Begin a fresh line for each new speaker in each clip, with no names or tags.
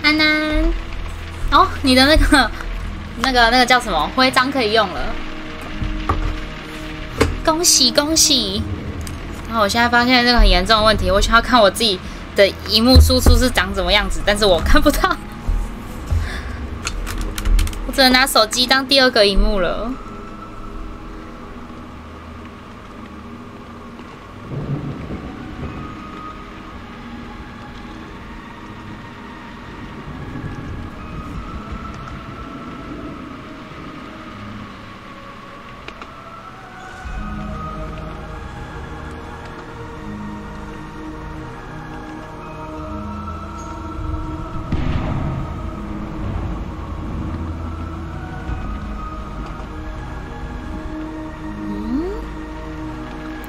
安安，哦，你的那个叫什么徽章可以用了，恭喜恭喜！然后我现在发现这个很严重的问题，我想要看我自己的萤幕输出是长什么样子，但是我看不到，我只能拿手机当第二个萤幕了。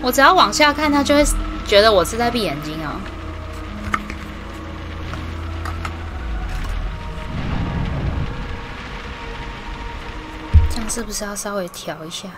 我只要往下看，他就会觉得我是在闭眼睛哦。这样是不是要稍微调一下？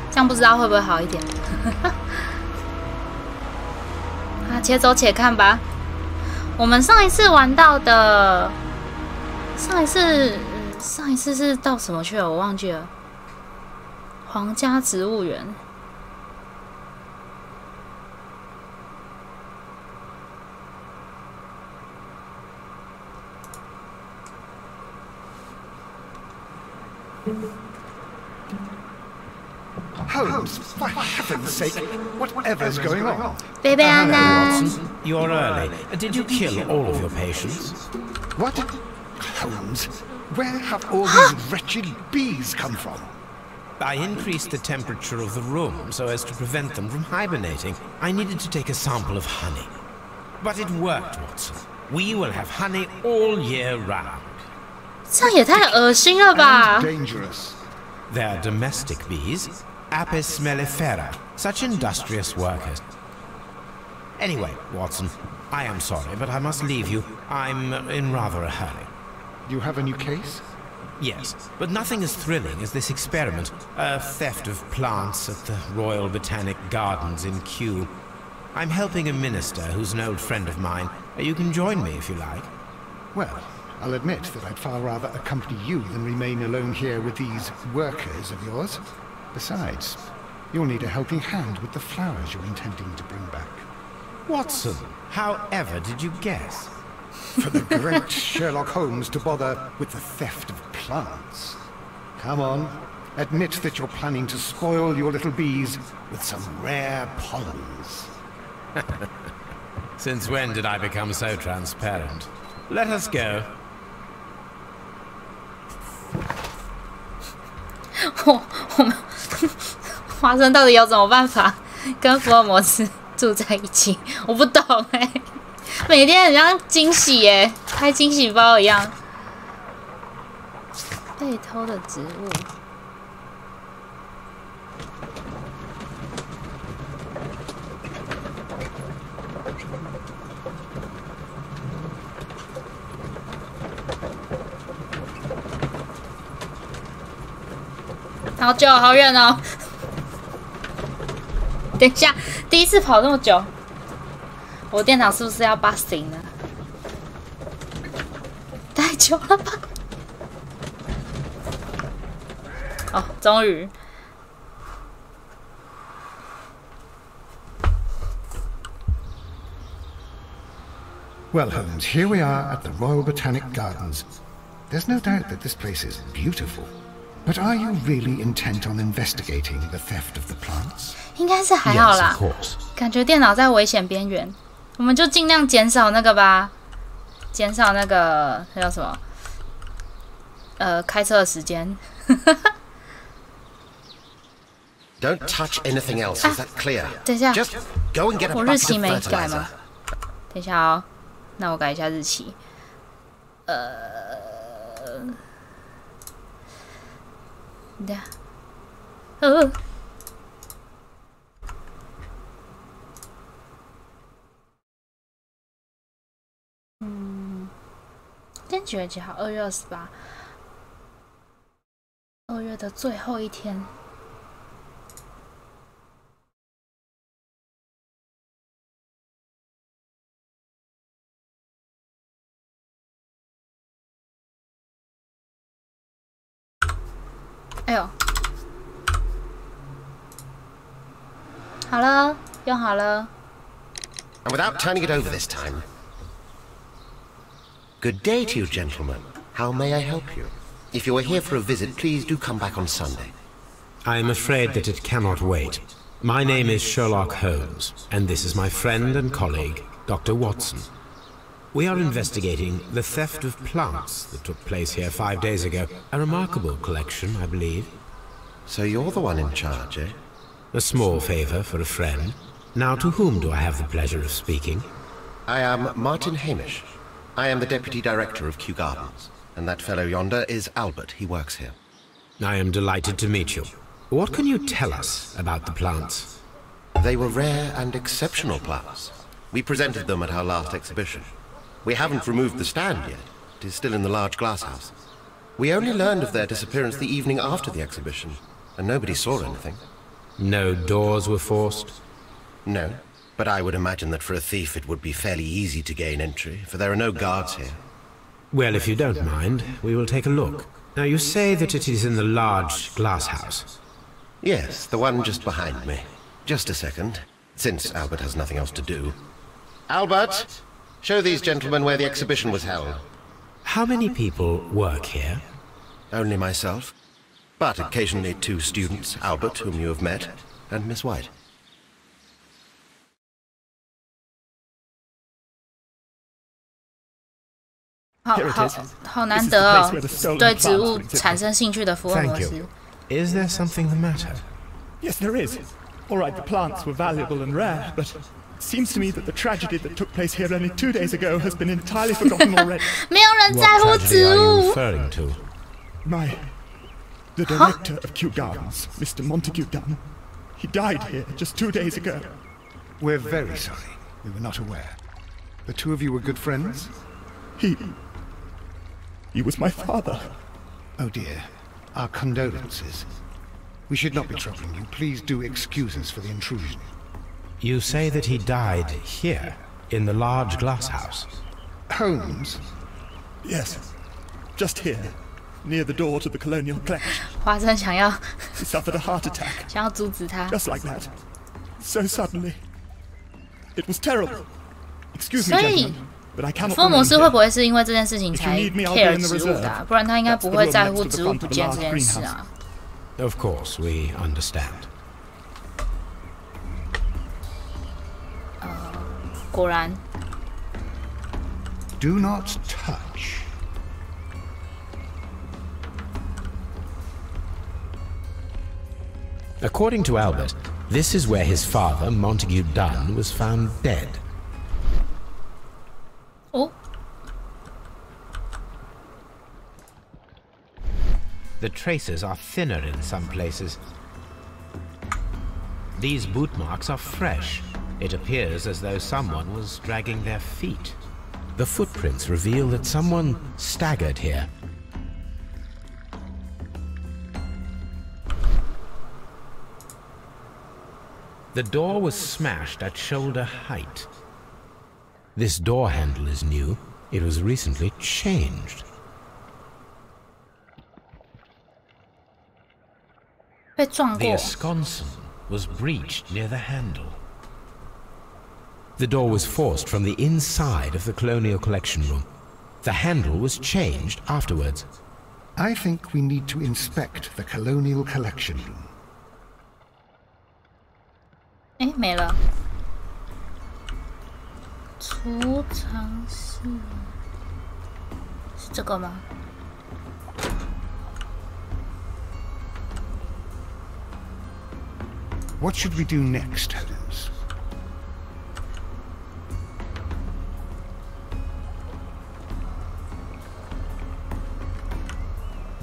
这样不知道会不会好一点？啊，且走且看吧。我们上一次玩到的，上一次是到什么去了？我忘记了。皇家植物园。
Holmes, for heaven's sake, whatever's going on?
Baby Anna.
Watson, you're early. Did you kill all of your patients?
What? Holmes, where have all these wretched bees come from?
I increased the temperature of the room so as to prevent them from hibernating. I needed to take a sample of honey. But it worked, Watson. We will have honey all year round.
这也太恶心了吧
Dangerous.
They're domestic bees. Apis mellifera, such industrious workers. Anyway, Watson, I am sorry, but I must leave you. I'm in rather a hurry.
You have a new case?
Yes, but nothing as thrilling as this experiment. A theft of plants at the Royal Botanic Gardens in Kew. I'm helping a minister who's an old friend of mine. You can join me if you like.
Well, I'll admit that I'd far rather accompany you than remain alone here with these workers of yours. Besides, you'll need a helping hand with the flowers you're intending to bring back.
Watson, however did you guess?
For the great Sherlock Holmes to bother with the theft of plants. Come on, admit that you're planning to spoil your little bees with some rare pollens.
Since when did I become so transparent? Let us go.
我们花生到底有什么办法跟福尔摩斯住在一起？我不懂哎、每天很像惊喜耶，开惊喜包一样。被偷的植物。好久，好远哦！等一下，第一次跑那么久，我电脑是不是要busting了？太久了吧？哦，终于。
Well, Holmes, here we are at the Royal Botanic Gardens. There's no doubt that this place is beautiful. But are you really intent on investigating the theft of the plants?
应该是还好啦
Yes, of course.
感觉电脑在危险边缘，我们就尽量减少那个吧，减少那个那叫什么？开车的时间。
Don't touch anything else. Is that clear?
等一下，
Just go and get a
我日
bucket
期
of
没改
fertilizer.
吗？等一下哦，那我改一下日期。等一下，几月几号？2月28， 2月的最后一天。哎呦，好了，用好了。
And without turning it over this time. Good day to you, gentlemen. How may I help you? If you are here for a visit, please do come back on Sunday.
I am afraid that it cannot wait. My name is Sherlock Holmes, and this is my friend and colleague, Dr. Watson. We are investigating the theft of plants that took place here 5 days ago. A remarkable collection, I believe.
So you're the one in charge, eh?
A small favor for a friend. Now, to whom do I have the pleasure of speaking?
I am Martin Hamish. I am the Deputy Director of Kew Gardens. And that fellow yonder is Albert. He works here.
I am delighted to meet you. What can you tell us about the plants?
They were rare and exceptional plants. We presented them at our last exhibition. We haven't removed the stand yet. It is still in the large glasshouse. We only learned of their disappearance the evening after the exhibition, and nobody saw anything.
No doors were forced?
No, but I would imagine that for a thief it would be fairly easy to gain entry, for there are no guards here.
Well, if you don't mind, we will take a look. Now, you say that it is in the large glasshouse.
Yes, the one just behind me. Just a second, since Albert has nothing else to do. Albert! Show these gentlemen where the exhibition was held.
How many people work here?
Only myself. But occasionally 2 students, Albert, whom you have met, and Miss White.
好难得哦，对植物产生兴趣的福尔摩斯。
Is there something the matter?
Yes, there is. All right, the plants were valuable and rare, but it seems to me that the tragedy that took place here only 2 days ago has been entirely forgotten already.
没有人在乎植物。
Referring to?
The director of Kew Gardens, Mr. Montague Dunn, he died here just 2 days ago.
We're very sorry. We were not aware. The two of you were good friends?
He was my father.
Oh dear. Our condolences. We should not be troubling you. Please do excuse us for the intrusion.
You say that he died here, in the large glasshouse?
Holmes?
Yes, just here, near the door to the colonial collection.
华生想要
He suffered a heart attack.
想要阻止他。
Just like that. So suddenly. It was terrible. Excuse me,
所以
gentlemen, but I cannot
福尔摩
remain
斯会
here.
不会是因为这件事情才
If you need me, I'll
care
be in the
植物的啊、
reserve.
不然他应该不会在乎
That's the
植
room
物
next
不
to the
见
front
这
of the
件事
large
啊。
Of course, we understand.
果然。
Do not touch.
According to Albert, this is where his father, Montague Dunn, was found dead.
哦，
The traces are thinner in some places. These boot marks are fresh. It appears as though someone was dragging their feet. The footprints reveal that someone staggered here. The door was smashed at shoulder height. This door handle is new. It was recently changed.
被撞
The
过。
ensconcing was breached near the handle. The door was forced from the inside of the Colonial Collection Room. The handle was changed afterwards.
I think we need to inspect the Colonial Collection Room.
哎，没了。储藏室是这个吗？
What should we do next, Holmes?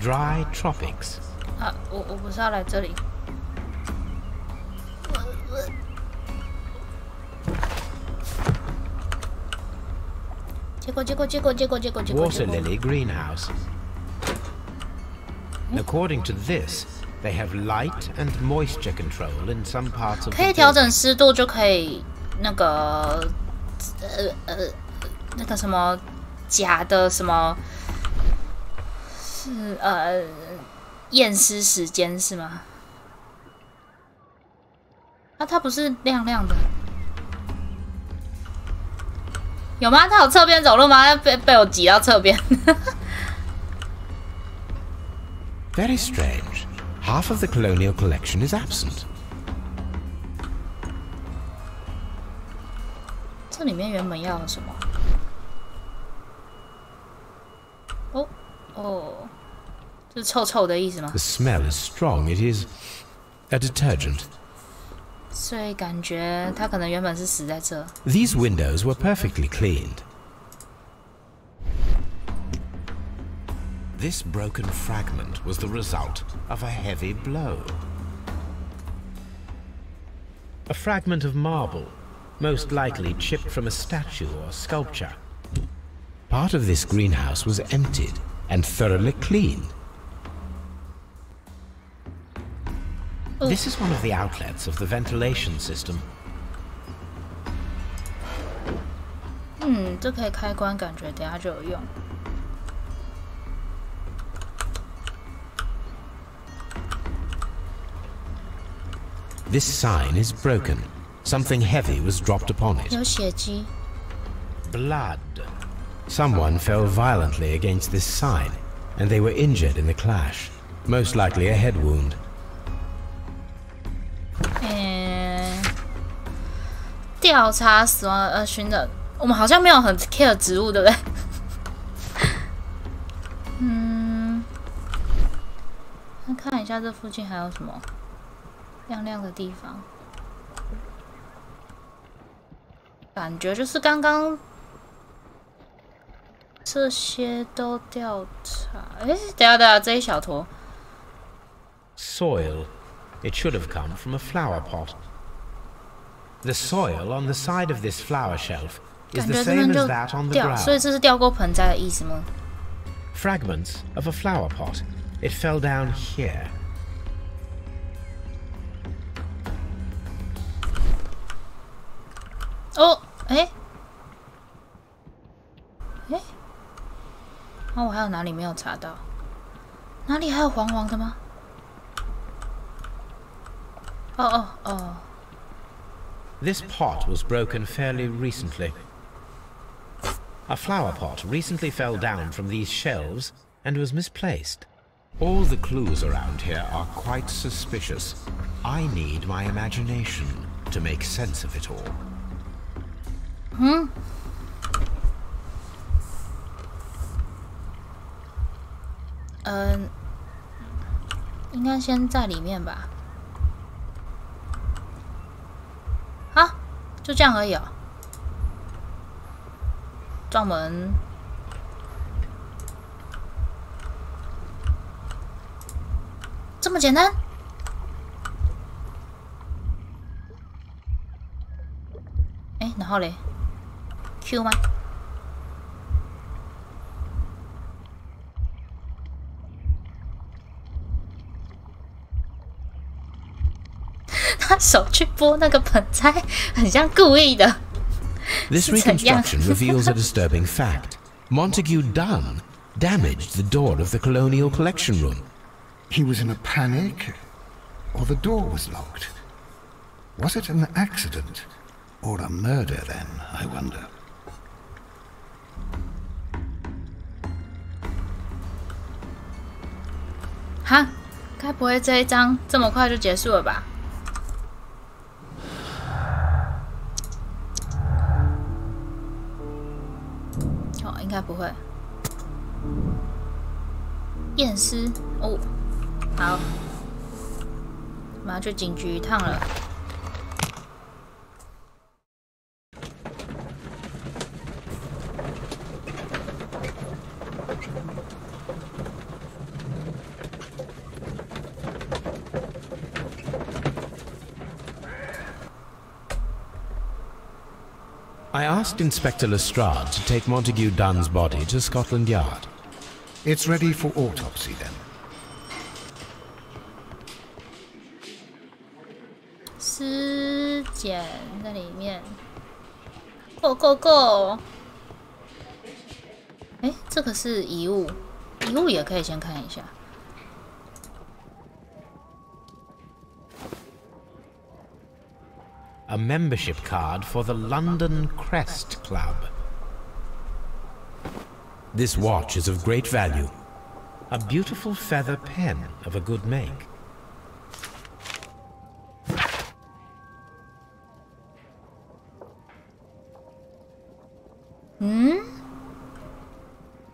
Dry tropics.
啊，我不是要来这里。
Water lily greenhouse. According to this, they have light and moisture control in some parts of.
可以调整湿度，就可以那个那个什么假的什么是验尸时间是吗？啊，它不是亮亮的。 有吗？他有侧边走路吗？被我挤到侧边。
Very strange. Half of the colonial collection is absent.
这里面原本要什么？哦哦，这是臭臭的意思吗？
The smell is strong. It is a detergent.
所以感觉他可能原本是死在这。
These windows were perfectly cleaned. This broken fragment was the result of a heavy blow. A fragment of marble, most likely chipped from a statue or sculpture. Part of this greenhouse was emptied and thoroughly cleaned. This is one of the outlets of the ventilation system.
这可以开关，感觉等下就有用。
This sign is broken. Something heavy was dropped upon it.
有血迹。
Blood. Someone fell violently against this sign, and they were injured in the clash. Most likely a head wound.
调查死亡寻找，我们好像没有很 care 植物，对不对？看一下这附近还有什么亮亮的地方，感觉就是刚刚这些都调查。等一下，这一小坨
Soil. It should have come from a flower pot. The soil on the side of this flower shelf is
感
the
觉这
same
边
as
就
that on the
掉，所以
ground.
这是掉过盆栽的意思吗？
Fragments of a flower pot. It fell down here.
哦，我还有哪里没有查到？哪里还有黄黄的吗？哦。
This pot was broken fairly recently. A flower pot recently fell down from these shelves and was misplaced. All the clues around here are quite suspicious. I need my imagination to make sense of it all.
应该先在里面吧。啊，就这样而已哦。撞门。这么简单？然后嘞 ，Q 吗？他手去拨那个盆栽，很像故意的。
This reconstruction reveals a disturbing fact. Montague Dunn damaged the door of the colonial collection room.
He was in a panic, or the door was locked. Was it an accident, or a murder then, I wonder?
哈，该不会这一章这么快就结束了吧？哦，应该不会。验尸哦，好，我们要去警局一趟了。
I asked Inspector Lestrade to take Montague Dunn's body to Scotland Yard.
It's ready for autopsy then.
尸检在里面 ，Go Go Go！ 哎，这个是遗物，遗物也可以先看一下。
A membership card for the London Crest Club. This watch is of great value. A beautiful feather pen of a good make.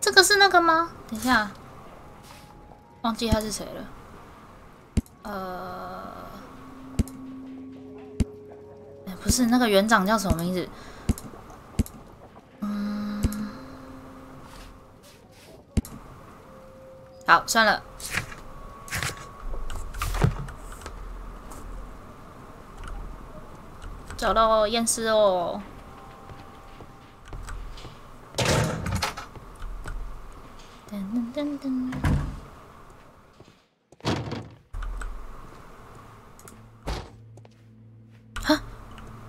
这个是那个吗？等一下，忘记他是谁了。不是那个园长叫什么名字？好，算了。找到验尸哦。噔噔噔噔。哈，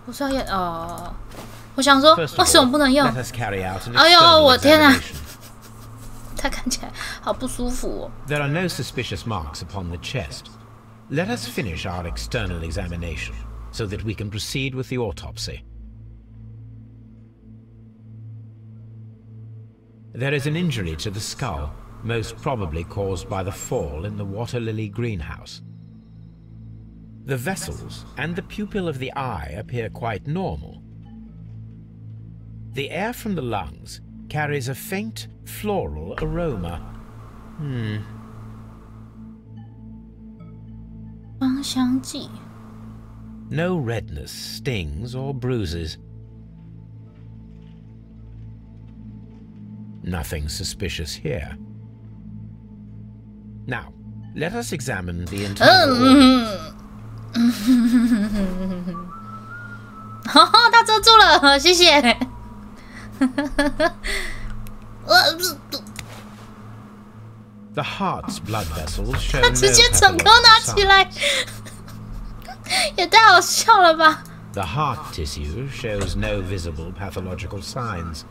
不是要验哦。我想说，为什么不能用？哎呦，我天啊！它看起来好不舒服哦。
There are no suspicious marks upon the chest. Let us finish our external examination so that we can proceed with the autopsy. There is an injury to the skull, most probably caused by the fall in the water lily greenhouse. The vessels and the pupil of the eye appear quite normal. The air from the lungs carries a faint floral aroma.
芳香剂。
No redness, stings, or bruises. Nothing suspicious here. Now, let us examine the internal organs.
他遮住了，谢谢。
The heart's blood vessels show
他
no
直接整颗拿起
pathologic
来，也太好笑了吧！
signs. The heart tissue shows no visible pathological signs.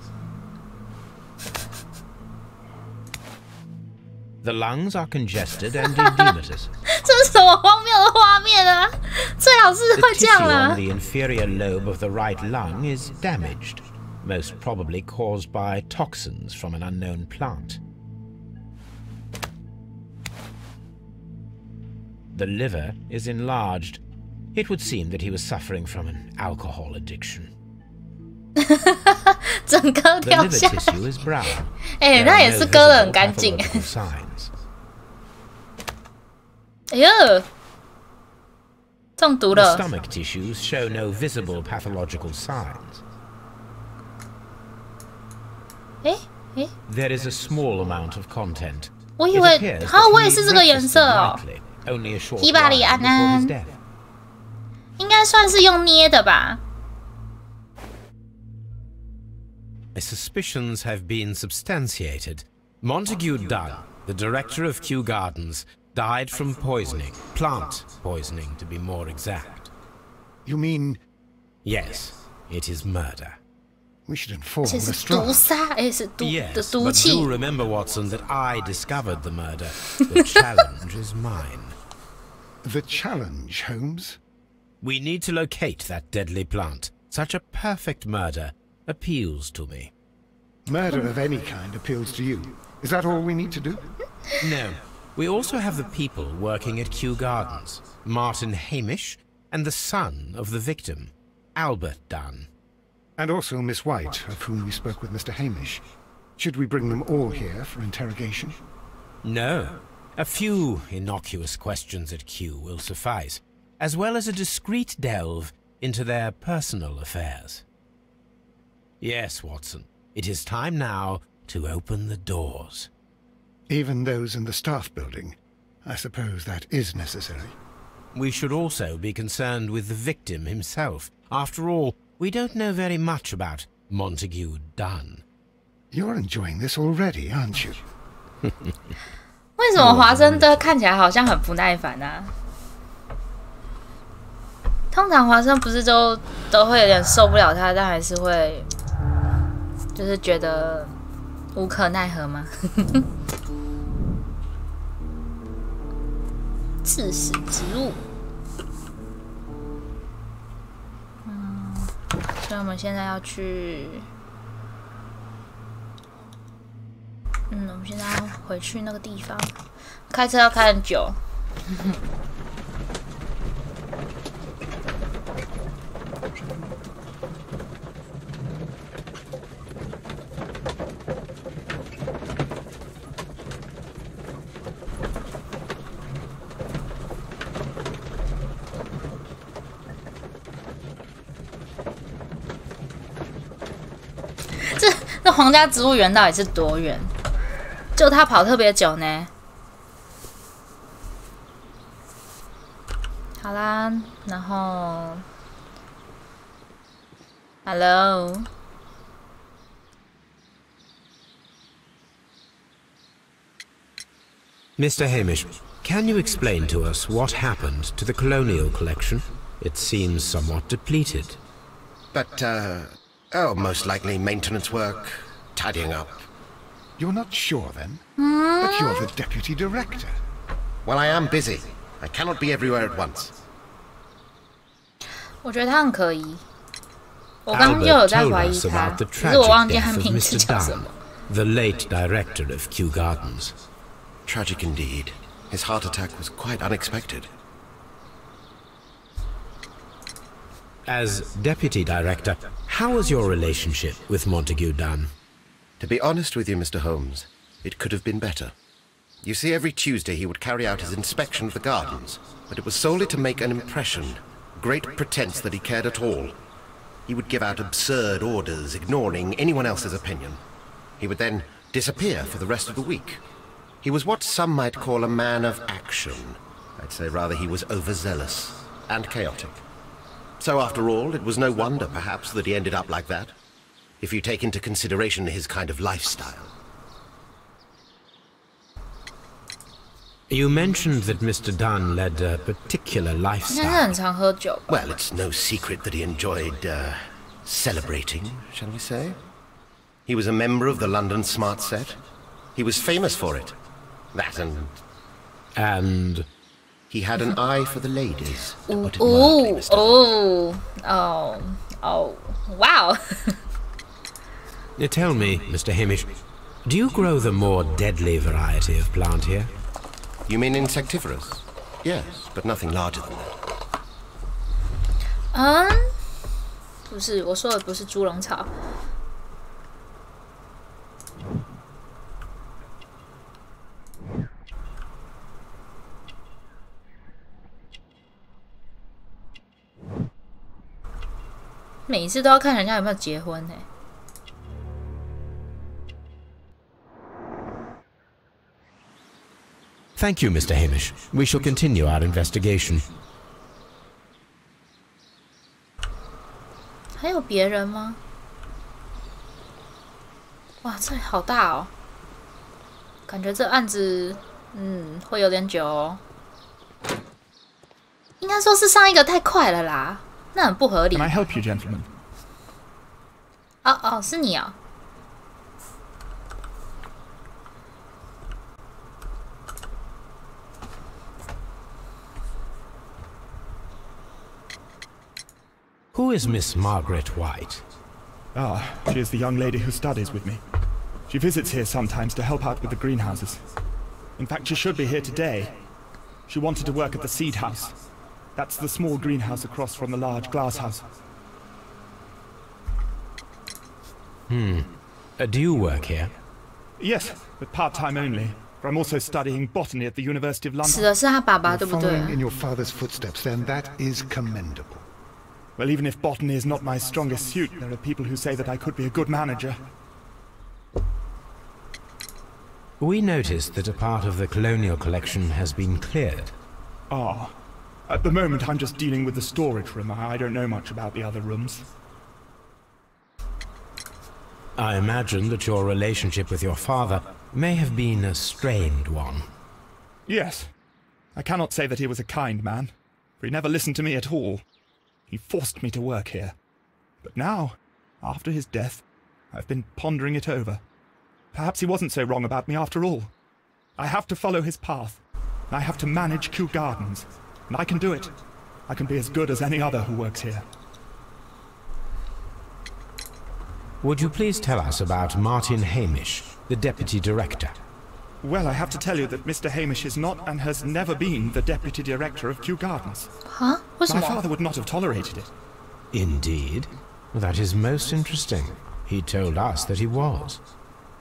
The lungs are congested and edematous.
这是什么荒谬的画面啊！最好是
The
会这样
tissue
啦
on。the inferior lobe of the right lung is damaged, most probably caused by toxins from an unknown plant. The liver is enlarged. It would seem that he was suffering from an alcohol addiction.
整颗
The
掉
liver
下来，
tissue is brown.
哎，
There
他
are
也
no
是割的
visible
很干净。
pathological signs.
哎呦，中毒
The
了！
stomach tissues show no visible pathological signs.
哎哎，
There is a small amount of content.
我以
It
为
appears
啊，
that
我也
he
是这个颜
breakfasted
色哦，
lightly, only a short
伊巴里
while
安
before
安
his death.
应该算是用捏的吧？
My suspicions have been substantiated. Montague Dunn, the director of Kew Gardens, died from poisoning, plant poisoning to be more exact.
You mean
Yes, it is murder.
we should inform
这是
Lestrade?
毒杀，哎，是毒的
Yes,
毒
but
气
do。remember, Watson, that I discovered the murder. The challenge is mine.
The challenge, Holmes?
We need to locate that deadly plant. Such a perfect murder appeals to me.
Murder of any kind appeals to you. Is that all we need to do?
No, we also have the people working at Kew Gardens. Martin Hamish and the son of the victim, Albert Dunn.
And also Miss White, of whom we spoke with Mr. Hamish. Should we bring them all here for interrogation?
No, a few innocuous questions at Kew will suffice, as well as a discreet delve into their personal affairs. Yes, Watson, it is time now to open the doors.
Even those in the staff building. I suppose that is necessary.
We should also be concerned with the victim himself. After all, We don't know very much about Montague Dunn.
You're enjoying this already, aren't you?
为什么华盛顿看起来好像很不耐烦啊？通常华盛不是都会有点受不了他，但还是会就是觉得无可奈何吗？致死植物。所以我们现在要去，我们现在要回去那个地方，开车要开很久。这皇家植物园到底是多远？就他跑特别久呢。好啦，然后 ，Hello，
Mr. Hamish, can you explain to us what happened to the colonial collection? It seems somewhat depleted.
But, most likely maintenance work, tidying up.
You're not sure, then? But you're the deputy director.
Well, I am busy. I cannot be everywhere at once.
我觉得他很可疑。我刚刚就有在怀疑他，只是我忘记他名字叫什么。
The late director of Kew Gardens.
Tragic indeed. His heart attack was quite unexpected.
As deputy director, how was your relationship with Montague Dunn?
To be honest with you, Mr. Holmes, it could have been better. You see, every Tuesday he would carry out his inspection of the gardens, but it was solely to make an impression, great pretense that he cared at all. He would give out absurd orders, ignoring anyone else's opinion. He would then disappear for the rest of the week. He was what some might call a man of action. I'd say rather he was overzealous and chaotic. So after all, it was no wonder, perhaps, that he ended up like that, if you take into consideration his kind of lifestyle.
You mentioned that Mr. Dunn led a particular lifestyle.
Well, it's no secret that he enjoyed, celebrating, shall we say? He was a member of the London Smart Set. He was famous for it. That
And...
he had an eye for the ladies.
Wow.
Tell me, Mr. Hamish, do you grow the more deadly variety of plant here?
You mean insectivorous? Yes, but nothing larger than that.
不是，我说的不是猪笼草。每一次都要看人家有没有结婚呢。
Thank you, Mr. Hamish. We shall continue our investigation.
还有别人吗？哇，这好大哦！感觉这案子，会有点久哦。应该说是上一个太快了啦，那很不合理。
Can I help you, gentlemen?
哦，是你哦。
Who is Miss Margaret White?
Ah, she is the young lady who studies with me. She visits here sometimes to help out with the greenhouses. In fact, she should be here today. She wanted to work at the seed house. That's the small greenhouse across from the large glass house.
Do you work here?
Yes, but part-time only. I'm also studying botany at the University of London.
指的是他爸爸，对不对？
Following in your father's footsteps, then that is commendable.
Well, even if botany is not my strongest suit, there are people who say that I could be a good manager.
We noticed that a part of the colonial collection has been cleared.
Ah. At the moment, I'm just dealing with the storage room. I don't know much about the other rooms.
I imagine that your relationship with your father may have been a strained one.
Yes. I cannot say that he was a kind man, for he never listened to me at all. He forced me to work here. But now, after his death, I've been pondering it over. Perhaps he wasn't so wrong about me after all. I have to follow his path. I have to manage Kew Gardens, and I can do it. I can be as good as any other who works here.
Would you please tell us about Martin Hamish, the deputy director?
Well, I have to tell you that Mr. Hamish is not and has never been the deputy director of Kew Gardens.
Huh?
My father would not have tolerated it.
Indeed? That is most interesting. He told us that he was.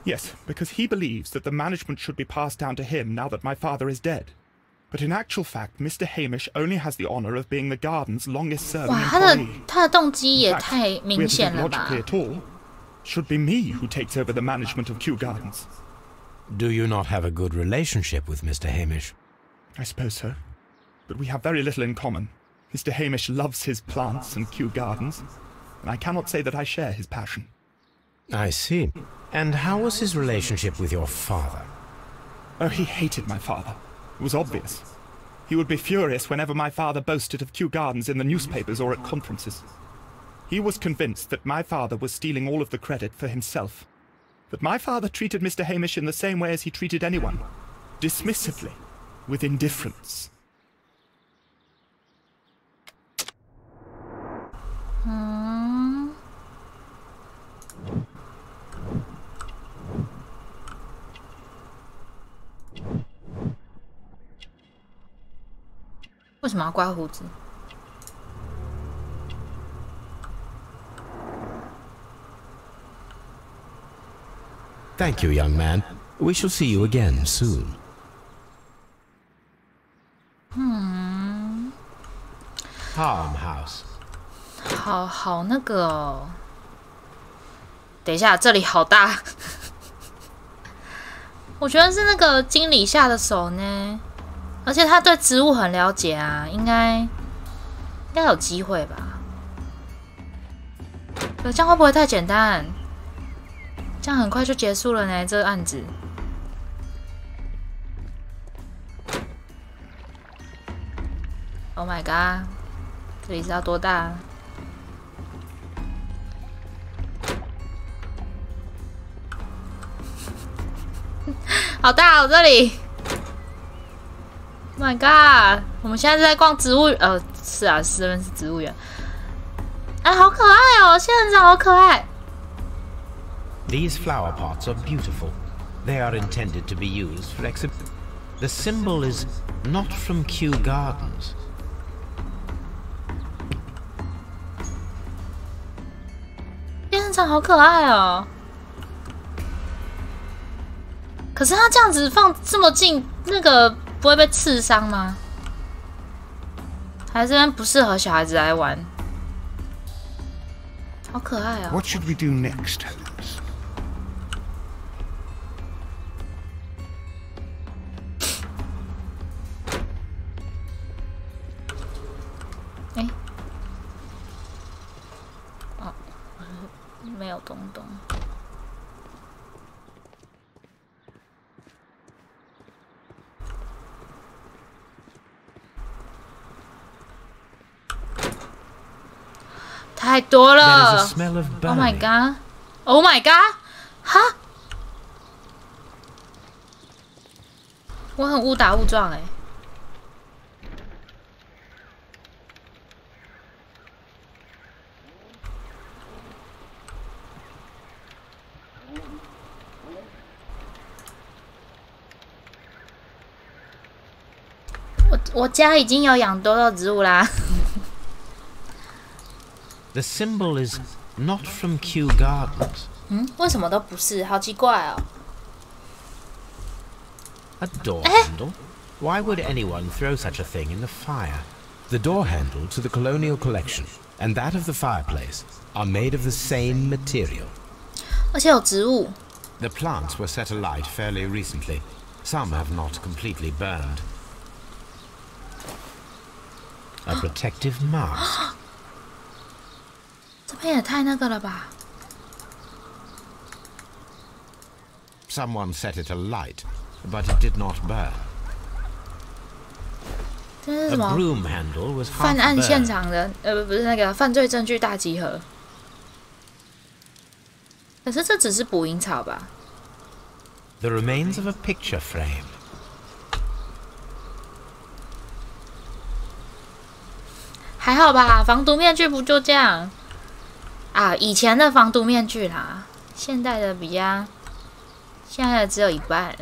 Yes, because he believes that the management should be passed down to him now that my father is dead. But in actual fact, Mr. Hamish only has the honor of being the garden's longest-serving employee.
他的动机也太
In fact,
明显了吧
logically at all, should be me who takes over the management of Kew Gardens.
Do you not have a good relationship with Mr. Hamish?
I suppose so. But we have very little in common. Mr. Hamish loves his plants and Kew Gardens, and I cannot say that I share his passion.
I see. And how was his relationship with your father?
Oh, he hated my father. It was obvious. He would be furious whenever my father boasted of Kew Gardens in the newspapers or at conferences. He was convinced that my father was stealing all of the credit for himself. That my father treated Mr. Hamish in the same way as he treated anyone. Dismissively. With indifference.
为什么要刮胡子？
Thank you, young man. We shall see you again soon. Farmhouse.
好那个哦。等一下，这里好大。我觉得是那个经理下的手呢，而且他对植物很了解啊，应该有机会吧？可这样会不会太简单？这样很快就结束了呢，这个案子。Oh my god！ 这里是要多大？好大哦，这里 ！Oh my god！ 我们现在是在逛植物是啊，这边是植物园。哎，好可爱哦，仙人掌好可爱。
These flower pots are beautiful. They are intended to be used for exhibition. The symbol is not from Kew Gardens.
仙人掌好可爱哦。可是它这样子放这么近，那个不会被刺伤吗？还是这边不适合小孩子来玩？好可爱哦。
What should we do next, Holmes?
哎，哦，没有东东。 太多了
There is a smell of！Oh
my
burning.
god! Oh my god! 哈！我很误打误撞哎。我家已经有养多肉植物啦。
The symbol is not from Kew Gardens.
为什么都不是？好奇怪哦。
A door handle? Why would anyone throw such a thing in the fire? The door handle to the colonial collection and that of the fireplace are made of the same material.
而且有植物。
The plants were set alight fairly recently. Some have not completely burned. A protective mask.
这边也太那个了吧！
someone set it alight, but it did not burn.
这是
A
什么？
broom handle was
犯
half
案现
burned.
场的，不是那个犯罪证据大集合。可是这只是捕蝇草吧？
The remains of a picture frame.
还好吧，防毒面具不就这样啊？以前的防毒面具啦，现代的比较，现在的只有一半。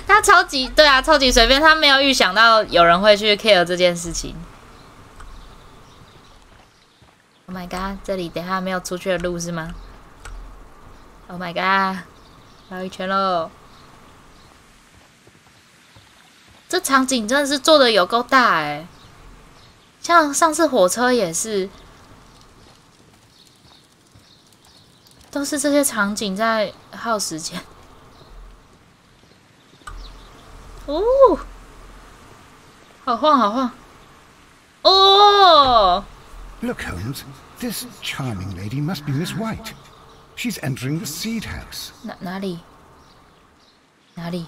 他超级对啊，超级随便，他没有预想到有人会去 care 这件事情。Oh my god， 这里等一下没有出去的路是吗 ？Oh my god， 绕一圈喽！这场景真的是做的有够大哎，像上次火车也是，都是这些场景在耗时间。哦，好晃好晃！哦，
Look, Holmes, this charming lady must be Miss White. She's entering the seed house.
哪里？哪里？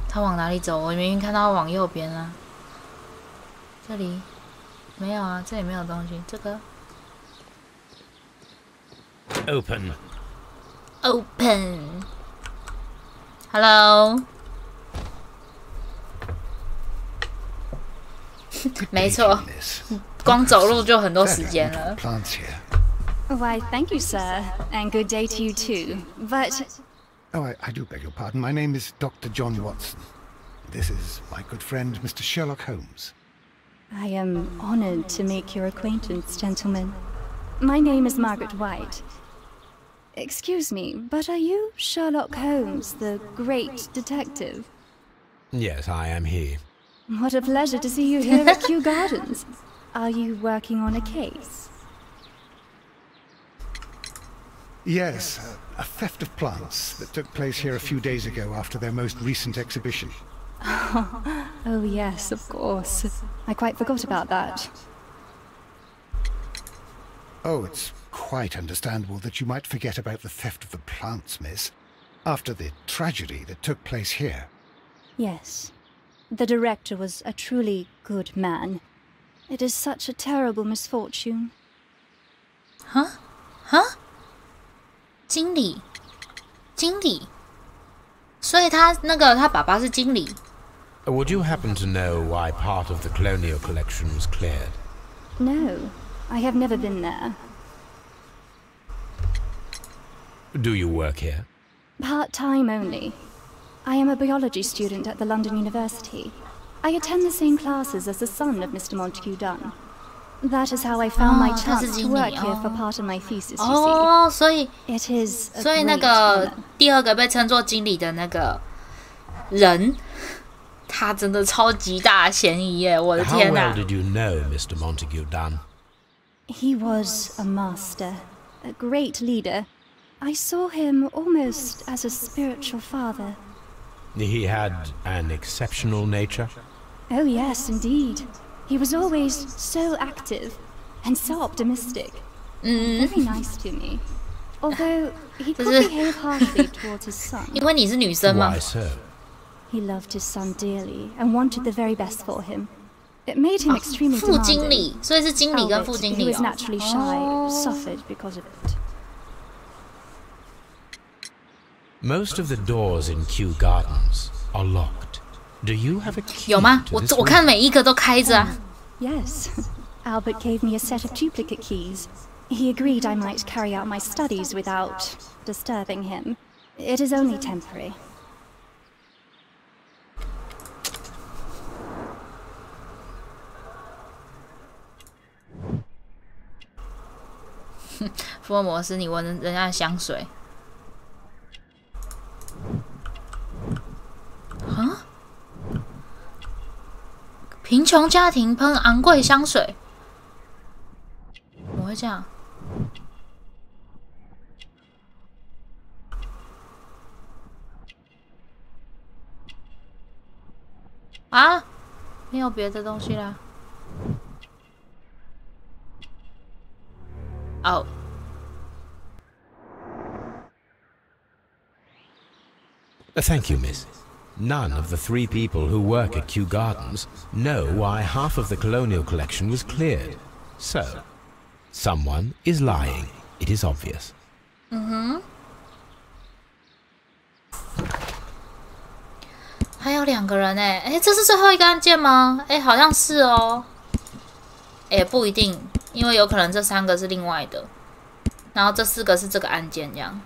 他往哪里走？我明明看到他往右边啊。这里没有啊，这里没有东西。这个
Open.
open。Hello。没错，光走路就很多时间了。
Plants here.
Why, thank you, sir, and good day to you too. But
Oh, I do beg your pardon. My name is Dr. John Watson. This is my good friend, Mr. Sherlock Holmes.
I am honored to make your acquaintance, gentlemen. My name is Margaret White. Excuse me, but are you Sherlock Holmes, the great detective?
Yes, I am he.
What a pleasure to see you here at Kew Gardens. Are you working on a case?
Yes, a theft of plants that took place here a few days ago after their most recent exhibition.
Oh yes, of course. I quite forgot about that.
Oh, it's quite understandable that you might forget about the theft of the plants, miss, after the tragedy that took place here.
Yes. The director was a truly good man. It is such a terrible misfortune.
经理，所以他爸爸是经理。
Would you happen to know why part of the colonial collection was cleared?
No, I have never been there.
Do you work here?
Part-time only. I am a biology student at the London University. I attend the same classes as the son of Mr. Montague Dunn. That is how I found my chance to work here for part of my thesis, you see.
哦，所以
It is a
所以那
great
个
honor.
第二个被称作经理的那个人，他真的超级大嫌疑耶！我的
How
天
well
哪！
did you know Mr. Montague Dunn?
He was a master, a great leader. I saw him almost as a spiritual father.
He had an exceptional nature.
Oh yes, indeed. He was always so active and so optimistic. Very nice to me. Although he could behave harshly towards his son.
因为你是女生吗
Why？so?
He loved his son dearly and wanted the very best for him. It made him extremely
副经
demanding.
理，所以是经理跟副
Albert,
经
who
理
was
哦。
naturally shy, suffered because of it.
Most of the doors in Kew Gardens are locked. Do you have a key
有吗？
to this
我看
room?
每一个都开着啊。
Yes. Albert gave me a set of duplicate keys. He agreed I might carry out my studies without disturbing him. It is only temporary.
福尔摩斯，你闻人家的香水。啊？贫穷家庭喷昂贵香水，怎么会这样？啊？没有别的东西啦。哦。
Thank you, miss. None of the 3 people who work at Kew Gardens know why half of the colonial collection was cleared. So, someone is lying. It is obvious.
还有2个人哎，哎，这是最后一个案件吗？哎，好像是哦。哎，不一定，因为有可能这3个是另外的，然后这4个是这个案件这样。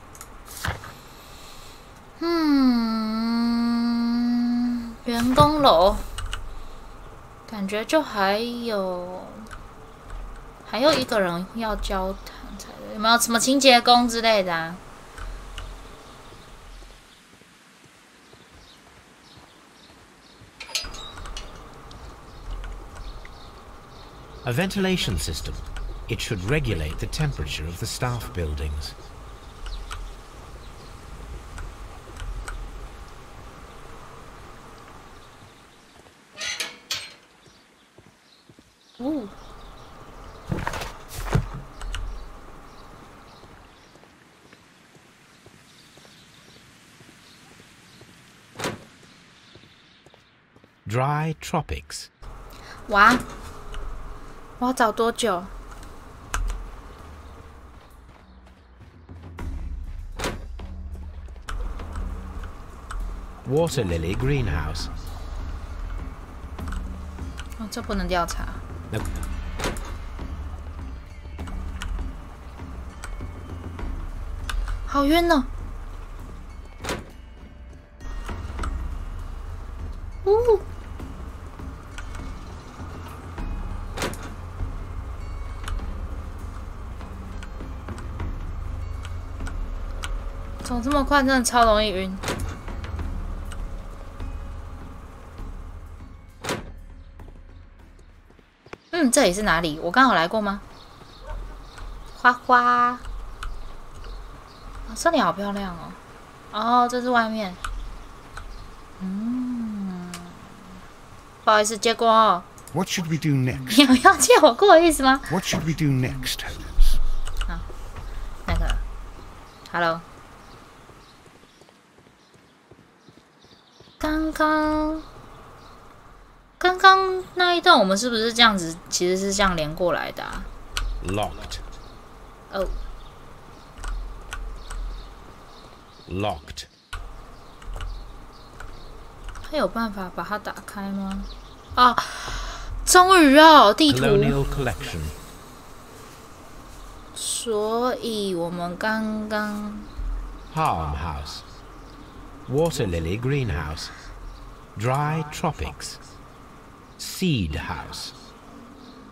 员工楼，感觉就还有1个人要交谈才对，有没有什么清洁工之类的啊？
A ventilation system. It should regulate the temperature of the staff buildings.
Ooh.
Dry tropics.
哇，我要找多久？
Water lily greenhouse.
哦，这不能调查。
Nope.
好晕哦！呜！走这么快，真的超容易晕。 这里是哪里？我刚好来过吗？花花，哦，这里好漂亮哦！哦，这是外面。不好意思，借过哦。
What should we do next?
你要借我过的意思吗
What should we do next, Holmes?
好，那个 ，Hello。刚刚那一段我们是不是这样子？其实是这样连过来的啊。
Locked.
哦。
Locked.
他有办法把它打开吗？啊，终于哦，地图。
Colonial collection.
所以我们刚刚
Harm house. Water lily greenhouse. Dry tropics. Seed house.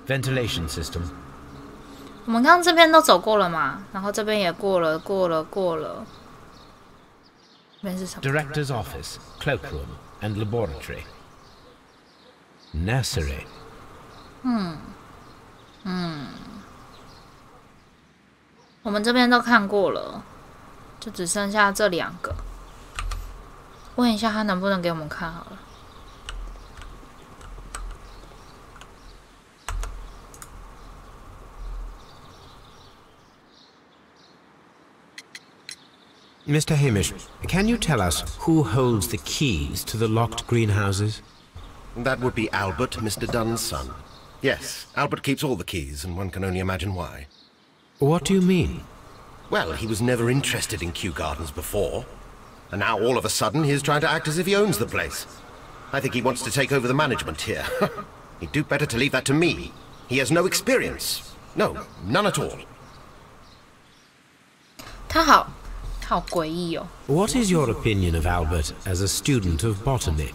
Ventilation system.
我们刚刚这边都走过了嘛，然后这边也过了。这边是什么
Director's office, cloakroom, and laboratory. Nursery.
我们这边都看过了，就只剩下这2个。问一下他能不能给我们看好了。
Mr. Hamish, can you tell us who holds the keys to the locked greenhouses?
That would be Albert, Mr. Dunn's son. Yes, Albert keeps all the keys, and one can only imagine why.
What do you mean?
Well, he was never interested in Kew Gardens before. And now all of a sudden he's trying to act as if he owns the place. I think he wants to take over the management here. He'd do better to leave that to me. He has no experience. No, none at all.
他好诡异哦。
What is your opinion of Albert as a student of botany?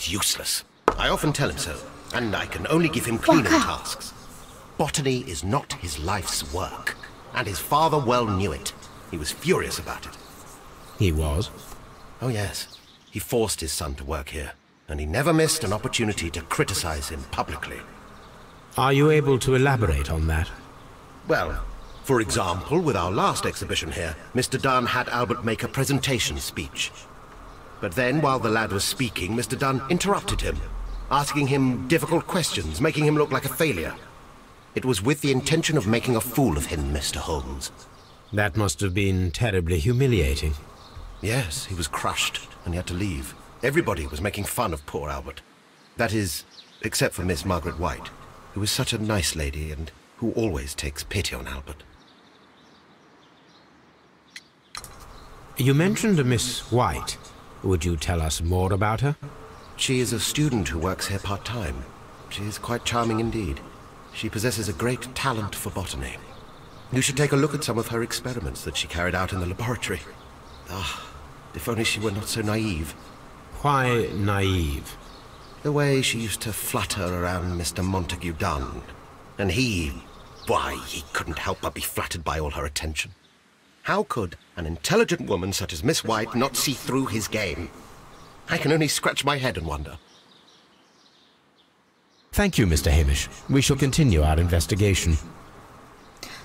Useless. I often tell him so, and I can only give him cleaning tasks. Botany is not his life's work, and his father well knew it. He was furious about it.
He was?
Oh yes. He forced his son to work here, and he never missed an opportunity to criticize him publicly.
Are you able to elaborate on that?
Well, for example, with our last exhibition here, Mr. Dunn had Albert make a presentation speech. But then, while the lad was speaking, Mr. Dunn interrupted him, asking him difficult questions, making him look like a failure. It was with the intention of making a fool of him, Mr. Holmes.
That must have been terribly humiliating.
Yes, he was crushed, and he had to leave. Everybody was making fun of poor Albert. That is, except for Miss Margaret White, who is such a nice lady and who always takes pity on Albert.
You mentioned a Miss White. Would you tell us more about her?
She is a student who works here part-time. She is quite charming indeed. She possesses a great talent for botany. You should take a look at some of her experiments that she carried out in the laboratory. Ah, if only she were not so naive.
Why naive?
The way she used to flutter around Mr. Montague Dunn. And why, he couldn't help but be flattered by all her attention. How could an intelligent woman such as Miss White not see through his game? I can only scratch my head and wonder.
Thank you, Mr. Hamish. We shall continue our investigation.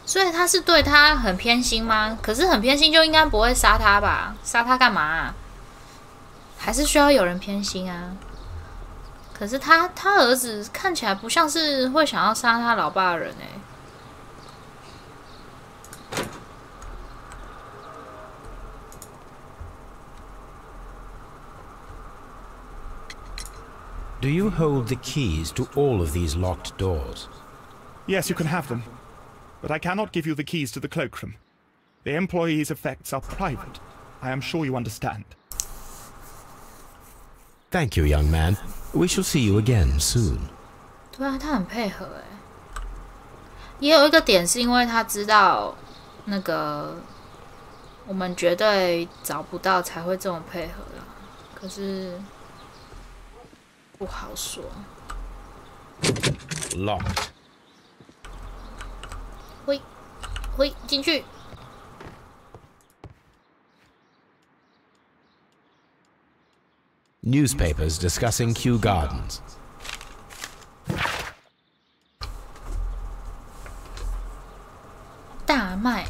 所以他是对他很偏心吗？可是很偏心就应该不会杀他吧？杀他干嘛啊？还是需要有人偏心啊？可是他儿子看起来不像是会想要杀他老爸的人欸。
Do you hold the keys to all of these locked doors?
Yes, you can have them. But I cannot give you the keys to the cloakroom. The employees' effects are private. I am sure you understand.
Thank you, young man. We shall see you again soon.
对啊，他很配合欸。也有一个点是因为他知道那个我们绝对找不到才会这么配合啦。可是不好说。
Locked.
喂，进去。
Newspapers discussing Kew Gardens.
大麦。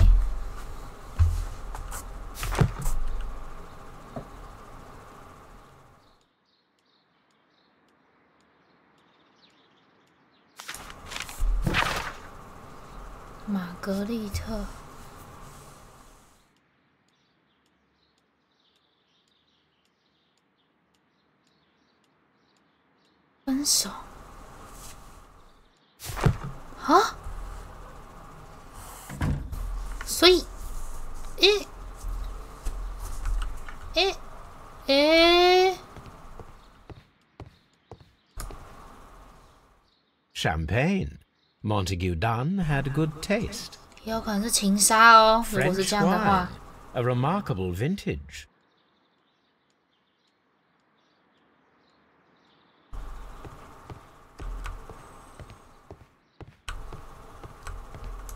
玛格丽特。分手。啊？所以，Champagne.
Montague Dunn had good taste.
也有可能是情杀哦。如果是
French
这样的话
wine, a remarkable vintage.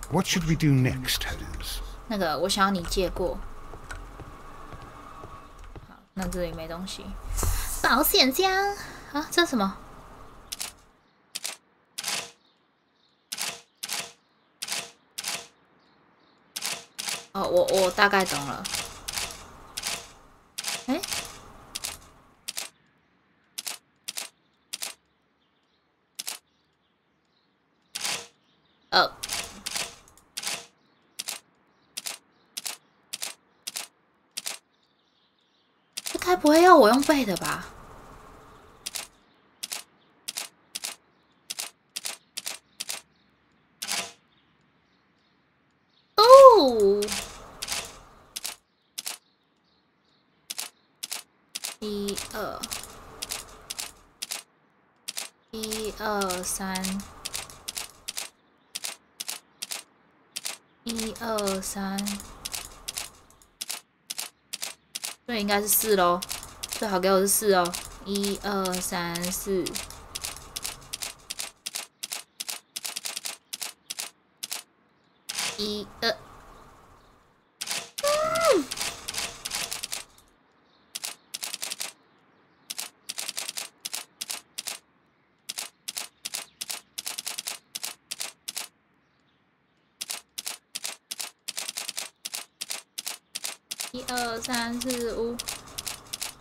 What should we do next, Holmes?
那个我想要你借过。好，那这里没东西。保险箱啊，这是什么？哦，我大概懂了。哎，这该不会要我用背的吧？哦。1、2、3，1、2、3，这应该是4咯，最好给我是4哦。1、2、3、4。1、2。1、2、3、4、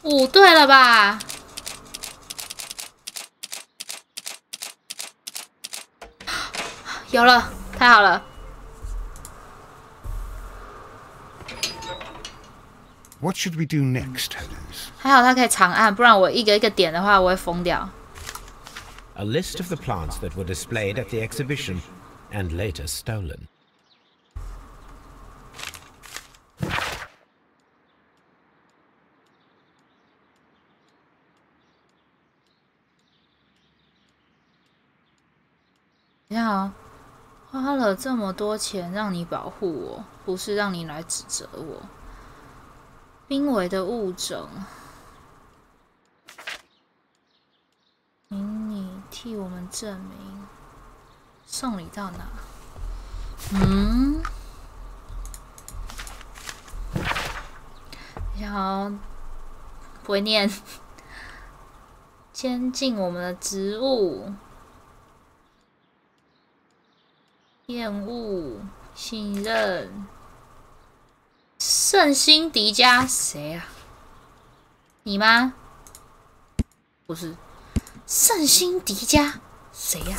5，5对了吧？有了，太好了。
What should we do next, Holmes?
还好它可以长按，不然我一个一个点的话，我会疯掉。
A list of the plants that were displayed at the exhibition and later stolen.
你看啊，花了这么多钱让你保护我，不是让你来指责我。濒危的物种，请你替我们证明。送礼到哪？然后不会念。监禁我们的职务。厌恶、信任、圣心迪迦，谁啊？你吗？不是，圣心迪迦，谁呀？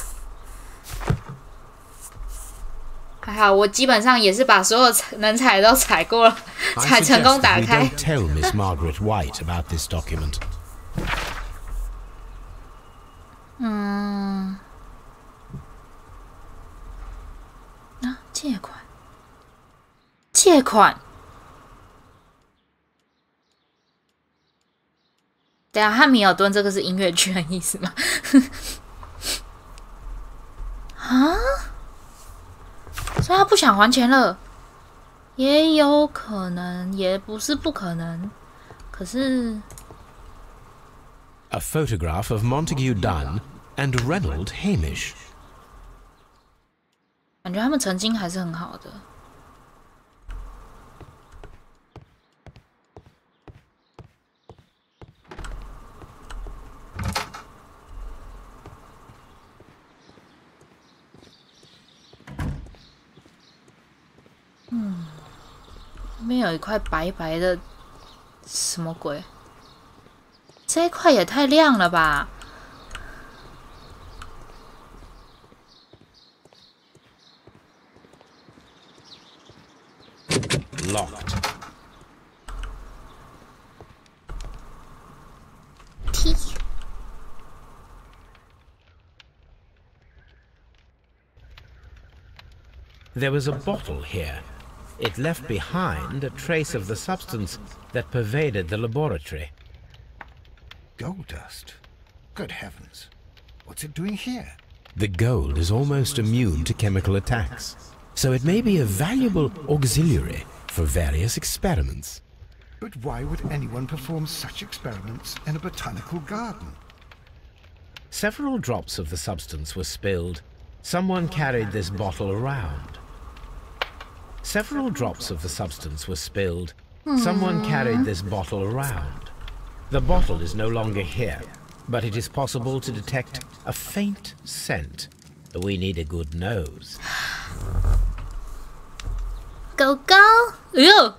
还好，我基本上也是把所有能踩的都踩过了，才成功打开。
Tell Miss Margaret White about this document.
借款。等下，汉密尔顿这个是音乐剧的意思吗？啊？所以他不想还钱了？也有可能，也不是不可能。可是
A photograph of Montague Dunn and Reynold Hamish.
感觉他们曾经还是很好的。那边有一块白白的，什么鬼？这一块也太亮了吧！
Locked.
T.
There was a bottle here. It left behind a trace of the substance that pervaded the laboratory.
Gold dust? Good heavens. What's it doing here?
The gold is almost immune to chemical attacks, so it may be a valuable auxiliary for various experiments.
But why would anyone perform such experiments in a botanical garden?
Several drops of the substance were spilled. Someone carried this bottle around. Several drops of the substance were spilled. Someone carried this bottle around. The bottle is no longer here, but it is possible to detect a faint scent. We need a good nose.
狗狗，哎呦，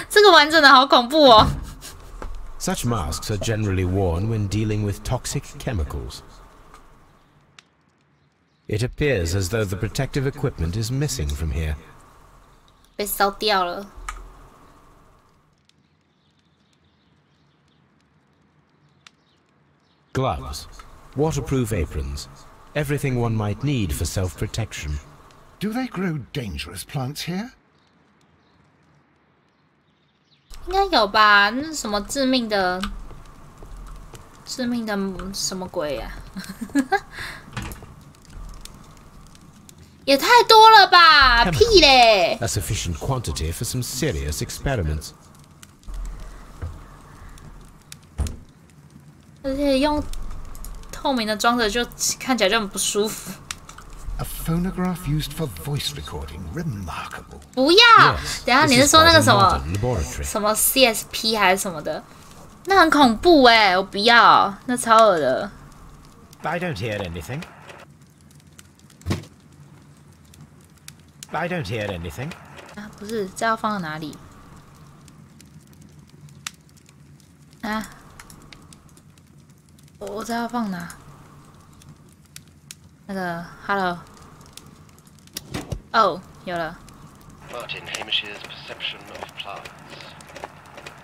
这个玩真的好恐怖哦。
Such masks are generally worn when dealing with toxic chemicals. It appears as though the protective equipment is missing from here.
被烧掉了。
Gloves, waterproof aprons, everything one might need for self-protection.
Do they grow dangerous plants here?
应该有吧？那是什么致命的什么鬼呀、啊？也太多了吧！屁嘞！
A sufficient quantity for some serious experiments.
而且用透明的装着，就看起来就很不舒服。
A phonograph used for voice recording. Remarkable.
不要！
Yes,
等一下
this
你是
is
说那
quite
个
a
什么
modern laboratory.
什么 CSP 还是什么的？那很恐怖哎！我不要，那超恶的。
I don't hear anything. I don't hear anything.
啊，不是，这要放到哪里？啊，我这要放哪？那个 ，Hello， 哦，有了。
Martin Hamish's perception of plants.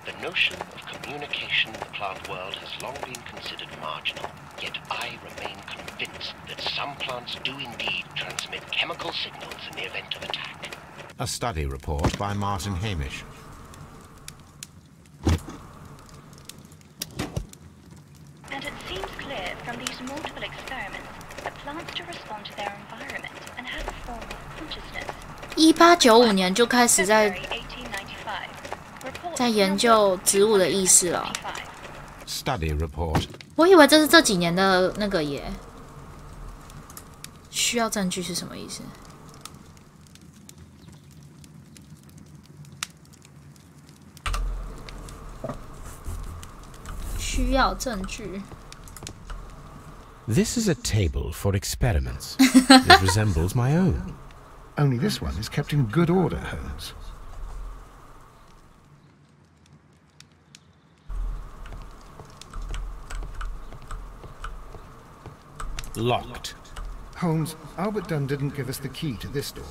The notion of communication in the plant world has long been considered marginal, yet I remain convinced that some plants do indeed transmit chemical signals in the event of attack.
A study report by Martin Hamish.
And it seems clear from these multiple experiments that plants do respond to their environment and have a form of consciousness.
1895年就开始在研究植物的意识了。
Study report.
我以为这是这几年的那个耶。需要证据是什么意思？需要证据。
This is a table for experiments. It resembles my own.
Only this one is kept in good order, Holmes.
Locked.
Holmes, Albert Dunn didn't give us the key to this door.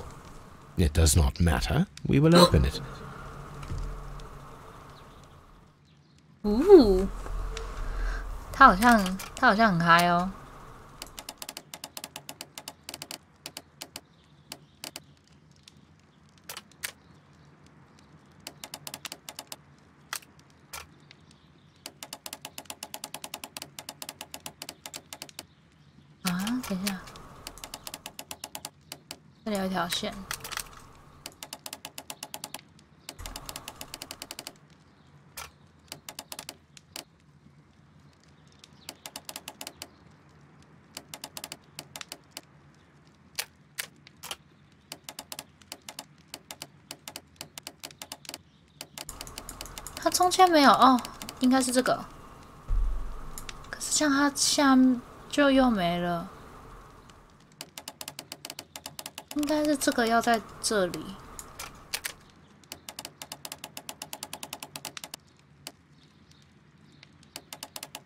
It does not matter. We will open it.
他好像很嗨哦。等一下，这里有一条线。它中间没有哦，应该是这个。可是像它下面就又没了。应该是这个要在这里，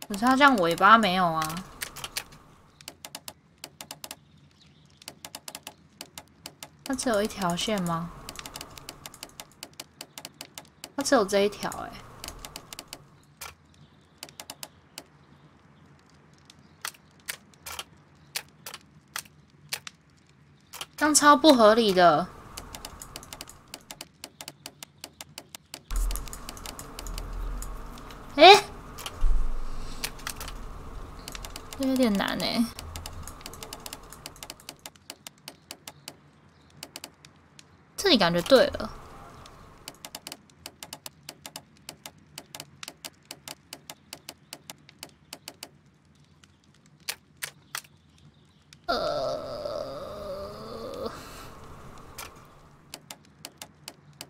可是它这样尾巴没有啊？它只有一条线吗？它只有这一条哎。这样超不合理的。哎，这有点难哎。这里感觉对了。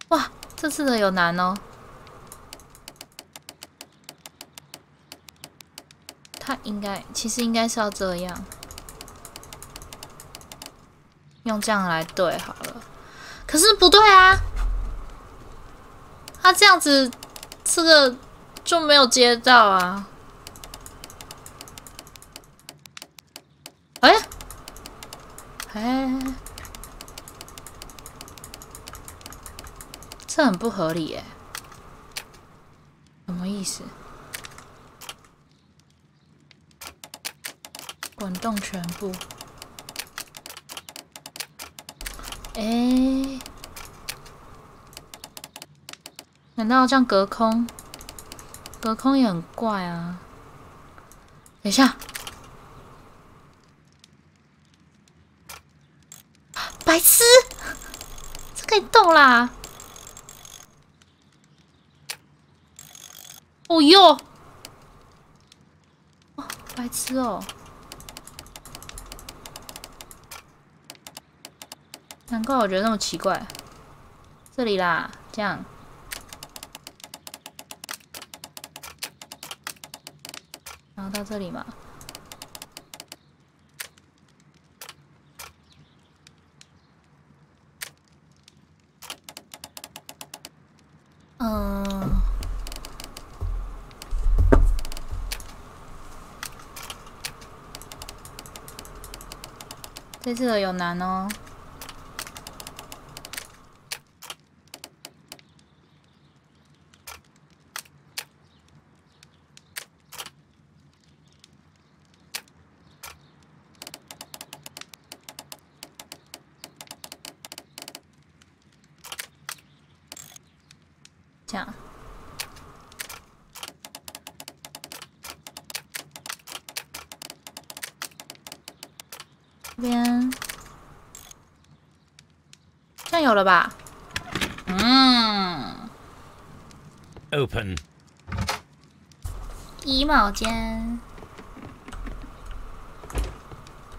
哇，这次的有难哦。它其实应该是要这样，用这样来对好了。可是不对啊，它这样子，这个就没有接到啊。哎，这很不合理耶，什么意思？滚动全部。哎，难道这样隔空？隔空也很怪啊。等一下，白痴，这可以动啦！哦哟，哦，白痴哦。难怪我觉得那么奇怪。这里啦，这样。然后到这里嘛。这次的有难哦。这样。这边，这样有了吧？Open. 衣帽间。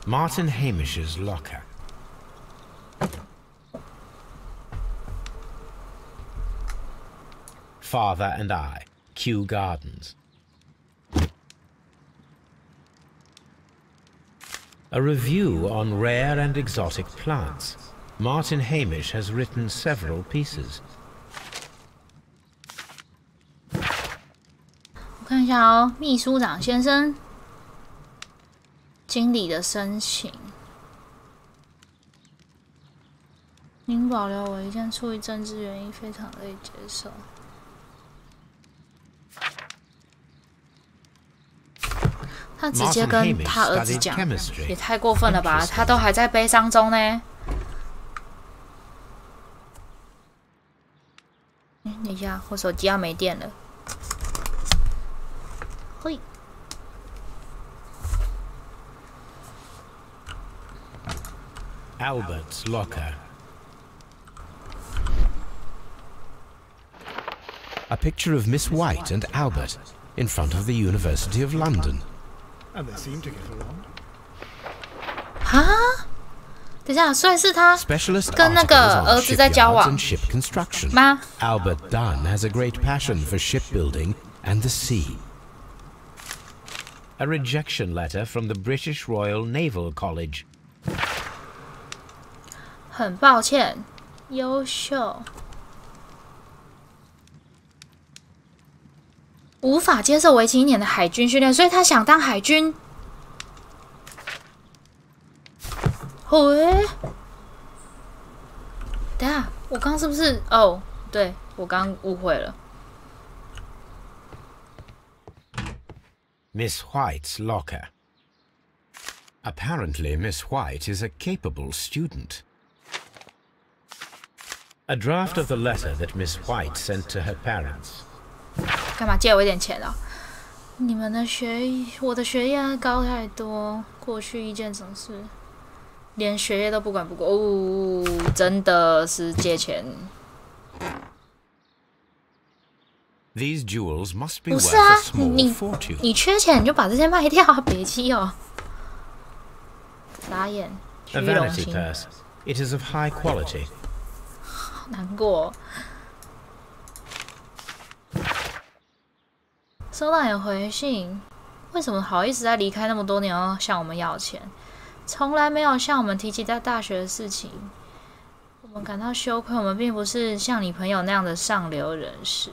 Martin Hamish's locker. Father and I, Kew Gardens. A review on rare and exotic plants. Martin Hamish has written several pieces.
我看一下哦，秘书长先生，经理的申请。您保留违建出于政治原因，非常乐意接受。他直接跟他儿子讲，也太过分了吧？他都还在悲伤中呢。等一下，我手机要没电了。嘿。
Albert's locker. A picture of Miss White and Albert in front of the University of London.
And they seem to get along.
哈？等一下，所以是他跟那个儿子在交往吗
？Albert Dunn has a great passion for shipbuilding and the sea. A rejection letter from the British Royal Naval College.
很抱歉，优秀。无法接受为期1年的海军训练，所以他想当海军。喂，等下，我刚是不是？哦，对，我刚误会了。
Miss White's locker. Apparently, Miss White is a capable student. A draft of the letter that Miss White sent to her parents.
干嘛借我一点钱啊？你们的我的学业高太多，过去意见总是连学业都不管不顾。哦，真的是借钱。
These jewels must be
不是
worth
啊
a，small fortune.
你缺钱你就把这些卖掉啊，别气哦。傻眼，虚
A
荣
vanity
心，
purse. It is of high quality.
好难过哦。收到你的回信，为什么好意思在离开那么多年要向我们要钱？从来没有向我们提起在大学的事情，我们感到羞愧。我们并不是像你朋友那样的上流人士。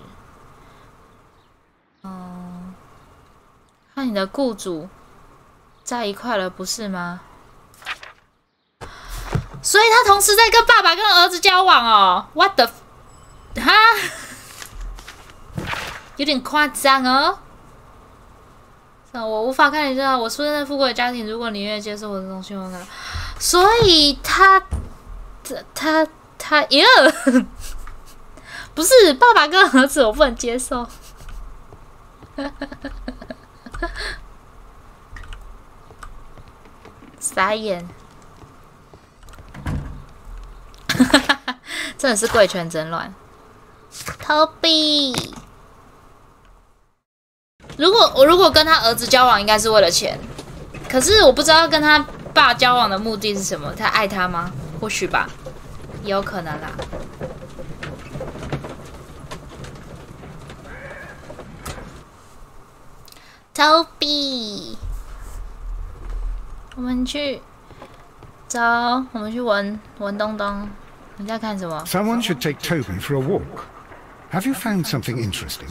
和你的雇主在一块了，不是吗？所以他同时在跟爸爸跟儿子交往哦 ？What the？ 哈？有点夸张哦。我无法看你知道，我出生在富贵的家庭。如果你愿意接受我的东西，我看。所以他，耶，不是爸爸跟儿子，我不能接受。傻眼，真的是贵圈真乱。逃避。如果跟他儿子交往，应该是为了钱。可是我不知道跟他爸交往的目的是什么？他爱他吗？或许吧，也有可能啦。逃避。我们去闻东东。你在看什么？
Someone should take Toby for a walk. Have you found something interesting?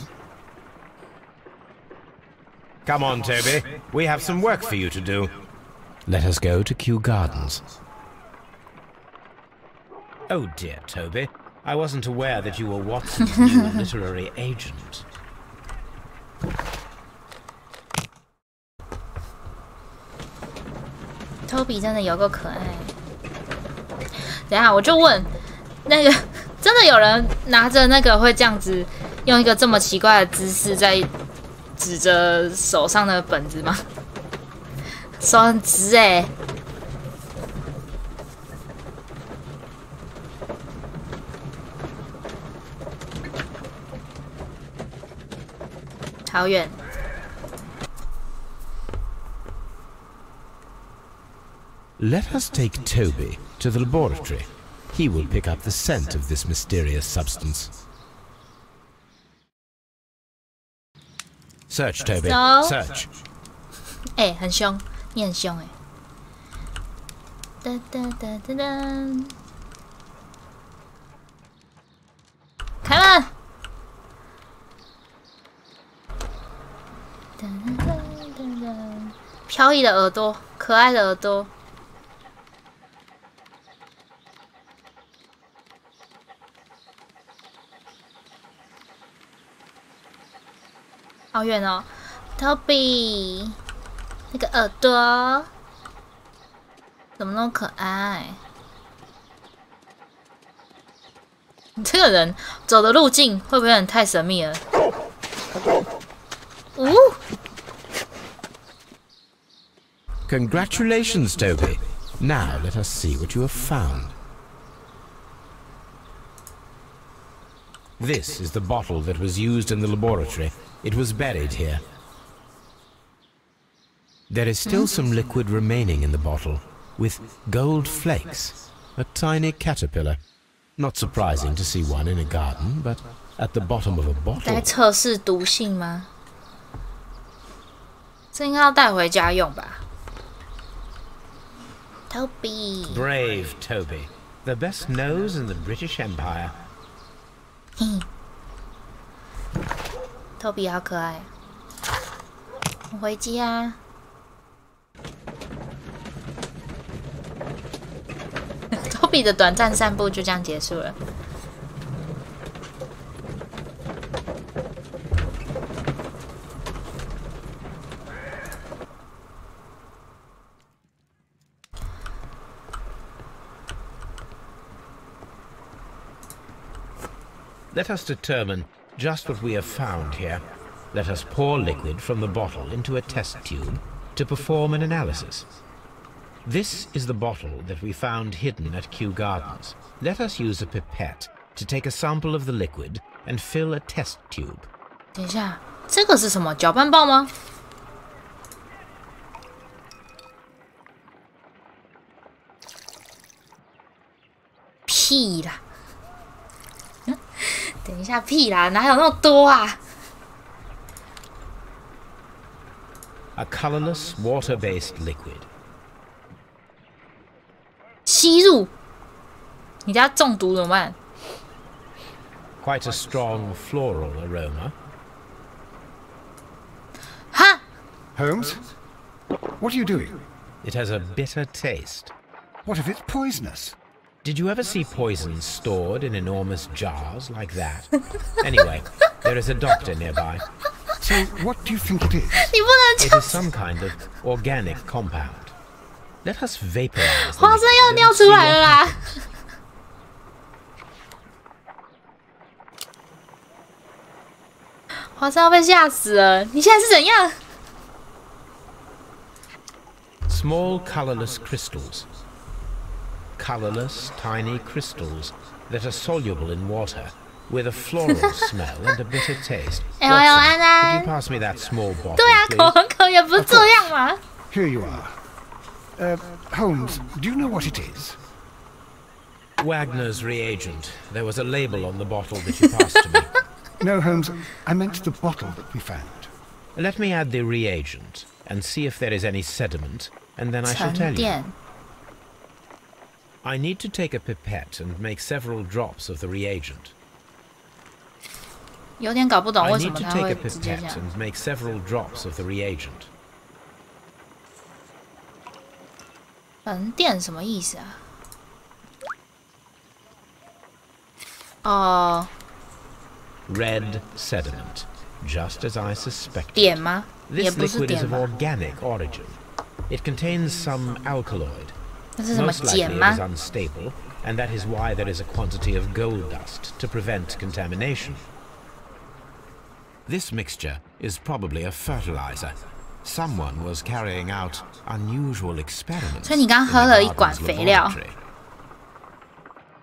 Come on, Toby. We have some work for you to do. Let us go to Kew Gardens. Oh dear, Toby. I wasn't aware that you were Watson's new literary agent.
Toby 真的有够可爱。等一下我就问，那个真的有人拿着那个会这样子，用一个这么奇怪的姿势在指着手上的本子吗？手很直哎。好远。
Let us take Toby to the laboratory. He will pick up the scent of this mysterious substance. Search, Toby. Search.
哎，很凶，你很凶哎。哒哒哒哒哒。开门。哒哒哒哒哒。飘逸的耳朵，可爱的耳朵。好远哦 ，Toby， 那个耳朵怎么那么可爱？你这个人走的路径会不会有点太神秘了？呜
Congratulations, Toby. Now let us see what you have found. This is the bottle that was used in the laboratory. It was buried here. There is still some liquid remaining in the bottle, with gold flakes, a tiny caterpillar. Not surprising to see one in a garden, but at the bottom of a bottle.
在测试毒性吗？这应该要带回家用吧 ？Toby.
Brave Toby, the best nose in the British Empire.
Toby 好可爱，我回家。Toby 的短暂散步就这样结束了。
Let us determine just what we have found here. Let us pour liquid from the bottle into a test tube to perform an analysis. This is the bottle that we found hidden at Kew Gardens. Let us use a pipette to take a sample of the liquid and fill a test tube.
等一下，这个是什么？搅拌棒吗？屁啦！等一下，屁啦，哪有那么多啊
A colorless, water-based liquid.
吸入，你家中毒怎么办？
Quite a strong floral aroma.
哈
Holmes? What are you doing?
It has a bitter taste.
What if it's poisonous?
Did you ever see poison stored in enormous jars like that? Anyway, there is a doctor nearby.
So, what do you think it is?
你不能
It
这
is some kind of organic compound. Let us vaporize the
花生
liquid
要
and
尿
see
出来了
what
啦！华生要被吓死了！你现在是怎样？
Small colorless crystals. Colorless, tiny crystals that are soluble in water, with a floral smell and a bitter taste.
哎呦哎呦，
Watson,
安
could you
安，
pass me that small bottle,
对啊，口
please?
很渴也不是这样嘛。
Here you are. Holmes, do you know what it is?
Wagner's reagent. There was a label on the bottle that you passed to me.
No, Holmes, I meant the bottle that we found.
Let me add the reagent and see if there is any sediment, and then I shall
沉
tell you.
淀，
I need to take a pipette and make several drops of the reagent.
有点搞不懂
I
为什
need
么
to
他
take
会
a
直接这
pipette
样。
and make several drops of the reagent.
沉淀什么意思啊？哦。
Red sediment, just as I suspected.
碘吗？也
This
不是
liquid is
碘
of
吧？
organic origin. It contains some alkaloid.
那是什么
Most likely
碱
it
吗
is unstable, and that is why there is a quantity of gold dust to prevent contamination. This mixture is probably a fertilizer. Someone was carrying out unusual experiments.
所以你刚喝了一管肥料。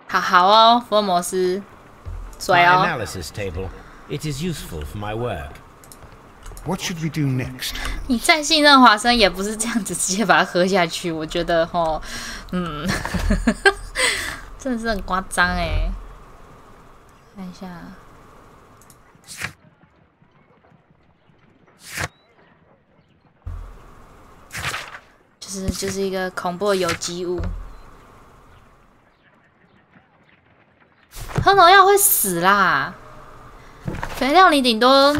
好哦，福尔摩斯，水
My
哦。
analysis table. It is useful for my work.
What should we do next?
你再信任华生，也不是这样子直接把它喝下去。我觉得真的是很夸张哎。看一下。就是一个恐怖的有机物，喝农药会死啦。肥料你顶多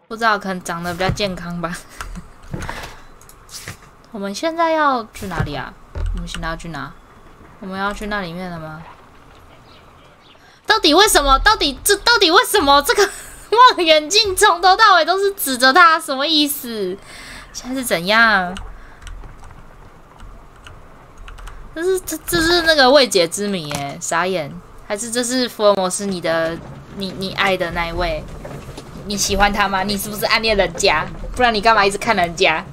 不知道，可能长得比较健康吧。我们现在要去哪里啊？我们现在要去哪？我们要去那里面了吗？到底为什么？到底为什么这个望远镜从头到尾都是指着他？什么意思？现在是怎样？这是那个未解之谜耶，傻眼！还是这是福尔摩斯你爱的那一位？你喜欢他吗？你是不是暗恋人家？不然你干嘛一直看人家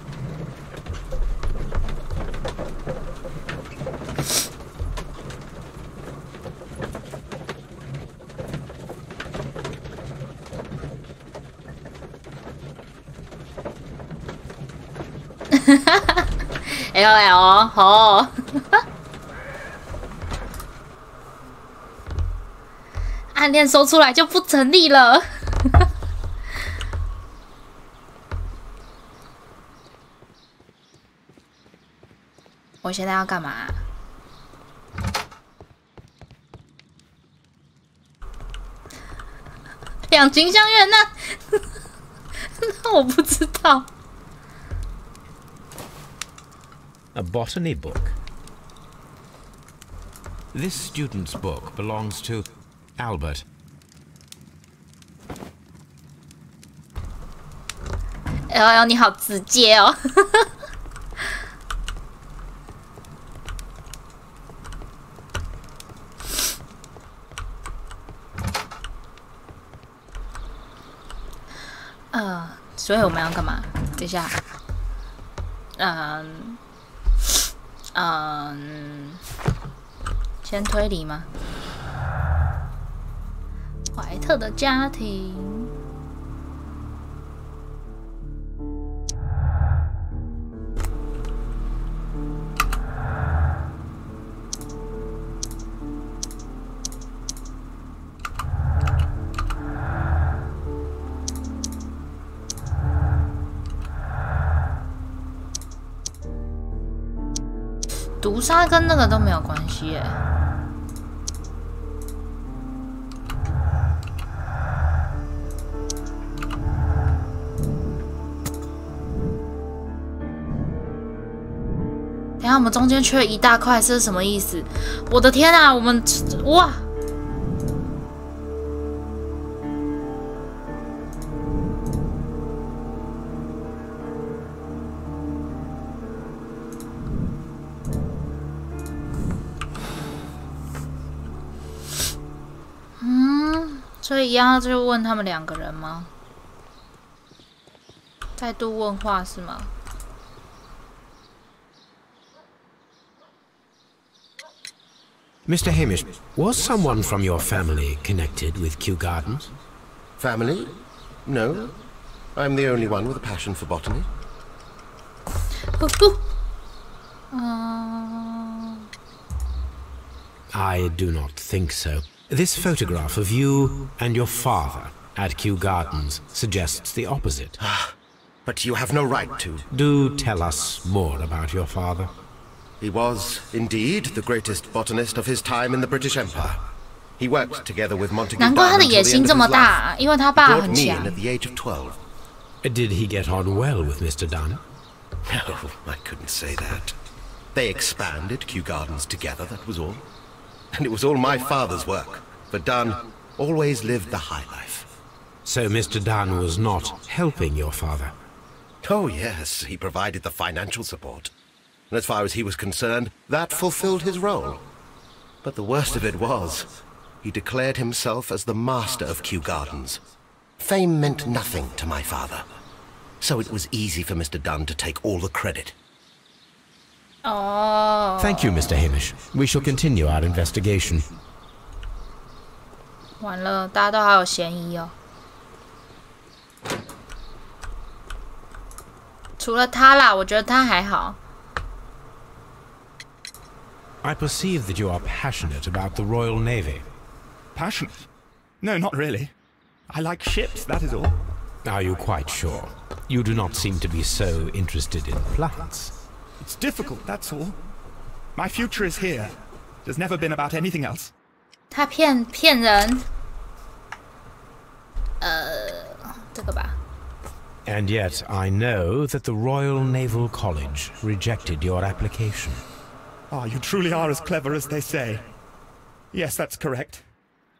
？LL 哦，暗恋说出来就不成立了。我现在要干嘛？两情相悦，那我不知道。
A botany book. This student's book belongs to Albert.
LL 你好直接哦。所以我们要干嘛？等一下，先推理吗？怀特的家庭。毒杀跟那个都没有关系耶。等一下，我们中间缺一大块，是什么意思？我的天啊，我们哇！所以一样就问他们两个人吗？再度问话是吗？
Mr. Hamish, was someone from your family connected with Kew Gardens?
Family? No. I'm the only one with a passion for botany.
I do not think so. This photograph of you and your father at Kew Gardens suggests the opposite.
But you have no right to.
Do tell us more about your father.
He was, indeed, the greatest botanist of his time in the British Empire. He worked together with Montague
难怪他的
Dunn
野
until the
心
end
这
of
么
his
大，
life.
因为他爸
Brought
很
me
强
in。at the age of 12.
Did he get on well with Mr. Dunn?
No, I couldn't say that. They expanded Kew Gardens together, that was all. And it was all my father's work. For Dunn always lived the high life.
So Mr. Dunn was not helping your father?
Oh yes, he provided the financial support. And as far as he was concerned, that fulfilled his role. But the worst of it was, he declared himself as the master of Kew Gardens. Fame meant nothing to my father. So it was easy for Mr. Dunn to take all the credit.
Oh.
Thank you, Mr. Hamish. We shall continue our investigation.
完了，大家都好有嫌疑哦。除了他啦，我觉得他还好。
I perceive that you are passionate about the Royal Navy.
Passionate? No, not really. I like ships, that is all.
Are you quite sure? You do not seem to be so interested in plants.
It's difficult, that's all. My future is here. It has never been about anything else.
他骗人。这个吧。
And yet I know that the Royal Naval College rejected your application.
Ah, you truly are as clever as they say. Yes, that's correct.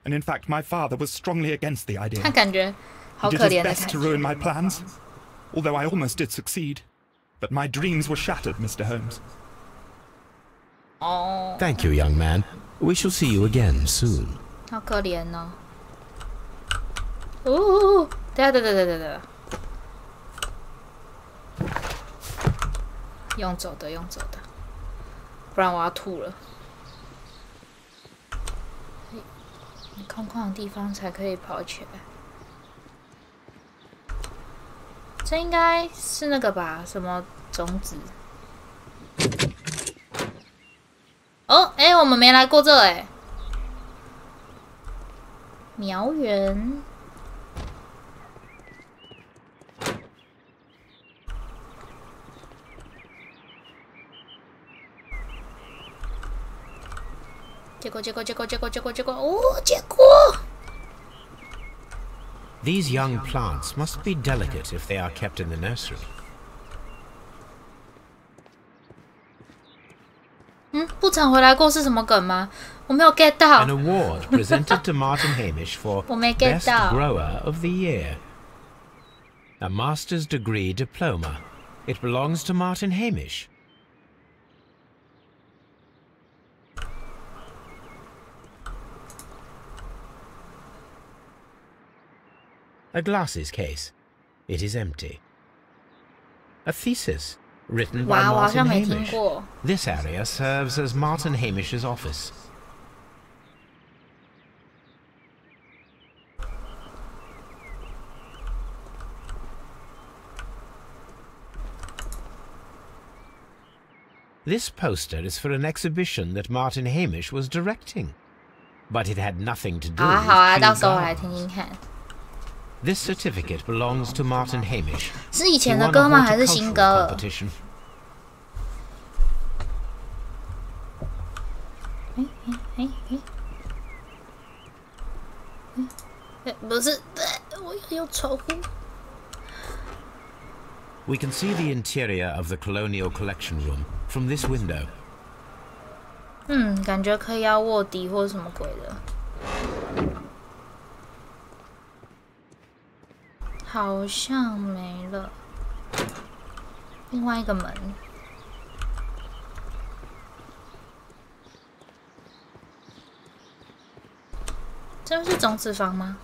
And in fact, my father was strongly against the idea.
他感觉好
He
可
did
怜
his
的
best
感
to
觉。
ruin my plans. Although I almost did succeed. But my dreams were shattered, Mr. Holmes.
哦，
Thank you, young man. We shall see you again soon.
好可怜哦。哦，对，用走的，不然我要吐了。空旷的地方才可以跑起来。这应该是那个吧？什么种子？哦，我们没来过这苗园。结果。
These young plants must be delicate if they are kept in the nursery.
不常回来过是什么梗吗？我没有 get 到。
An award presented to Martin Hamish for
我没 get
Best
到。
Grower of the Year. A master's degree diploma. It belongs to Martin Hamish. A glasses case. It is empty. A thesis written by
哇，我好
Martin
像没听
Hamish.
过。
This area serves as Martin Hamish's office. This poster is for an exhibition that Martin Hamish was directing. But it had nothing to do
好啊
with
好啊，
Kew
到时候我来
Gardens.
听听看。
This certificate belongs to Martin Hamish.
是以
He
前的
won
歌
a
吗？还是新
horticultural
歌？
competition.
不是，我有重复。
We can see the interior of the colonial collection room from this window.
感觉可以要卧底或者什么鬼的。好像没了。另外一个门。这是种子房吗？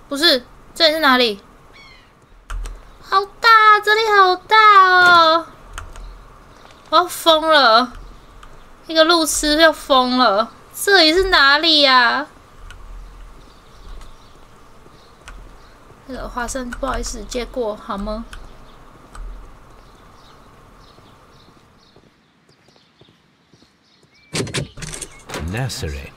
不是，这里是哪里？好大，这里好大哦！我要疯了，一个路痴要疯了。这里是哪里呀？那个华生，不好意思，借过好吗？
Nursery.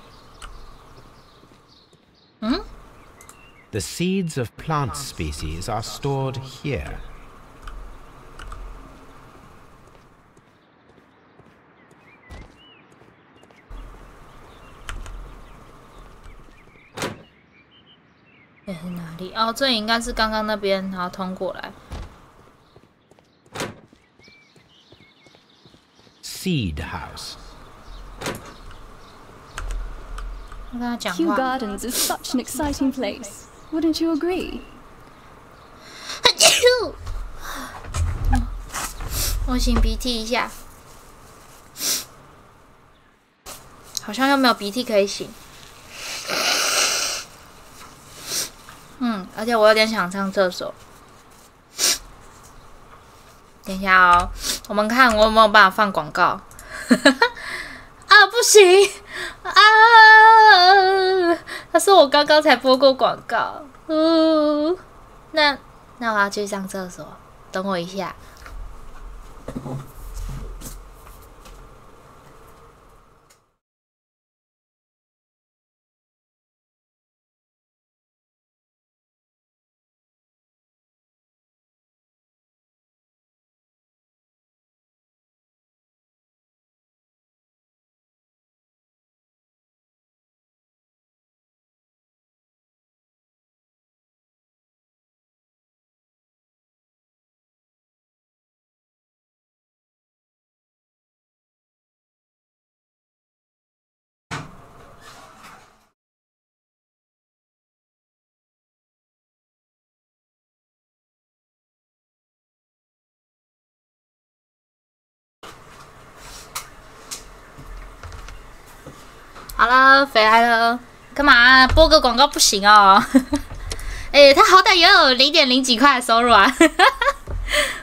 The seeds of plant species are stored here.
这是哪里？哦，这里应该是刚刚那边，然后通过来。
Seed house.
我跟他讲
Kew
话。
Gardens is such an exciting place. Wouldn't you agree?
我擤鼻涕一下，好像又没有鼻涕可以擤。而且我有点想上厕所。等一下哦，我们看我有没有办法放广告。啊，不行啊！他说我刚刚才播过广告。那我要去上厕所，等我一下。好了，回来了，干嘛播个广告不行哦？哎、他好歹也有0.0几块的收入啊，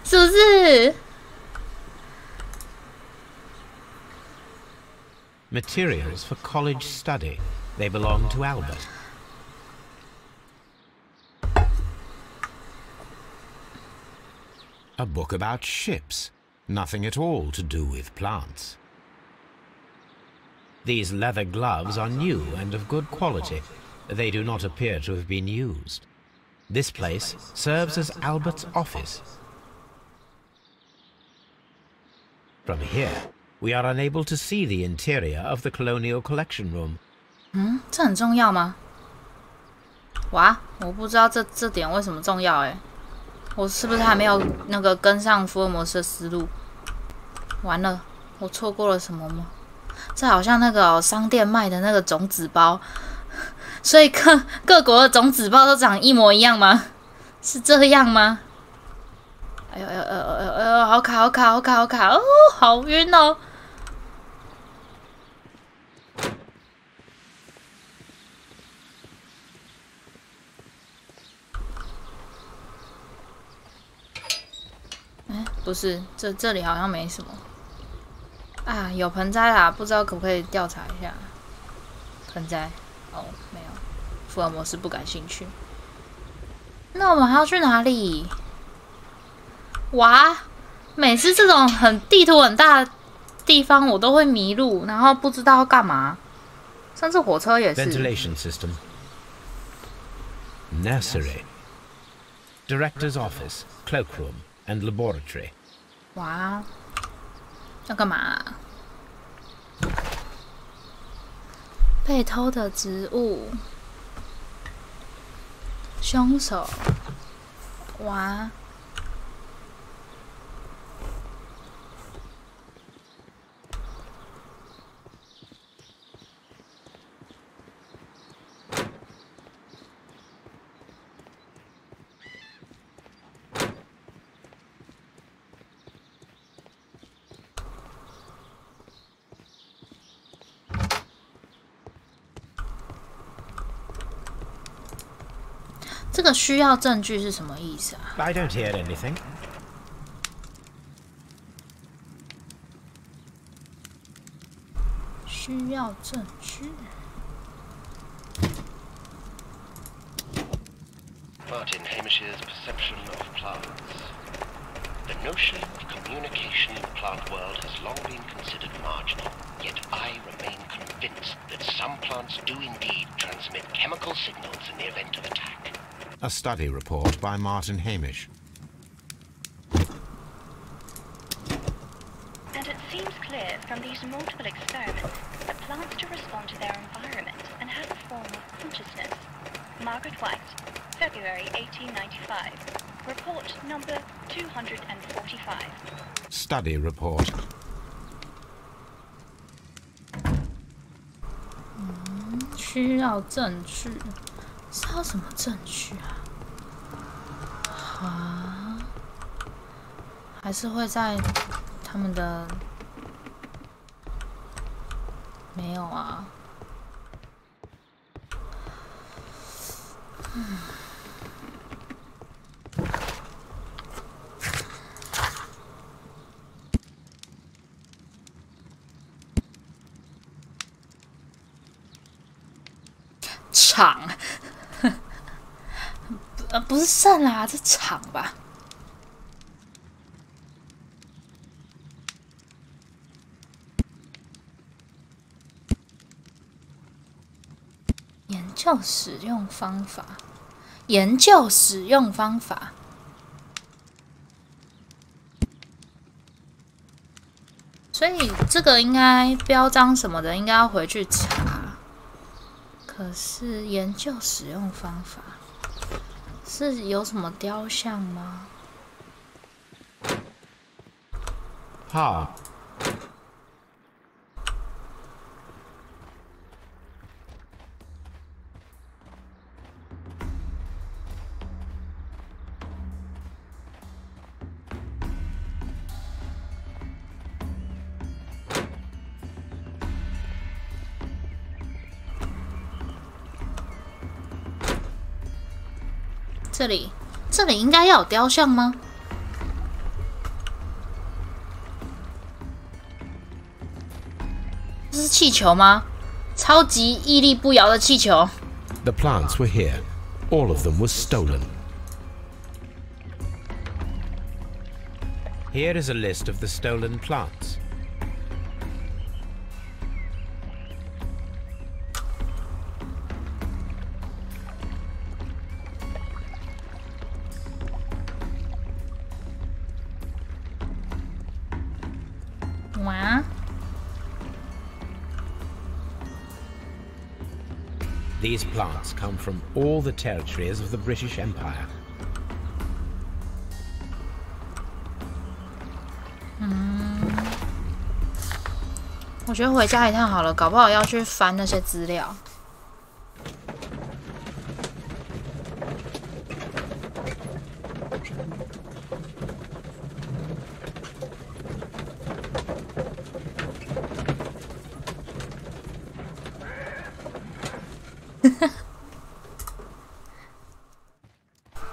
是不是？
Materials for college study. They belong to Albert. A book about ships. Nothing at all to do with plants. These leather gloves are new and of good quality. They do not appear to have been used. This place serves as Albert's office. From here, we are unable to see the interior of the Colonial Collection Room.
这很重要吗？哇，我不知道这点为什么重要哎，我是不是还没有那个跟上福尔摩斯的思路？完了，我错过了什么吗？这好像那个商店卖的那个种子包，所以各国的种子包都长一模一样吗？是这样吗？哎呦哎呦哎呦哎呦，好卡好卡好卡好卡哦，好晕哦！哎，不是，这里好像没什么。啊，有盆栽啦，不知道可不可以调查一下？盆栽，哦，没有，福尔摩斯不感兴趣。那我们还要去哪里？哇，每次这种地图很大的地方，我都会迷路，然后不知道要干嘛。上次火车也是。
Ventilation system. Nursery. Director's office, cloakroom, and laboratory.
哇，要干嘛？被偷的植物，凶手，哇！这个需要证据是什么意思啊
I don't hear anything.
需要证据。
Martin Hamish's perception of plants. The notion of communication in the plant world has long been considered marginal, yet I remain convinced that some plants do indeed transmit chemical signals in the event of attack.
A study report by Martin Hamish.
And it seems clear from these multiple experiments that plants do respond to their environment and have a form of consciousness. Margaret White, February 1895. Report number 245.
Study report.
需要证据，是要什么证据啊？啊？还是会在他们的？没有啊。场，不是肾啦，这场吧。研究使用方法，研究使用方法。所以这个应该标章什么的，应该要回去查。可是研究使用方法是有什么雕像吗？
好。
这里应该要有雕像吗？这是气球吗？超级屹立不摇的气球。
The plants were here. All of them were stolen. Here is a list of the stolen plants. These plants come from all the territories of the British Empire.
我觉得回家一趟好了，搞不好要去翻那些资料。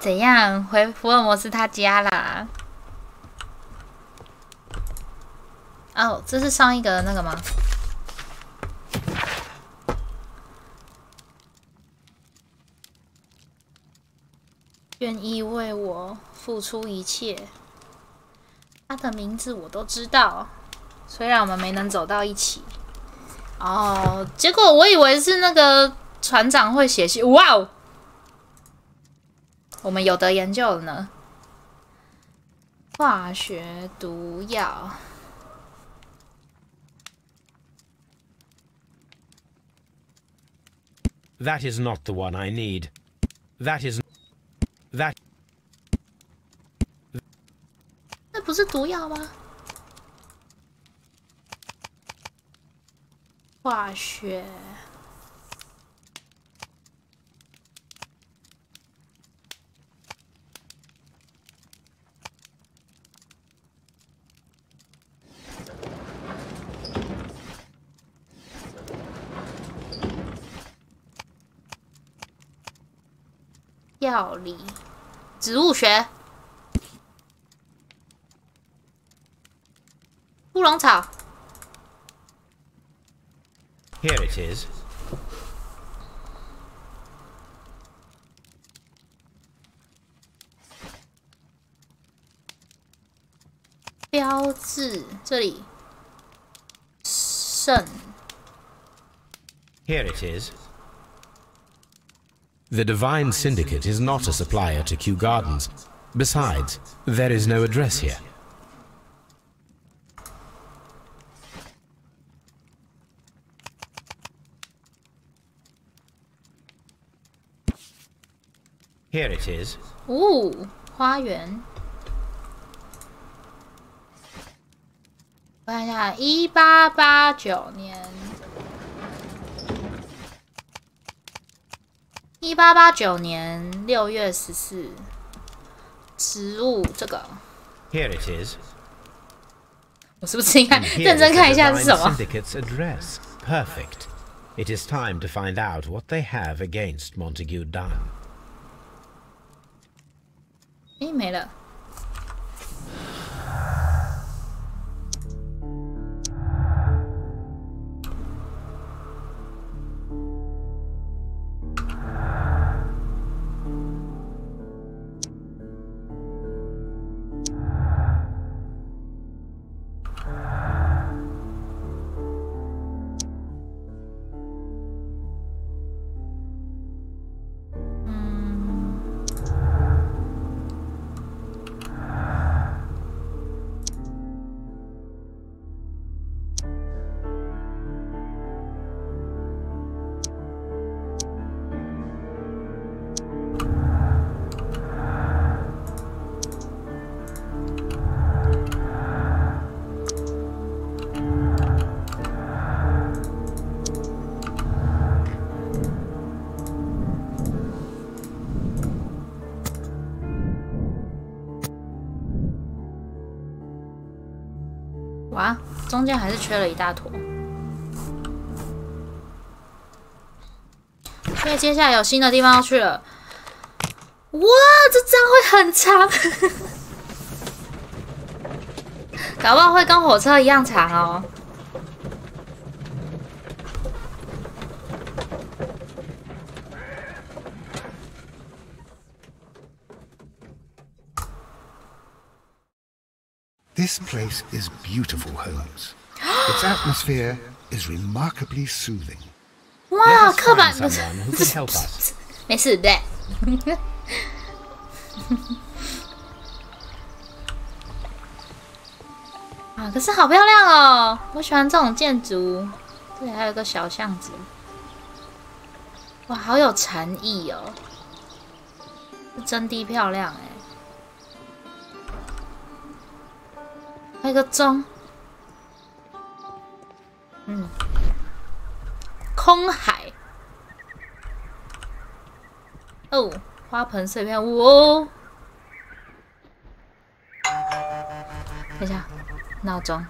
怎样？回福尔摩斯他家啦？哦，这是上一个的那个吗？愿意为我付出一切，他的名字我都知道，虽然我们没能走到一起。哦，结果我以为是那个船长会写信，哇哦！我们有得研究了呢。化学毒药。
That is not the one I need. That.
那不是毒药吗？化学。药理、植物学、乌龙草。
Here it is.
标志这里，肾。
Here it is. The Divine Syndicate is not a supplier to Kew Gardens. Besides, there is no address here. Here it is.
哦，花园。我看一下，1889年。1889年6月14，植物这个。
Here it is.
我是不是应该认真看一下是什么
Syndicate's address. Perfect. It is time to find out what they have against Montague Dunn.
诶，没了。哇，中间还是缺了一大坨。所以接下来有新的地方要去了。哇，这张会很长，搞不好会跟火车一样长哦。
This place is beautiful, Holmes. Its atmosphere is remarkably soothing.
哇，
Let us
刻板
find someone who can help us.
没事的。啊，可是好漂亮哦！我喜欢这种建筑。这里还有个小巷子，哇，好有禅意哦！这真的漂亮哎。还有个钟，空海。哦，花盆碎片屋哦。等一下，闹钟。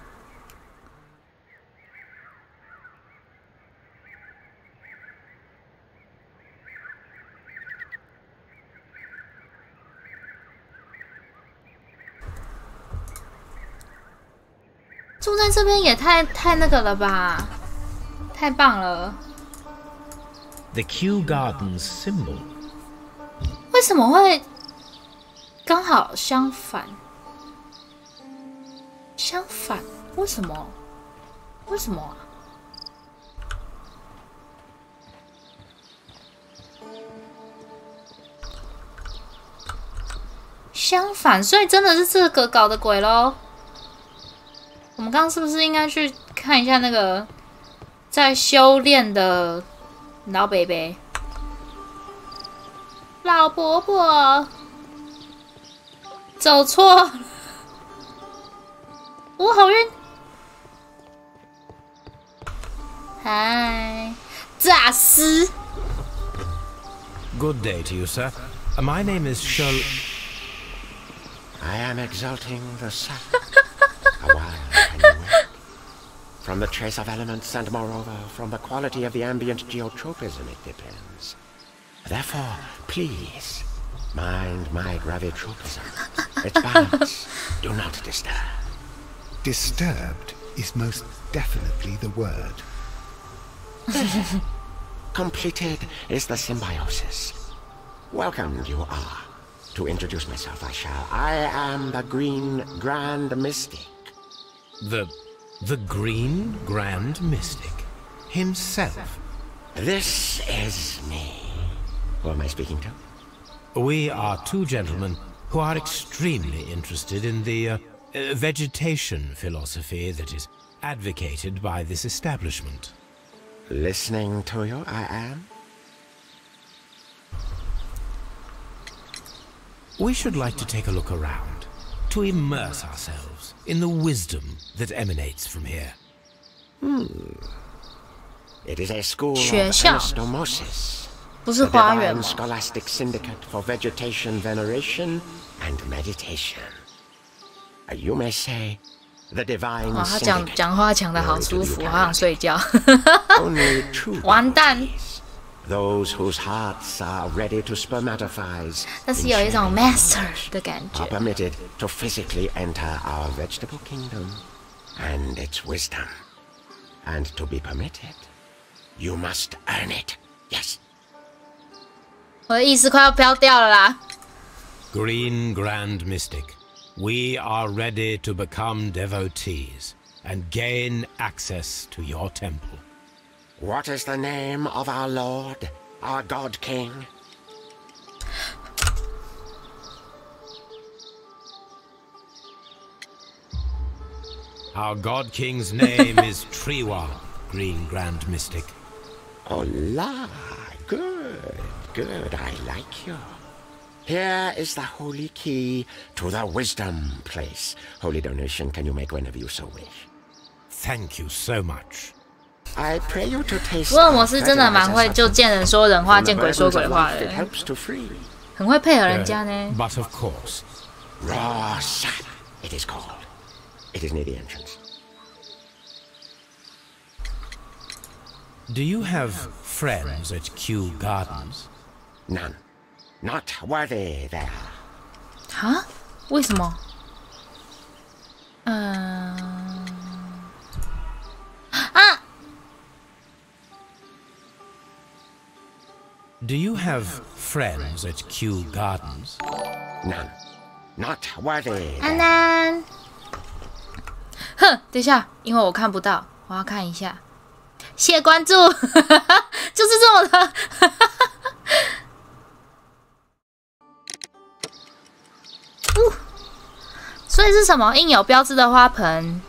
住在这边也太那个了吧，太棒了。
The Kew Gardens symbol.
为什么会刚好相反？相反？为什么？为什么啊？相反，所以真的是这个搞的鬼咯。我们刚刚是不是应该去看一下那个在修炼的老伯伯、老婆婆？走错，我好晕。嗨，诈尸。
Good day to you, sir. My name is
I am exalting the sun. A while can you wait? From the trace of elements and moreover from the quality of the ambient geotropism it depends. Therefore, please, mind my gravitropism. Its balance do not disturb.
Disturbed is most definitely the word.
Completed is the symbiosis. Welcome you are. To introduce myself, I shall. I am the Green Grand Mystic.
The Green Grand Mystic himself.
This is me. Who am I speaking to?
We are two gentlemen who are extremely interested in the vegetation philosophy that is advocated by this establishment.
Listening to you, I am.
We should like to take a look around, to immerse ourselves in the wisdom that emanates from here.
It is a school of
学校。
anastomosis.
不是花园吗？
Scholastic Syndicate for Vegetation Veneration and Meditation. You may say, the Divine
哇，他
Syndicate.
讲话讲得好舒服，好想睡觉。
Only two
完蛋，
those whose hearts are ready to spermatophize
但是有一种 master 的感觉
are。permitted to physically enter our vegetable kingdom and its wisdom. And to be permitted, you must earn it. Yes.
我的意识快要飘掉了啦。
Green Grand Mystic, we are ready to become devotees and gain access to your temple.
What is the name of our Lord, our God King?
Our God King's name is Triwa, Green Grand Mystic.
Oh la, good, good, I like you. Here is the holy key to the wisdom place. Holy donation can you make whenever you so wish.
Thank you so much.
I pray you to taste
福尔摩斯真的蛮会，就见人说人话，见鬼说鬼话
It
的，
helps to free.
很会配合人家呢。
But of course,
Raw sap, it is called. It is near the entrance.
do you have friends at Kew Gardens?
None. Not worthy there.
啊？为什么？啊！
Do you have friends at Kew Gardens?
None. Not worthy
安
there.
安，哼，等一下，因为我看不到，我要看一下。谢关注，就是这么的。所以是什么？印有标志的花盆，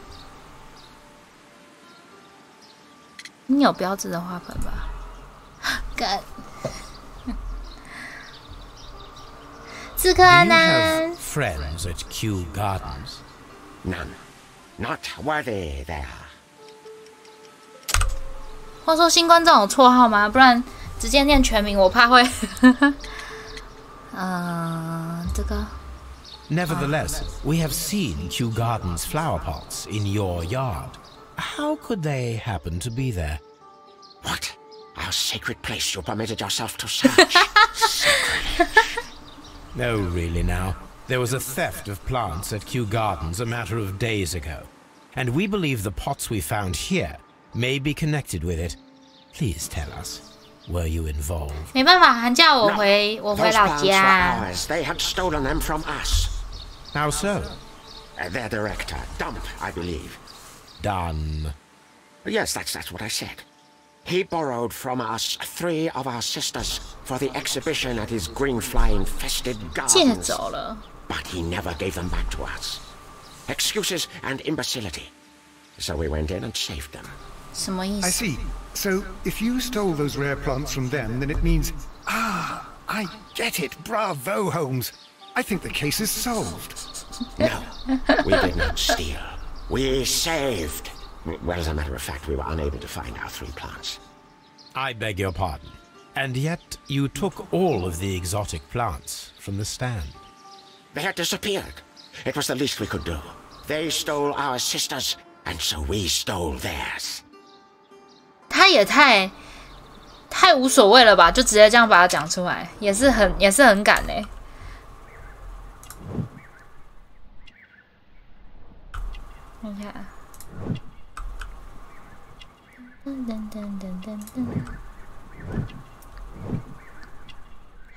印有标志的花盆吧？干，刺客
Do
安
you
安
have，friends at Kew Gardens?
None. Not worthy there.
话说新观众有绰号吗？不然直接念全名，我怕会。这个
Nevertheless, we have seen Kew Gardens flower pots in your yard. How could they happen to be there?
What? Our sacred place you permitted yourself to search?
No, really now. There was a theft of plants at Kew Gardens a matter of days ago, and we believe the pots we found here may be connected with it. Please tell us, were you involved?
没办法，寒假我
No.
回
Those
老
plants were
家。
ours. They had stolen them from us.
How so?
Their director, Dump, I believe.
Done.
Yes, that's what I said. He borrowed from us 3 of our sisters for the exhibition at his green fly-infested
借
gardens.
走了。
But he never gave them back to us. Excuses and imbecility. So we went in and saved them.
什么意
I
思？
see. So, if you stole those rare plants from them, then it means... Ah, I get it. Bravo, Holmes. I think the case is solved.
No, we did not steal. We saved. Well, as a matter of fact, we were unable to find our 3 plants.
I beg your pardon. And yet you took all of the exotic plants from the stand.
They had disappeared. It was the least we could do. They stole our sisters, and so we stole theirs.
他也太无所谓了吧？就直接这样把它讲出来，也是很敢嘞。看一下，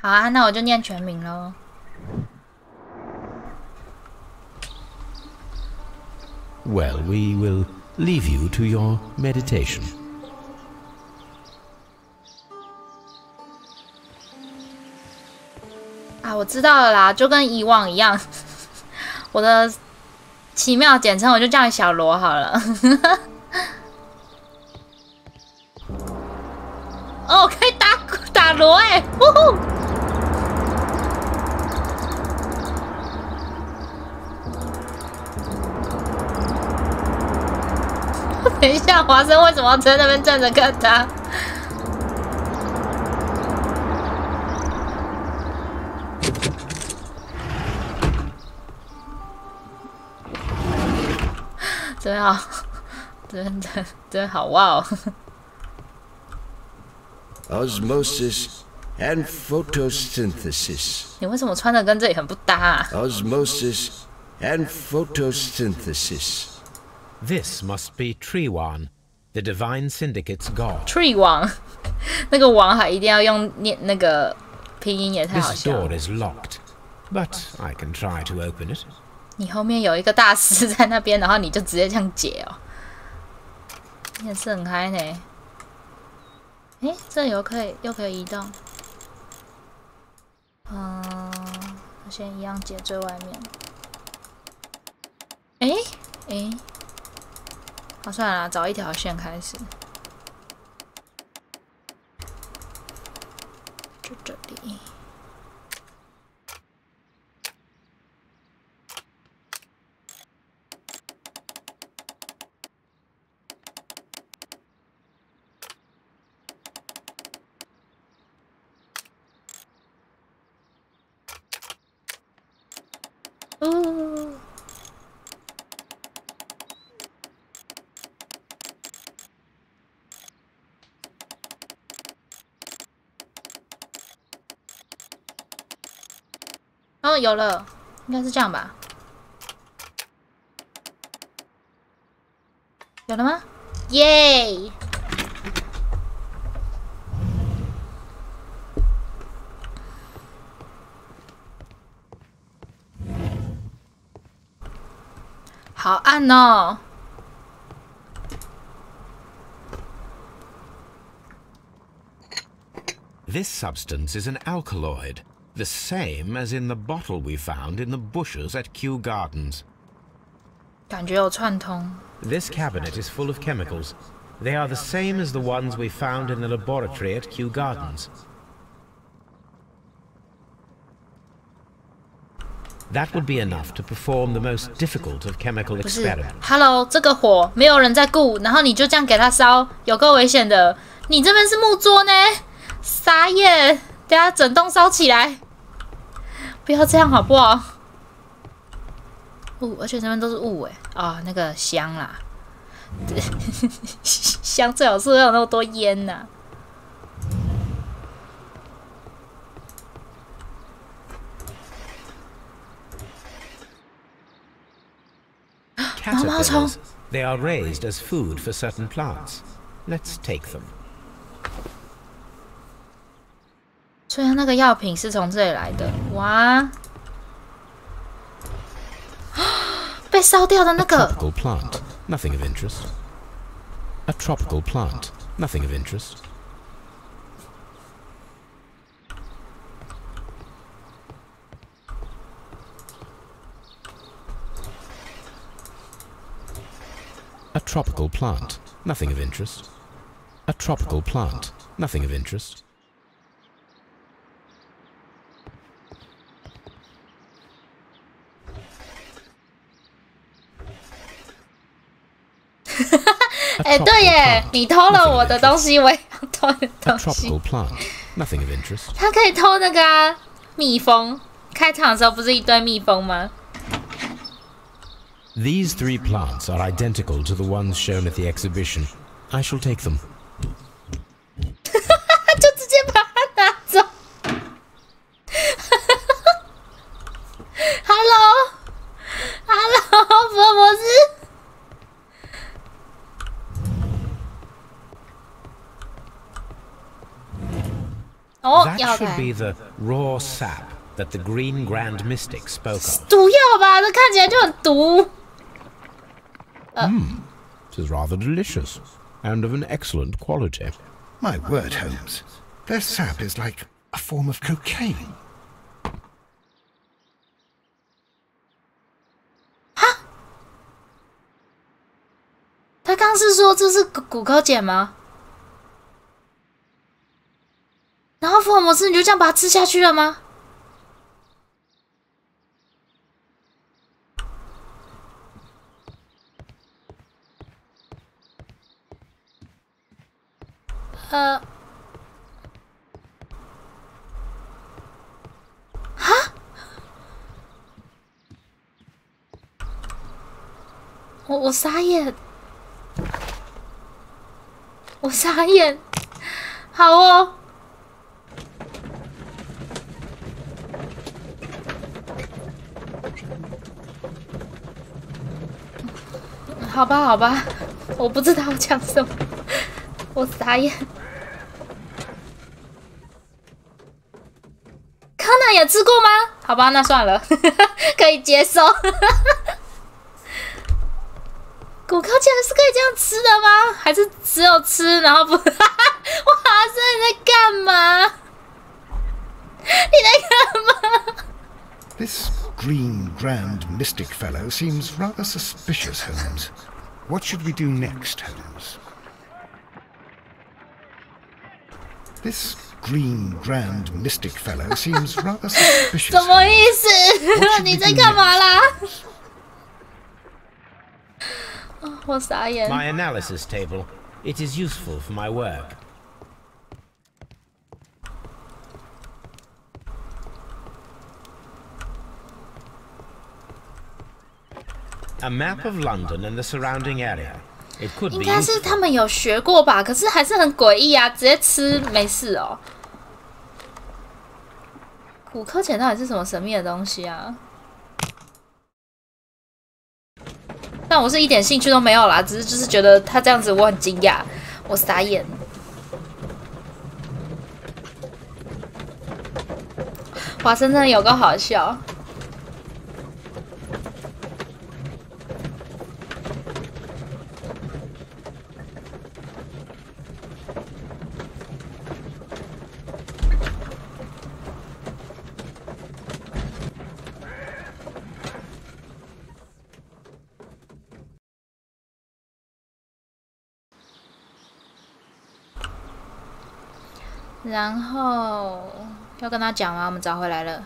好啊，那我就念全名喽。
Well, we will leave you to your meditation.
啊，我知道了啦，就跟以往一样，我的奇妙简称我就叫你小罗好了。哦，可以打罗哎、欸，呜呼！等一下，华生为什么要在那边站着看他？对啊，对，好哇哦。
Osmosis and photosynthesis.
你为什么穿的跟这里很不搭啊
Osmosis and photosynthesis.
This must be Trewan, the Divine Syndicate's god.？Tree
王，那个王还一定要用念那个拼音，也太好
This
笑了。
door is locked, but I can try to open it.
你后面有一个大师在那边，然后你就直接这样解哦，你也是很嗨呢。诶，这又可以移动。我先一样解最外面。诶，好，算了啦，找一条线开始。就这里。哦，有了，应该是这样吧？有了吗？耶！好暗哦。
This substance is an alkaloid, the same as in the bottle we found in the bushes at Kew Gardens.
感觉有串通。
This cabinet is full of chemicals. They are the same as the ones we found in the laboratory at Kew Gardens. That would be enough to perform the most difficult of chemical
不是
experiments.
，Hello， 这个火没有人在顾，然后你就这样给它烧，有够危险的。你这边是木桌呢，傻眼！等下整栋烧起来，不要这样好不好？雾，而且这边都是雾哎，啊，那个香啦，香最好是会有那么多烟呐、
Caterpillars. They are raised as food for certain plants. Let's take them.
所以它那个药品是从这里来的，哇！被烧掉的那
A
个
tropical plant, nothing of interest. A tropical plant, nothing of interest. A tropical plant, nothing of interest. A tropical plant, nothing of interest.
哎，对耶，你偷了我的东西，我也要偷你的
A
东西。
tropical plant, nothing of interest.
他可以偷那个啊，蜜蜂。开场的时候不是一堆蜜蜂吗？
These three plants are identical to the ones shown at the exhibition. I shall take them.
就直接把它拿走。Hello，福尔摩斯。哦，
That
药
should
材
be the raw sap that the Green Grand Mystic spoke of.
毒药吧？这看起来就很毒。
It is rather delicious and of an excellent quality.
My word, Holmes. Their sap is like a form of cocaine.
他刚是说这是骨科碱吗？然后福尔摩斯你就这样把它吃下去了吗？我傻眼，我傻眼。好哦。好吧，好吧，我不知道讲什么，我傻眼。康纳也吃过吗？好吧，那算了，可以接受。骨科竟然是可以这样吃的吗？还是只有吃然后不？哇塞，你在干嘛？你在干嘛
This green grand mystic fellow seems rather suspicious, Holmes. What should we do next, Holmes? This green grand mystic fellow seems rather suspicious.
什么意思？你在干嘛啦？我傻眼。
My analysis table. It is useful for my work. A map of London and the surrounding area. It could be
应该是他们有学过吧，可是还是很诡异啊！直接吃没事哦。骨科碱到底是什么神秘的东西啊？但我是一点兴趣都没有啦，只是就是觉得他这样子我很惊讶，我傻眼。华生真的有够好笑。然后要跟他讲吗？我们找回来了。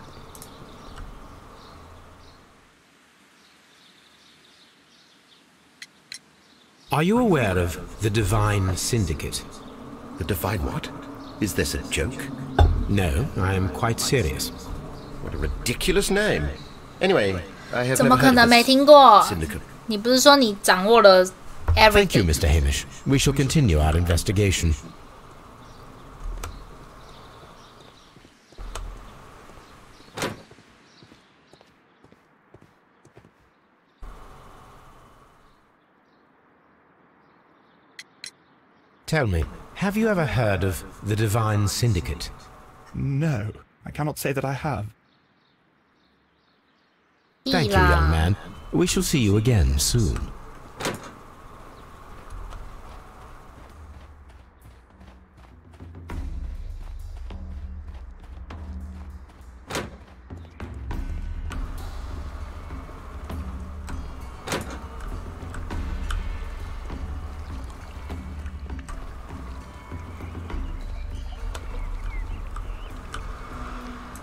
Are you aware of the Divine Syndicate?
The Divine what? Is this a joke?
No, I am quite serious.
What a ridiculous name. Anyway, I have
怎么
never
可
heard
能
of
没
this
听过？
syndicate.
你不是说你掌握了
Thank you,
everything？
Mr. Hamish. We shall continue our investigation. Tell me, have you ever heard of the Divine Syndicate?
No, I cannot say that I have.
Thank you, young man. We shall see you again soon.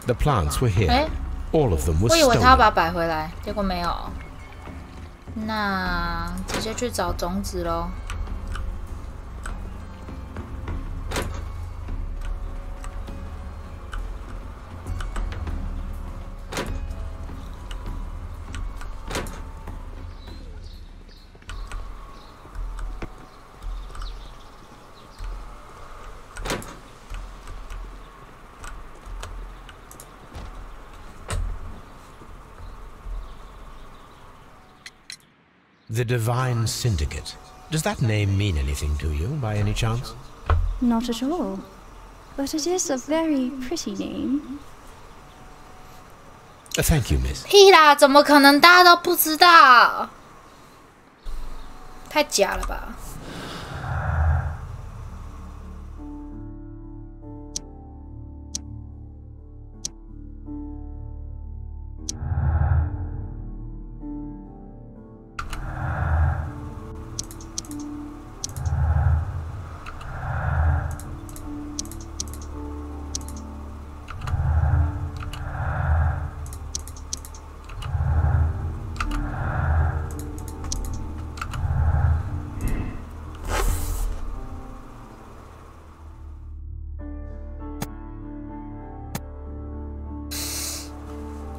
The plants were here.
哎，
All of them were
我以为他要
stolen.
把它摆回来，结果没有。那直接去找种子咯。
The Divine Syndicate. Does that name mean anything to you, by any chance?
Not at all. But it is a very pretty name.
Thank you, miss.
屁啦，怎么可能大家都不知道？太假了吧！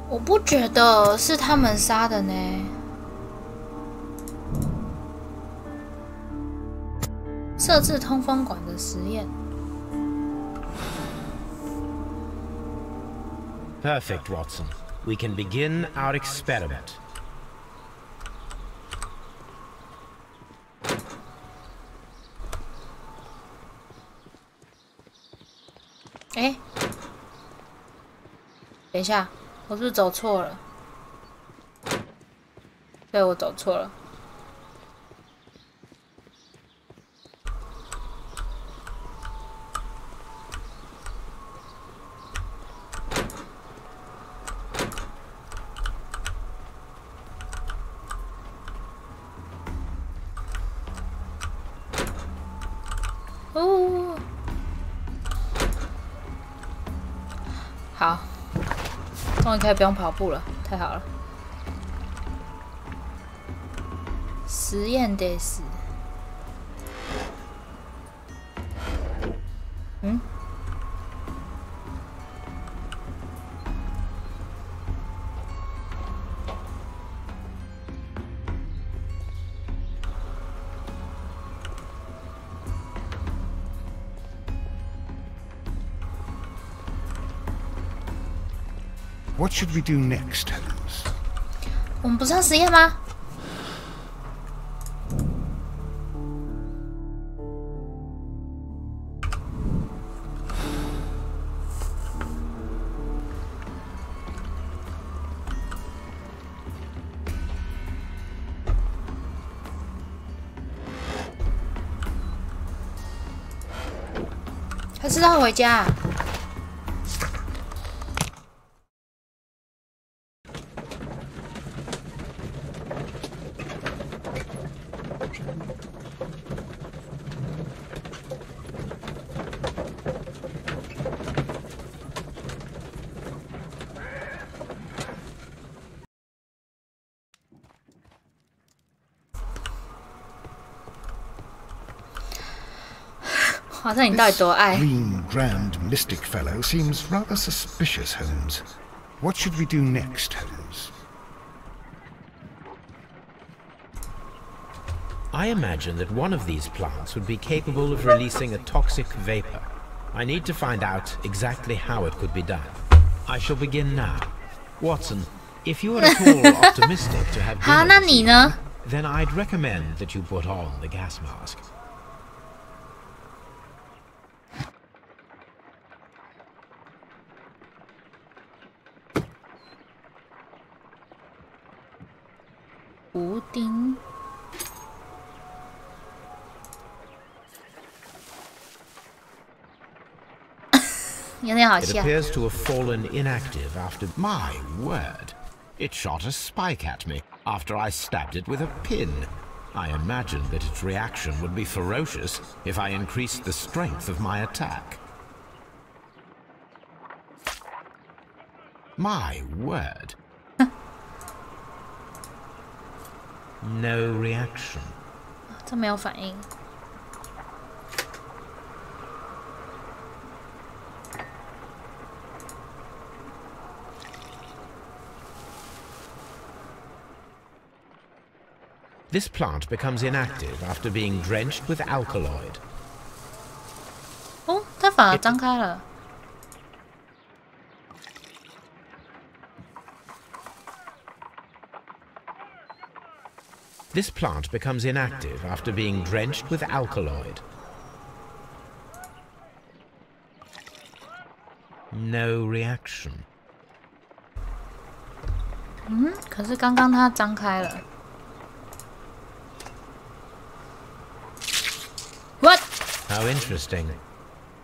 我不觉得是他们杀的呢。设置通风管的实验。
Perfect, Watson. We can begin our experiment.
哎，等一下，我是不是走错了？对，我走错了。哦，好，终于可以不用跑步了，太好了。实验得死。嗯。
What should we do next, Holmes?
我们不是要实验吗？还是要回家啊？华生，你到底多爱？
Green, grand, mystic fellow seems rather suspicious, Holmes. What should we do next, Holmes?
I imagine that one of these plants would be capable of releasing a toxic vapor. I need to find out exactly how it could be done. I shall begin now. Watson, if you are at all optimistic to have dinner this evening, then I'd recommend that you put on the gas mask.
Uding. 有点好笑。
It appears to have fallen inactive after... My word! It shot a spike at me after I stabbed it with a pin. I imagined that its reaction would be ferocious if I increased the strength of my attack. My word! No reaction.
这没有反应。
This plant becomes inactive after being drenched with alkaloid.
哦，它反而张开了。
This plant becomes inactive after being drenched with alkaloid. No reaction.
嗯，可是刚刚它张开了。 What?
How interesting.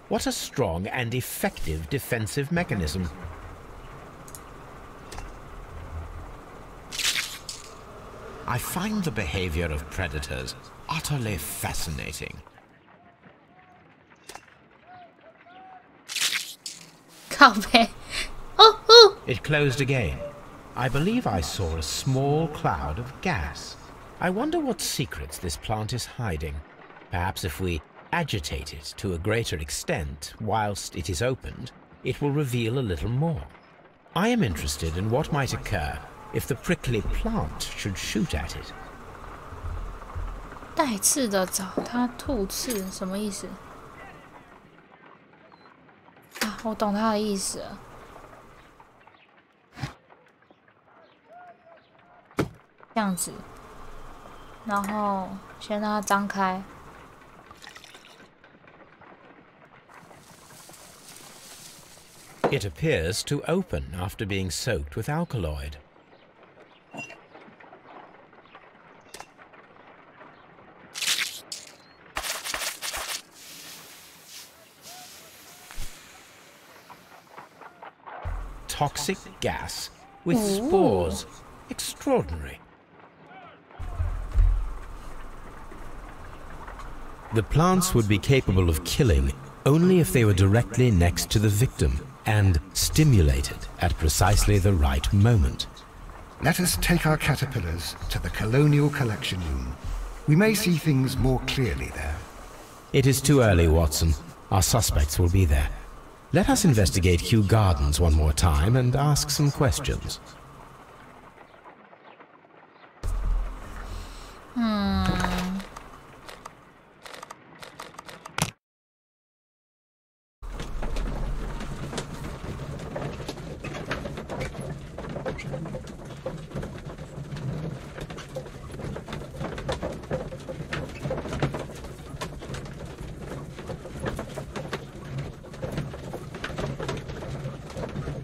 What a strong and effective defensive mechanism. I find the behavior of predators utterly fascinating.
靠背。哦哦。
It closed again. I believe I saw a small cloud of gas. I wonder what secrets this plant is hiding. Perhaps if we agitate it to a greater extent whilst it is opened, it will reveal a little more. I am interested in what might occur if the prickly plant should shoot at it.
带刺的找他吐刺什么意思？啊，我懂他的意思了。这样子，然后先让它张开。
It appears to open after being soaked with alkaloid. Toxic gas with spores. Extraordinary. The plants would be capable of killing only if they were directly next to the victim and stimulated at precisely the right moment.
Let us take our caterpillars to the Colonial Collection Room. We may see things more clearly there.
It is too early, Watson. Our suspects will be there. Let us investigate Kew Gardens one more time and ask some questions.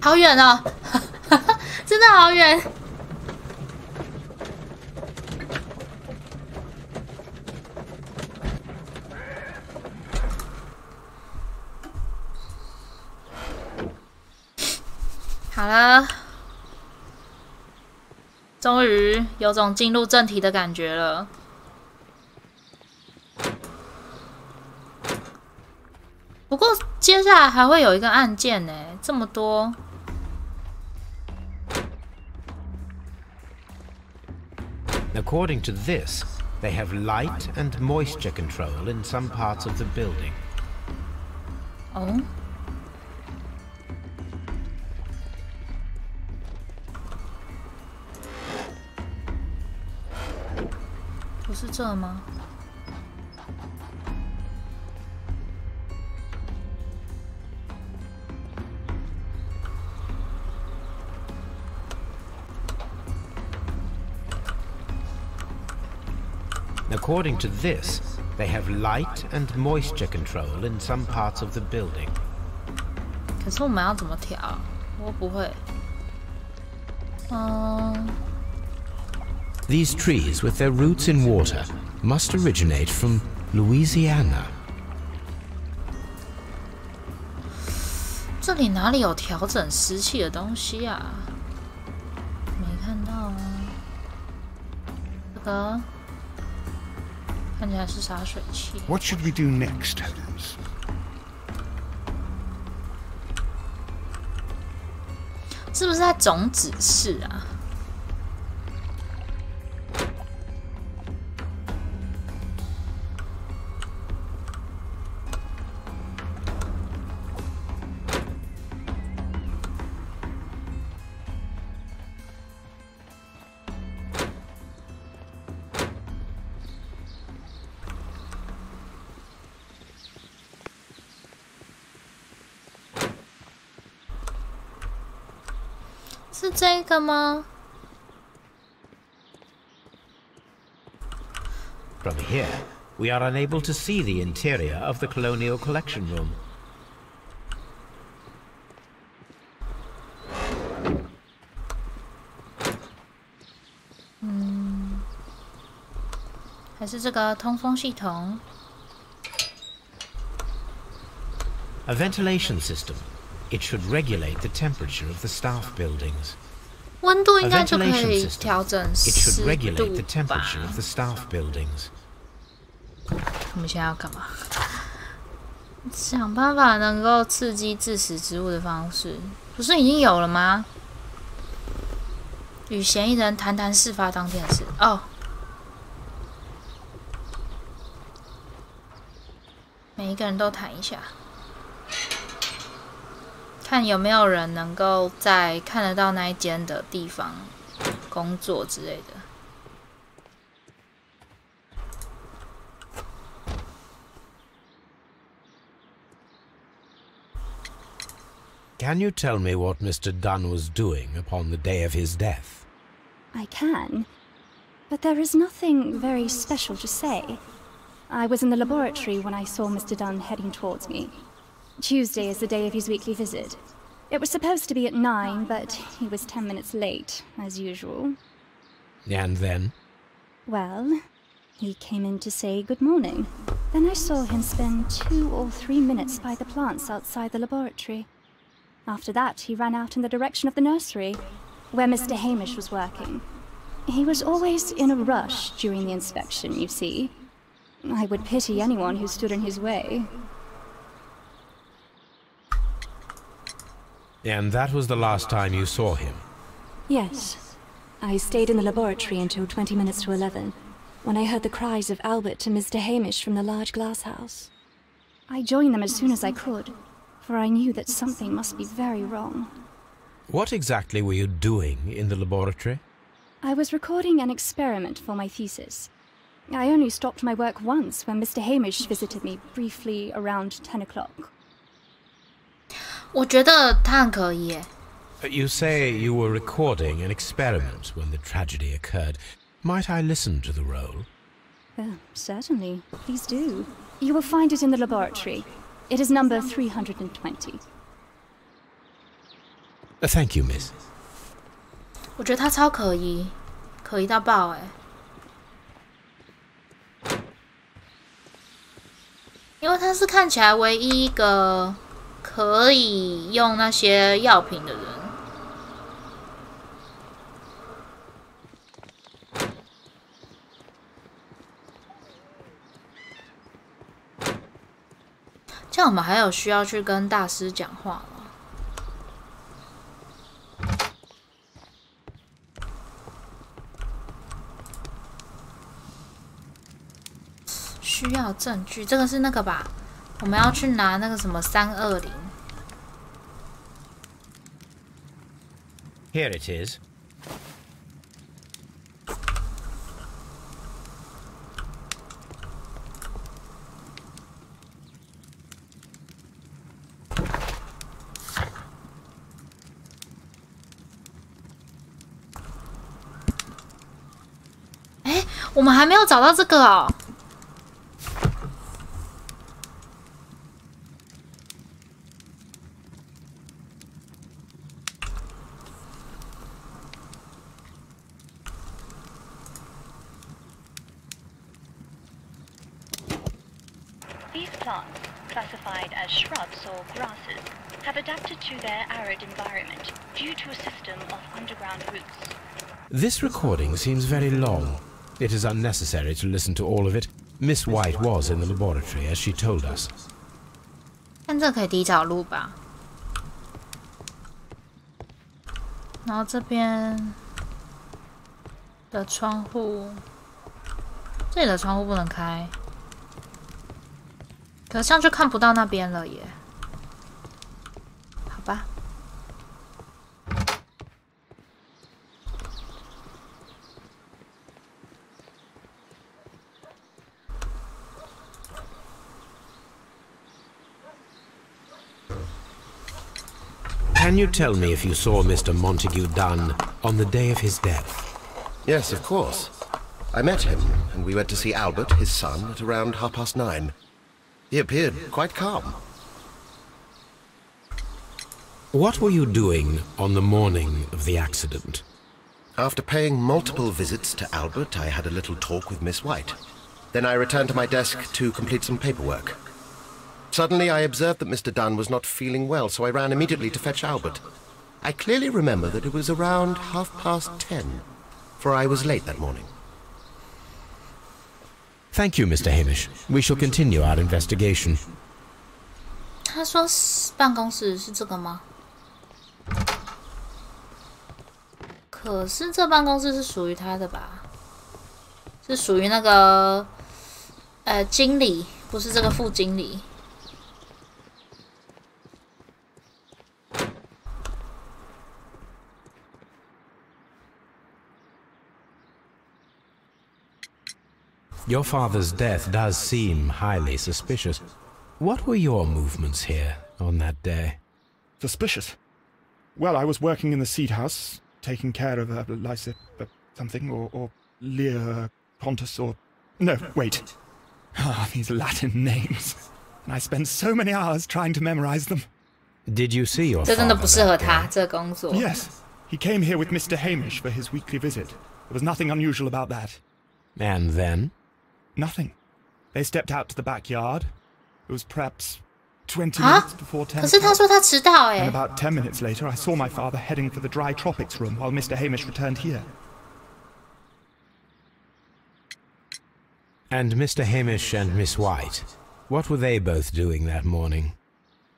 好远哦，真的好远。好了，终于有种进入正题的感觉了。不过接下来还会有一个案件呢，这么多。
According to this, they have light and moisture control in some parts of the building.
哦。不是这吗？
According to this, they have light and moisture control in some parts of the building.
可是我们要怎么调？我不会。
These trees, with their roots in water, must originate from Louisiana.
这里哪里有调整湿气的东西啊？没看到啊。这个。 看起来是洒水器。
What should we do next, Holmes?
是不是在种子室啊？是这个吗
From here, we are unable to see the interior of the Colonial Collection Room.
还是这个通风系统
A ventilation system. It should regulate the temperature of the staff buildings.
温度应
A
该就可
ventilation
以
system.
调整
It
湿
should regulate
度
the
吧
temperature of the staff buildings.
我们现在要干嘛？想办法能够刺激致死之物的方式，不是已经有了吗？与嫌疑人谈谈事发当天的事。哦，每一个人都谈一下。 看有没有人能够在看得到那一间的地方工作之类的。
Can you tell me what Mr. Dunn was doing upon the day of his death?
I can, but there is nothing very special to say. I was in the laboratory when I saw Mr. Dunn heading towards me. Tuesday is the day of his weekly visit. It was supposed to be at 9, but he was 10 minutes late, as usual.
And then?
Well, he came in to say good morning. Then I saw him spend 2 or 3 minutes by the plants outside the laboratory. After that, he ran out in the direction of the nursery, where Mr. Hamish was working. He was always in a rush during the inspection, you see. I would pity anyone who stood in his way.
And that was the last time you saw him?
Yes. I stayed in the laboratory until 20 minutes to 11, when I heard the cries of Albert and Mr. Hamish from the large glass house. I joined them as soon as I could, for I knew that something must be very wrong.
What exactly were you doing in the laboratory?
I was recording an experiment for my thesis. I only stopped my work once when Mr. Hamish visited me briefly around 10 o'clock.
我觉得他很可疑耶。
You say you were recording an experiment when the tragedy occurred. Might I listen to the roll?
Certainly. Please do. You will find it in the laboratory. It is number 320.
Thank you, miss.
我觉得他超可疑，可疑到爆哎！因为他是看起来唯一一个可以用那些药品的人。这样我们还有需要去跟大师讲话吗？需要证据，这个是那个吧？我们要去拿那个什么320。
Here it is.
哎，我们还没有找到这个哦。
These plants, classified as shrubs or grasses, have adapted to their arid environment due to a system of underground roots.
This recording seems very long. It is unnecessary to listen to all of it. Miss White was in the laboratory, as she told us.
但这可以抵找路吧？然后这边的窗户，这里的窗户不能开。可是这样就看不到那边了耶。好吧。
Can you tell me if you saw Mr. Montague Dunn on the day of his death?
Yes, of course. I met him, and we went to see Albert, his son, at around 9:30. He appeared quite calm.
What were you doing on the morning of the accident?
After paying multiple visits to Albert, I had a little talk with Miss White. Then I returned to my desk to complete some paperwork. Suddenly, I observed that Mr. Dunn was not feeling well, so I ran immediately to fetch Albert. I clearly remember that it was around 10:30, for I was late that morning.
Thank you, Mr. Hamish. We shall continue our investigation.
他说办公室是这个吗？可是这办公室是属于他的吧？是属于那个经理，不是这个副经理。
Your father's death does seem highly suspicious. What were your movements here on that day?
suspicious. Well, I was working in the seed house, taking care of Lysa something, or Lear Pontus, or... No, wait. Ah, these Latin names. And I spent so many hours trying to memorize them.
Did you see your
这真的不适合
father
他
that
这工作。
Yes, he came here with Mr. Hamish for his weekly visit. There was nothing unusual about that.
day? And then?
Nothing. They stepped out to the backyard. It was perhaps 20 minutes before 10
可是他说他迟到
And
哎。
about 10 minutes later, I saw my father heading for the dry tropics room while Mr. Hamish returned here.
And Mr. Hamish and Miss White, what were they both doing that morning?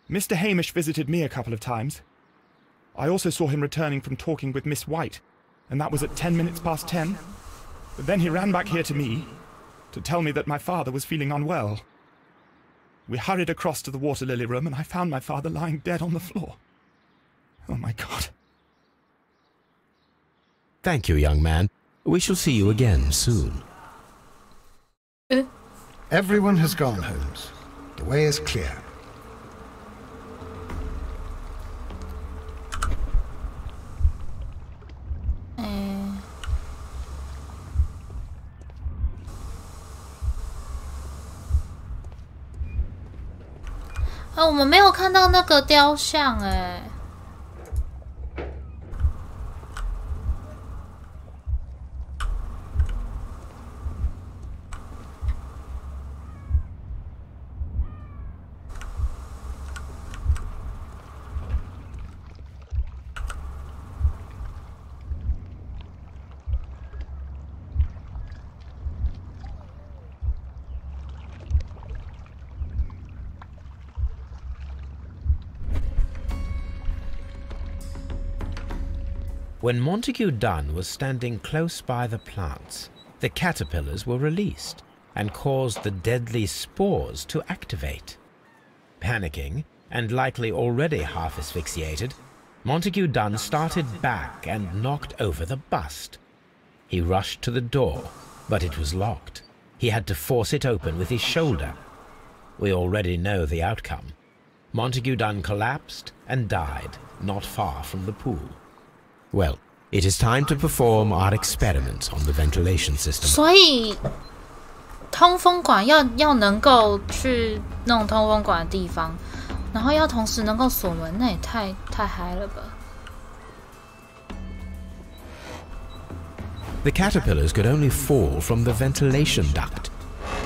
Mr. Hamish visited me a couple of times. I also saw him returning from talking with Miss White, and that was at 10 minutes past 10. But then he ran back here to me to tell me that my father was feeling unwell. We hurried across to the water lily room, and I found my father lying dead on the floor. Oh my God.
Thank you, young man. We shall see you again soon.
Everyone has gone, Holmes. The way is clear.
我们没有看到那个雕像哎。
When Montague Dunn was standing close by the plants, the caterpillars were released and caused the deadly spores to activate. Panicking, and likely already half asphyxiated, Montague Dunn started back and knocked over the bust. He rushed to the door, but it was locked. He had to force it open with his shoulder. We already know the outcome. Montague Dunn collapsed and died not far from the pool. Well, it is time to perform our experiment on the ventilation system.
所以通风管要能够去弄通风管的地方，然后要同时能够锁门，那也太嗨了吧。
The caterpillars could only fall from the ventilation duct.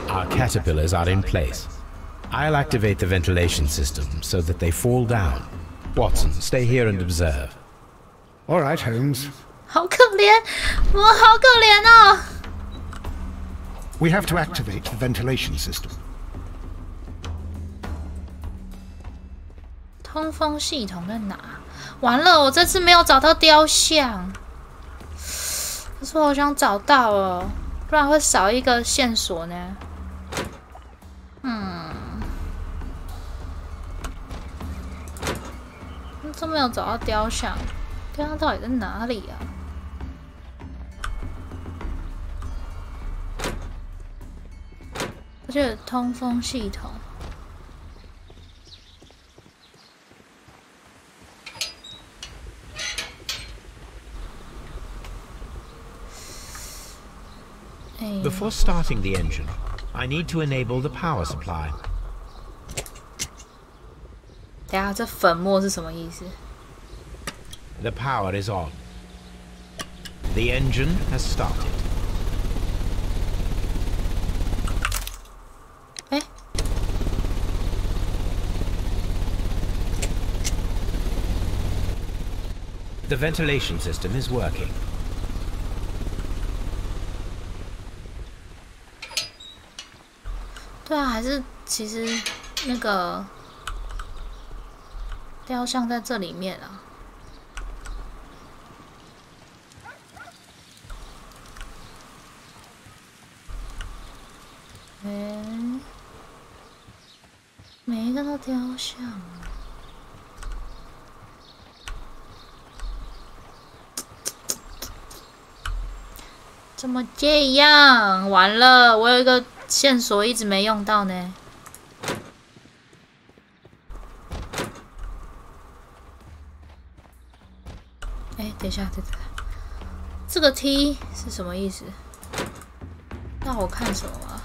Our caterpillars are in place. I'll activate the ventilation system so that they fall down. Watson, stay here and observe.
All right, Holmes.
好可怜，我好可怜哦。
We have to activate the ventilation system.
通风系统在哪？完了，我这次没有找到雕像。可是我好想找到哦，不然会少一个线索呢。都没有找到雕像，雕像到底在哪里啊？而且通风系统。
Before starting the engine, I need to enable the power supply.
等下，这粉末是什么意思？
The power is on. The engine has started.
哎，
The ventilation system is working.
对啊，还是其实那个雕像在这里面啊。哎，没看到雕像啊。怎么这样？完了，我有一个线索一直没用到呢。等一下，这个 T 是什么意思？让我看什么啊？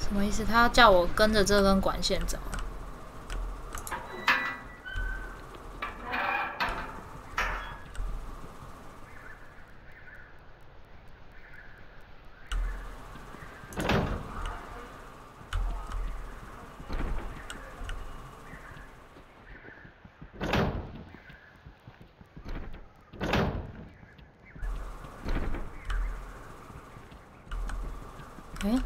什么意思？他要叫我跟着这根管线走。诶？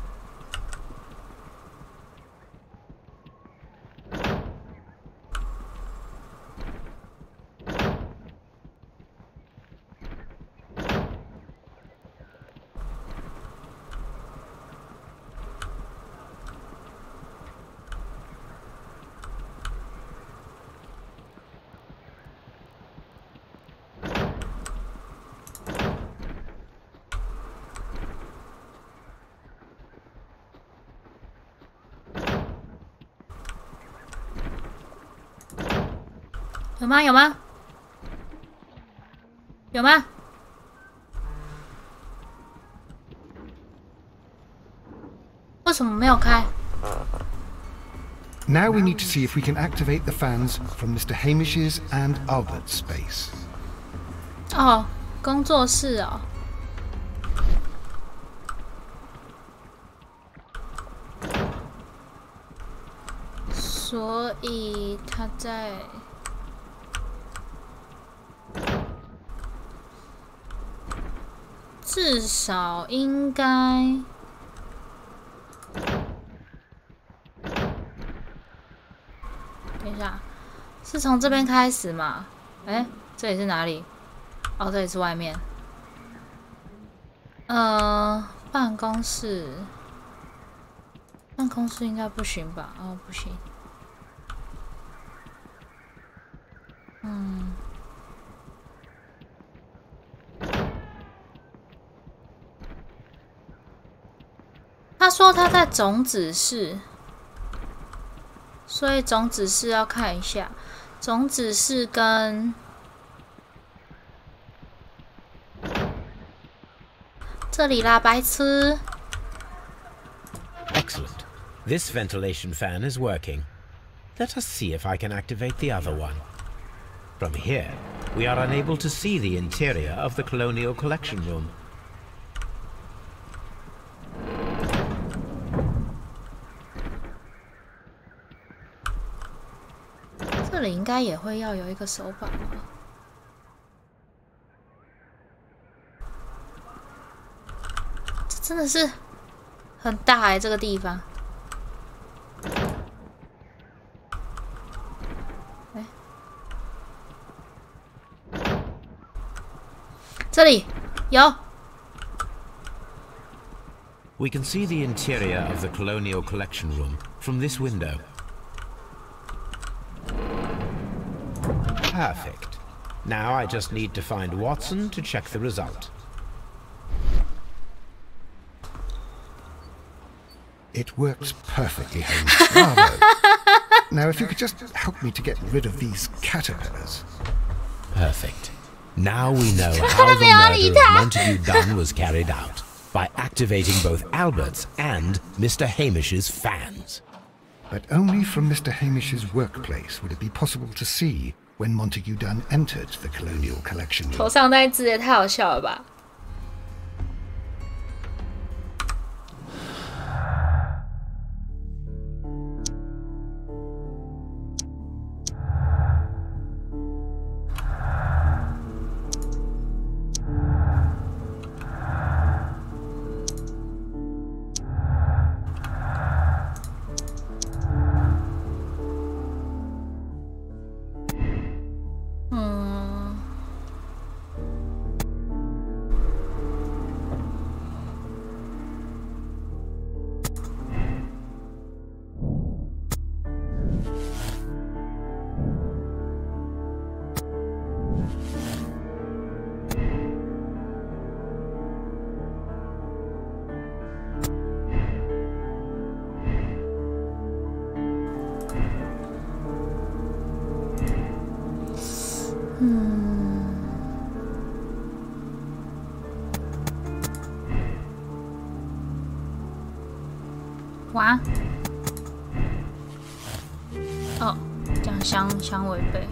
有吗？有吗？有吗？为什么没有开？
Now we need to see if we can activate the fans from Mr. Hamish's and Albert's space.
哦，工作室哦。所以他在。 至少应该，等一下，是从这边开始嘛？哎，这里是哪里？哦，这里是外面。办公室，办公室应该不行吧？哦，不行。嗯。 他说他在种子室，所以种子室要看一下，种子室跟这里啦，白痴。
Excellent. This ventilation fan is working. Let us see if I can activate the other one. From here, we are unable to see the interior of the Colonial Collection Room.
这里应该也会要有一个手把吧？这真的是很大哎，这个地方。哎，这里有。
We can see the interior of the Colonial Collection Room from this window. Perfect. Now I just need to find Watson to check the result.
It works perfectly, Holmes. Bravo. Now, if you could just help me to get rid of these caterpillars.
Perfect. Now we know how the murder of Montague Dunn was carried out, by activating both Albert's and Mr. Hamish's fans.
But only from Mr. Hamish's workplace would it be possible to see when Montague Dunn entered the Colonial Collection Room.
头上那一只也太好笑了吧！哇！哦，这样相违背。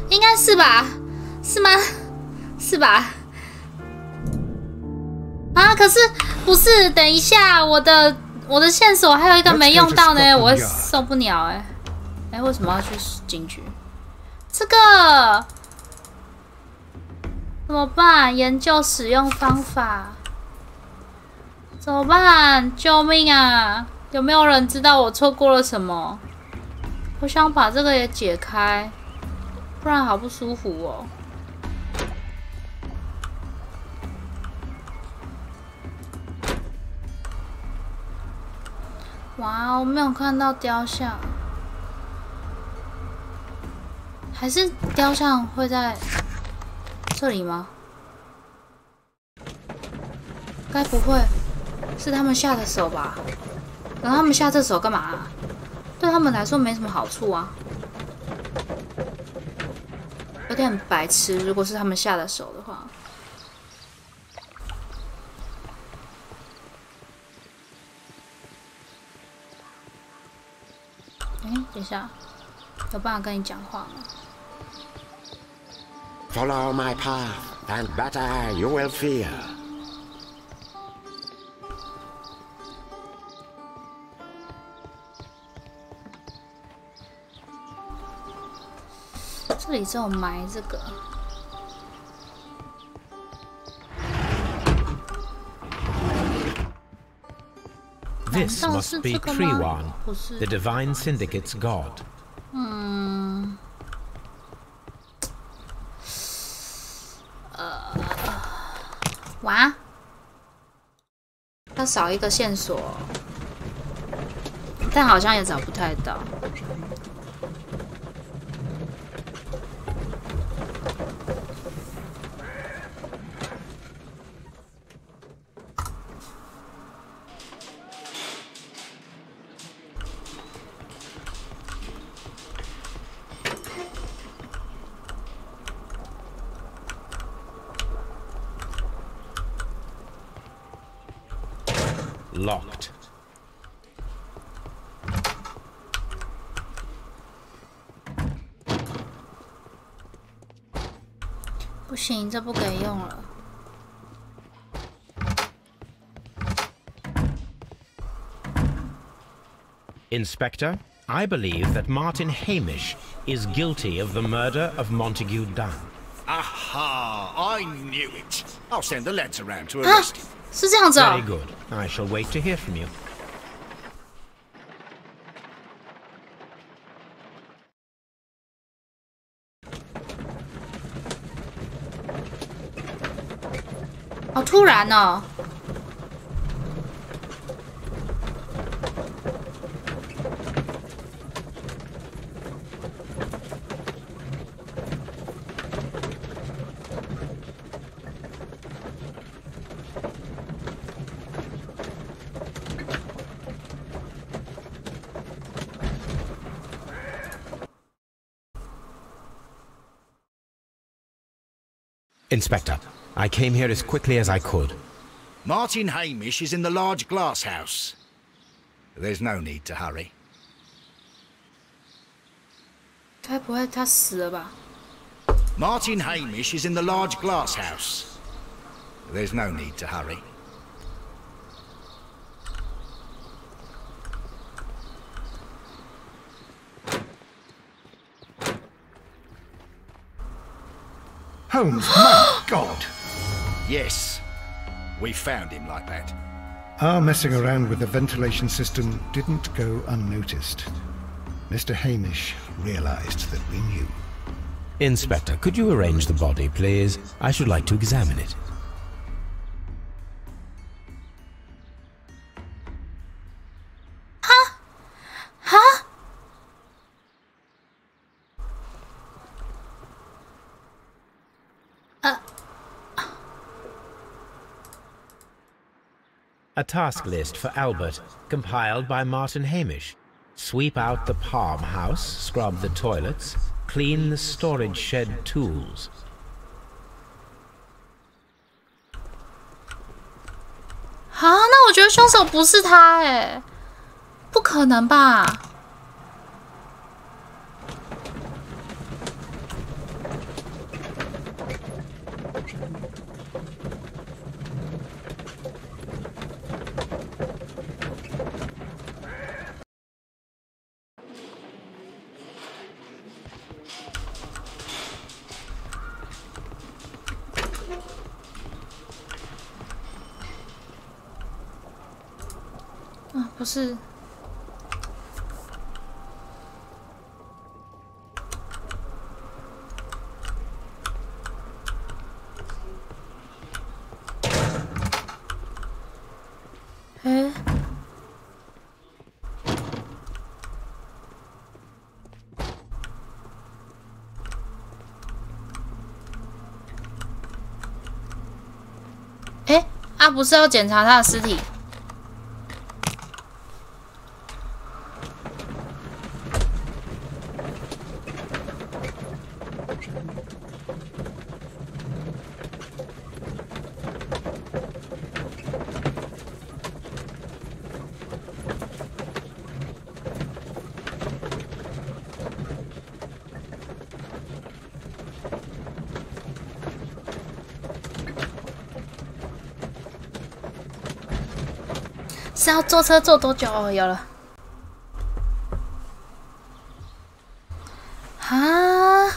应该是吧？是吗？是吧？啊，可是不是？等一下，我的线索还有一个没用到呢，我会受不了哎！哎，为什么要去警局？这个怎么办？研究使用方法怎么办？救命啊！有没有人知道我错过了什么？我想把这个也解开，不然好不舒服哦。哇，我没有看到雕像，还是雕像会在这里吗？该不会是他们下的手吧？然后他们下这手干嘛啊？对他们来说没什么好处啊，有点白痴。如果是他们下的手的话，等一下，有办法跟你讲话吗
Follow my path, and better you will feel.
这里只有埋这个。
This must be Kriwan, the Divine Syndicate's god.
哇，要少一个线索，但好像也找不太到。
Locked.
不行，这不给用了。
Inspector, I believe that Martin Hamish is guilty of the murder of Montague Dunn.
Aha! I knew it. I'll send the lads around to arrest him.
是这样子哦。
Very good. I shall wait to hear from you.
好突然哦。
Inspector, I came here as quickly as I could.
Martin Hamish is in the large glass house. There's no need to hurry.
该不会他死了吧？
Martin Hamish is in the large glass house. There's no need to hurry.
Holmes, my God!
Yes, we found him like that.
Our messing around with the ventilation system didn't go unnoticed. Mr. Hamish realized that we knew.
Inspector, could you arrange the body, please? I should like to examine it.
Huh? Huh?
A task list for Albert, compiled by Martin Hamish. Sweep out the Palm House, scrub the toilets, Clean the storage shed tools.
啊，那我觉得凶手不是他哎，不可能吧？不是，不是要检查他的尸体？是要坐车坐多久？哦，有了。啊！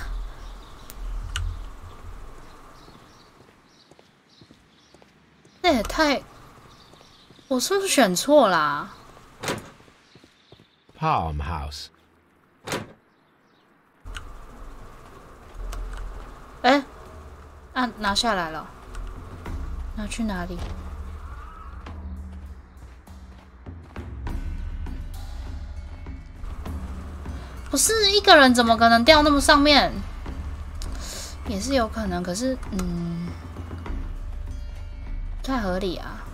这也太……我是不是选错啦
Palm House.
拿下来了，拿去哪里？不是一个人怎么可能掉那么上面？也是有可能，可是不太合理啊！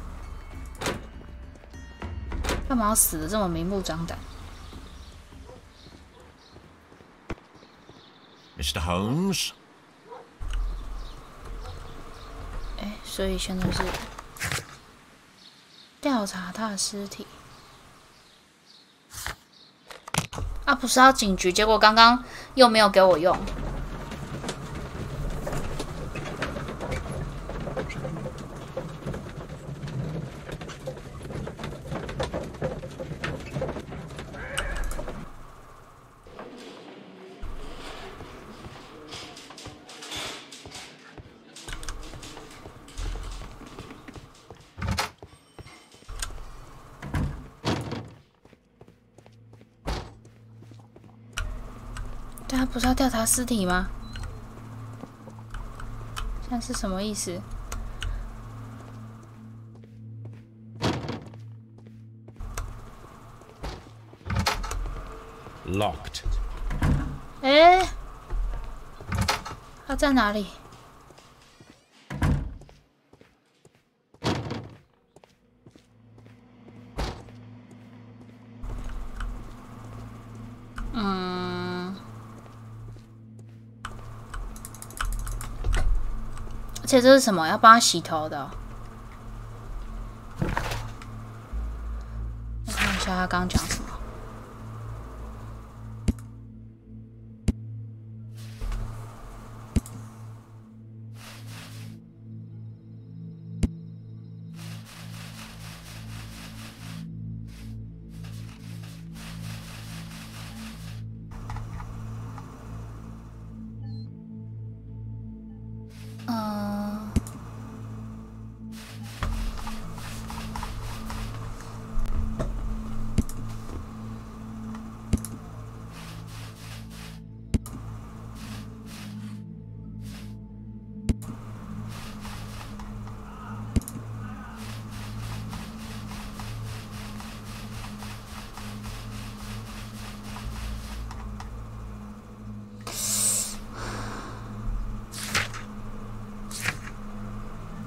干嘛要死的这么明目张胆
Mr. Holmes?
所以现在是调查他的尸体。不是要警局，结果刚刚又没有给我用。他不是要调查尸体吗？现在是什么意思？
Locked.
他在哪里？而且这是什么？要帮他洗头的哦。我看一下他刚刚讲什么。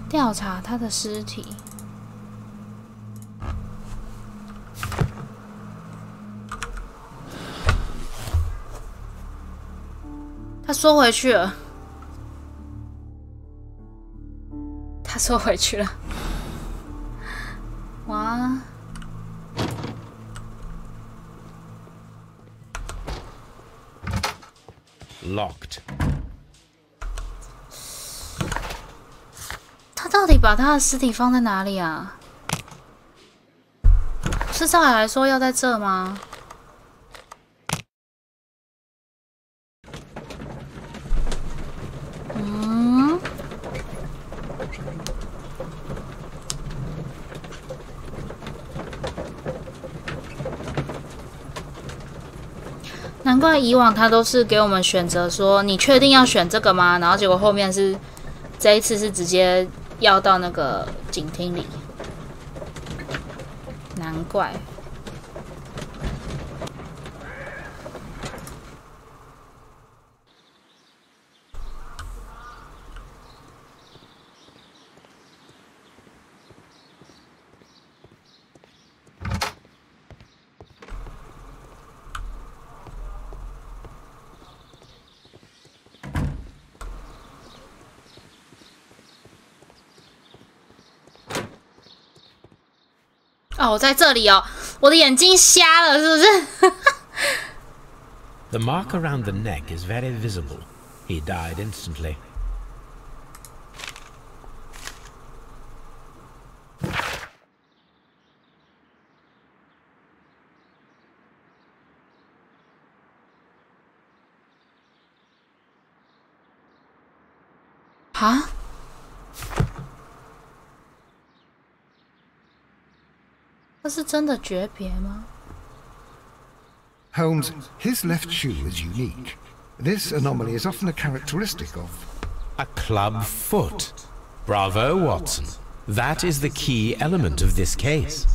调查他的尸体。他缩回去了，他缩回去了。哇！
Locked.
他到底把他的尸体放在哪里啊？是照理来说要在这吗？嗯。难怪以往他都是给我们选择说，你确定要选这个吗？然后结果后面是这一次是直接要到那个警厅里，难怪。哦，我在这里哦，我的眼睛瞎了，是不是
？The mark around the neck is very visible. He died instantly.
啊？ 这是真的诀别吗
Holmes, his left shoe is unique. This anomaly is often a characteristic of...
A club foot. Bravo, Watson. That is the key element of this case.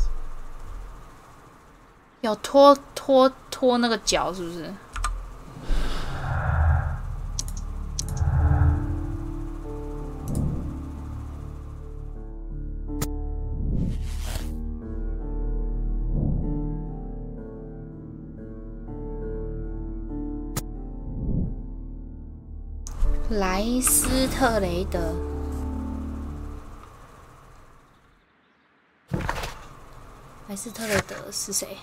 有拖那个脚是不是？莱斯特雷德，莱斯特雷德是谁？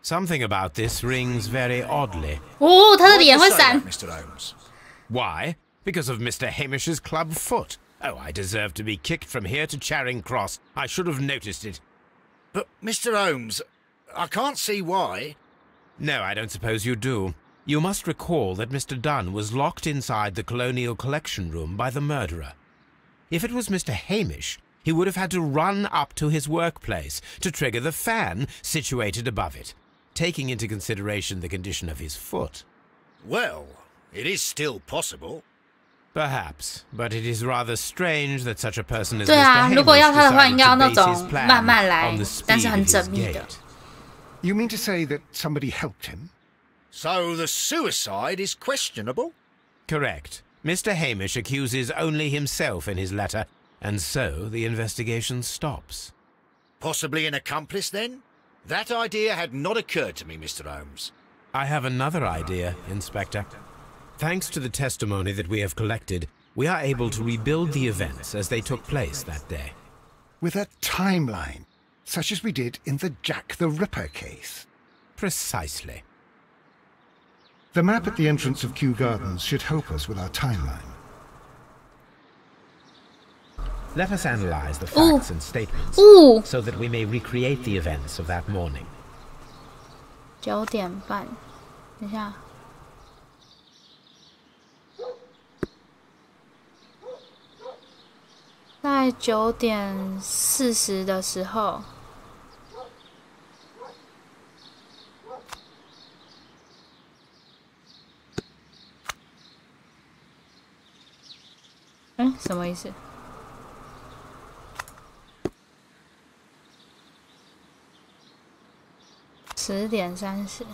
Something about this rings very oddly.
哦，他的脸会闪。
Mr. Holmes.
Why? Because of Mr. Hamish's club foot. Oh, I deserve to be kicked from here to Charing Cross. I should have noticed it.
But, Mr. Holmes, I can't see why.
No, I don't suppose you do. You must recall that Mr. Dunn was locked inside the Colonial Collection Room by the murderer. If it was Mr. Hamish, he would have had to run up to his workplace to trigger the fan situated above it, taking into consideration the condition of his foot.
Well, it is still possible.
Perhaps, but it is rather strange that such a person as
对
Mr.
啊，如果
Hamish
要他的话，
decided
应该要
to
那
base
种
his plan
慢慢来
on the，
但是
speed
很
of
缜
his
密的。
gait.
You mean to say that somebody helped him?
So the suicide is questionable?
Correct. Mr. Hamish accuses only himself in his letter, and so the investigation stops.
Possibly an accomplice, then? That idea had not occurred to me, Mr. Holmes.
I have another idea, Inspector. Thanks to the testimony that we have collected, we are able to rebuild the events as they took place that day.
With a timeline, such as we did in the Jack the Ripper case.
Precisely.
The map at the entrance of Kew Gardens should help us with our timeline.
Let us analyze the facts and statements so that we may recreate the events of that morning.
9点半，等一下。在9点40的时候，什么意思？10点30。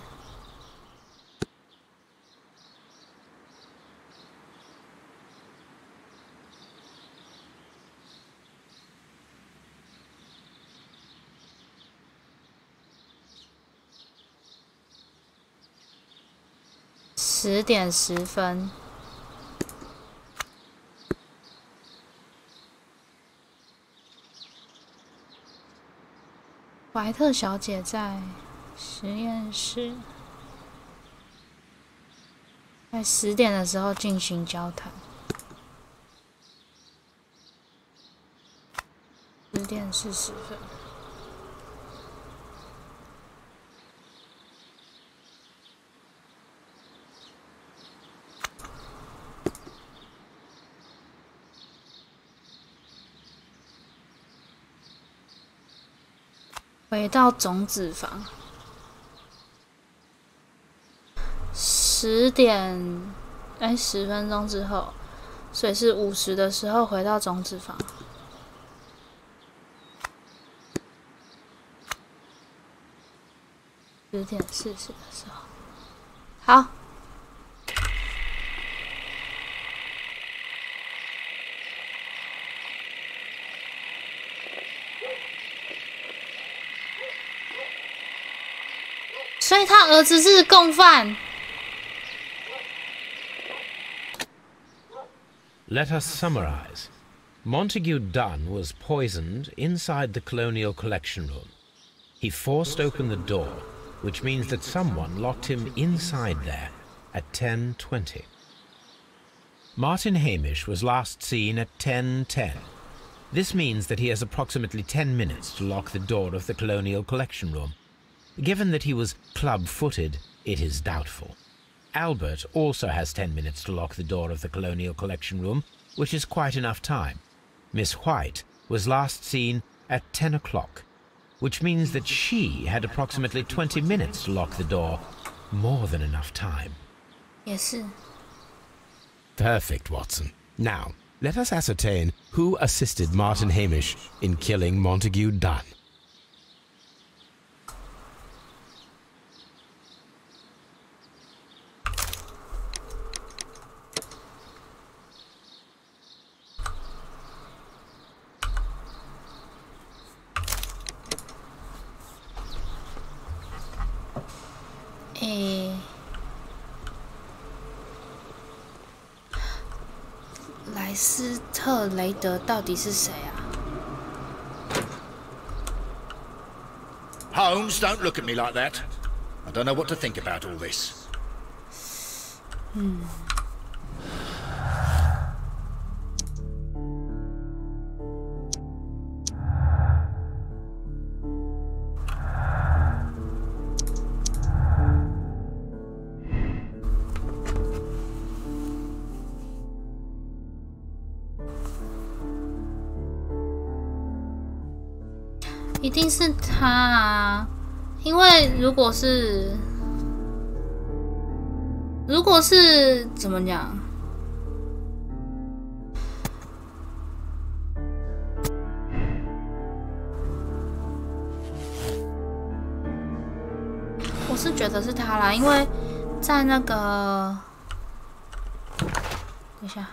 10点10分。怀特小姐在实验室，在10点的时候进行交谈。10点40分。回到种子房，10分钟之后，所以是50的时候回到种子房。10点40的时候，好。所以他儿子是共犯。
Let us summarize. Montague Dunn was poisoned inside the Colonial Collection Room. He forced open the door, which means that someone locked him inside there at 10:20. Martin Hamish was last seen at 10:10. This means that he has approximately 10 minutes to lock the door of the Colonial Collection Room. Given that he was club-footed, it is doubtful. Albert also has 10 minutes to lock the door of the Colonial Collection Room, which is quite enough time. Miss White was last seen at 10 o'clock, which means that she had approximately 20 minutes to lock the door. More than enough time.
也是。
Perfect, Watson. Now, let us ascertain who assisted Martin Hamish in killing Montague Dunn.
莱斯特雷德到底是谁啊
Holmes, don't look at me like that. I don't know what to think about all this.
一定是他啊！因为如果是怎么讲？我是觉得是他啦，因为在那个，等一下。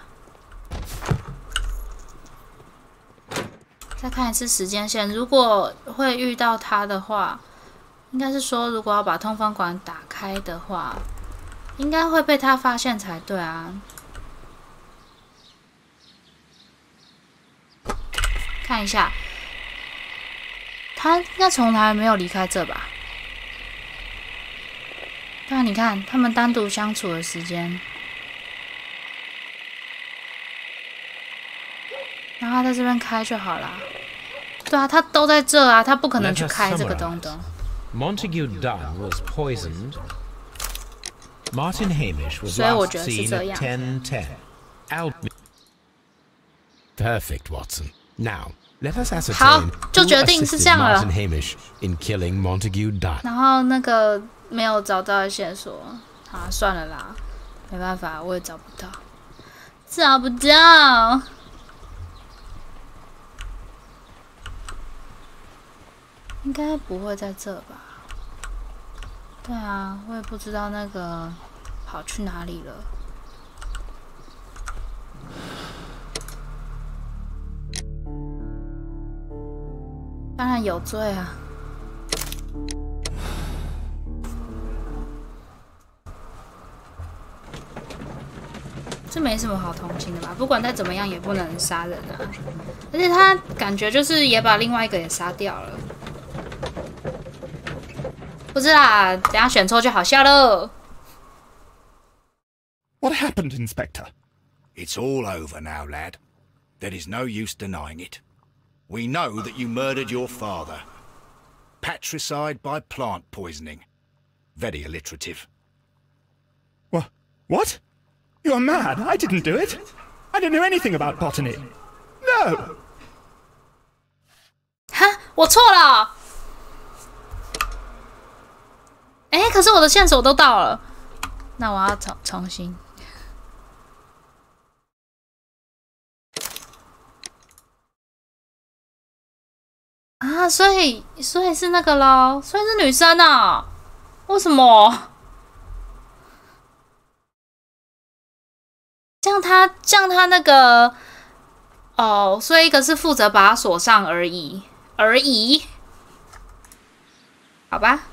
再看一次时间线，如果会遇到他的话，应该是说，如果要把通风管打开的话，应该会被他发现才对啊。看一下，他应该从来没有离开这吧？对啊，你看他们单独相处的时间。 然后他在这边开就好啦。对啊，他都在这啊，他不可能去开这个东东。
Montague Dunn was poisoned. Martin Hamish was
所以我
last
觉得是
seen
这
at
样。
10:10. Perfect, Watson. Now, let us
好
ascertain，
就
who
决定是
assisted
这样了。
Martin Hamish in killing Montague Dunn.
然后那个没有找到的线索，啊，算了啦，没办法，我也找不到，找不到。 应该不会在这吧？对啊，我也不知道那个跑去哪里了。当然有罪啊！这没什么好同情的吧？不管再怎么样，也不能杀人啊！而且他感觉就是也把另外一个也杀掉了。不知啦，等下选错就好笑了。
What happened, Inspector?
It's all over now, lad. There is no use denying it. We know that you murdered your father. Patricide by plant poisoning. Very alliterative.
What? You're mad. I didn't do it. I don't know anything about botany. No!
哈，我错了。哎，可是我的线索都到了，那我要重新。啊，所以是那个咯，所以是女生啊？为什么？这样他那个哦，所以一个是负责把它锁上而已，好吧。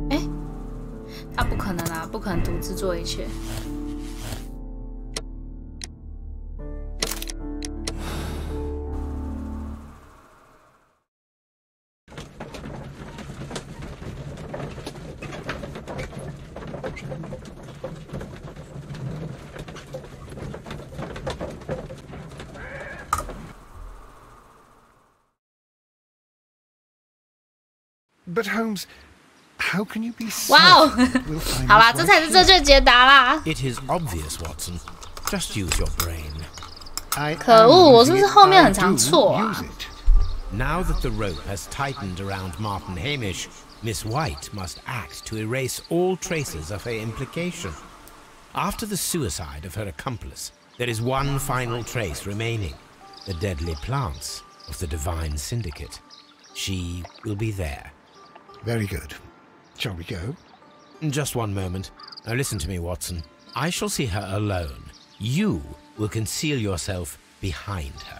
哎，他不可能啊，不可能独自做一切。
But Holmes, how can you be certain?
哇哦，
we'll find
好啦，
this
这
right
才是正确解答啦。
It is obvious, Watson. Just use your brain.
I
可恶，
am
我是不是
using it.
后面很
I
常
do
错啊
use it.
Now that the rope has tightened around Martin Hamish, Miss White must act to erase all traces of her implication. After the suicide of her accomplice, there is one final trace remaining: the deadly plants of the Divine Syndicate. She will be there.
Very good. Shall we go?
Just one moment. Now listen to me, Watson. I shall see her alone. You will conceal yourself behind her,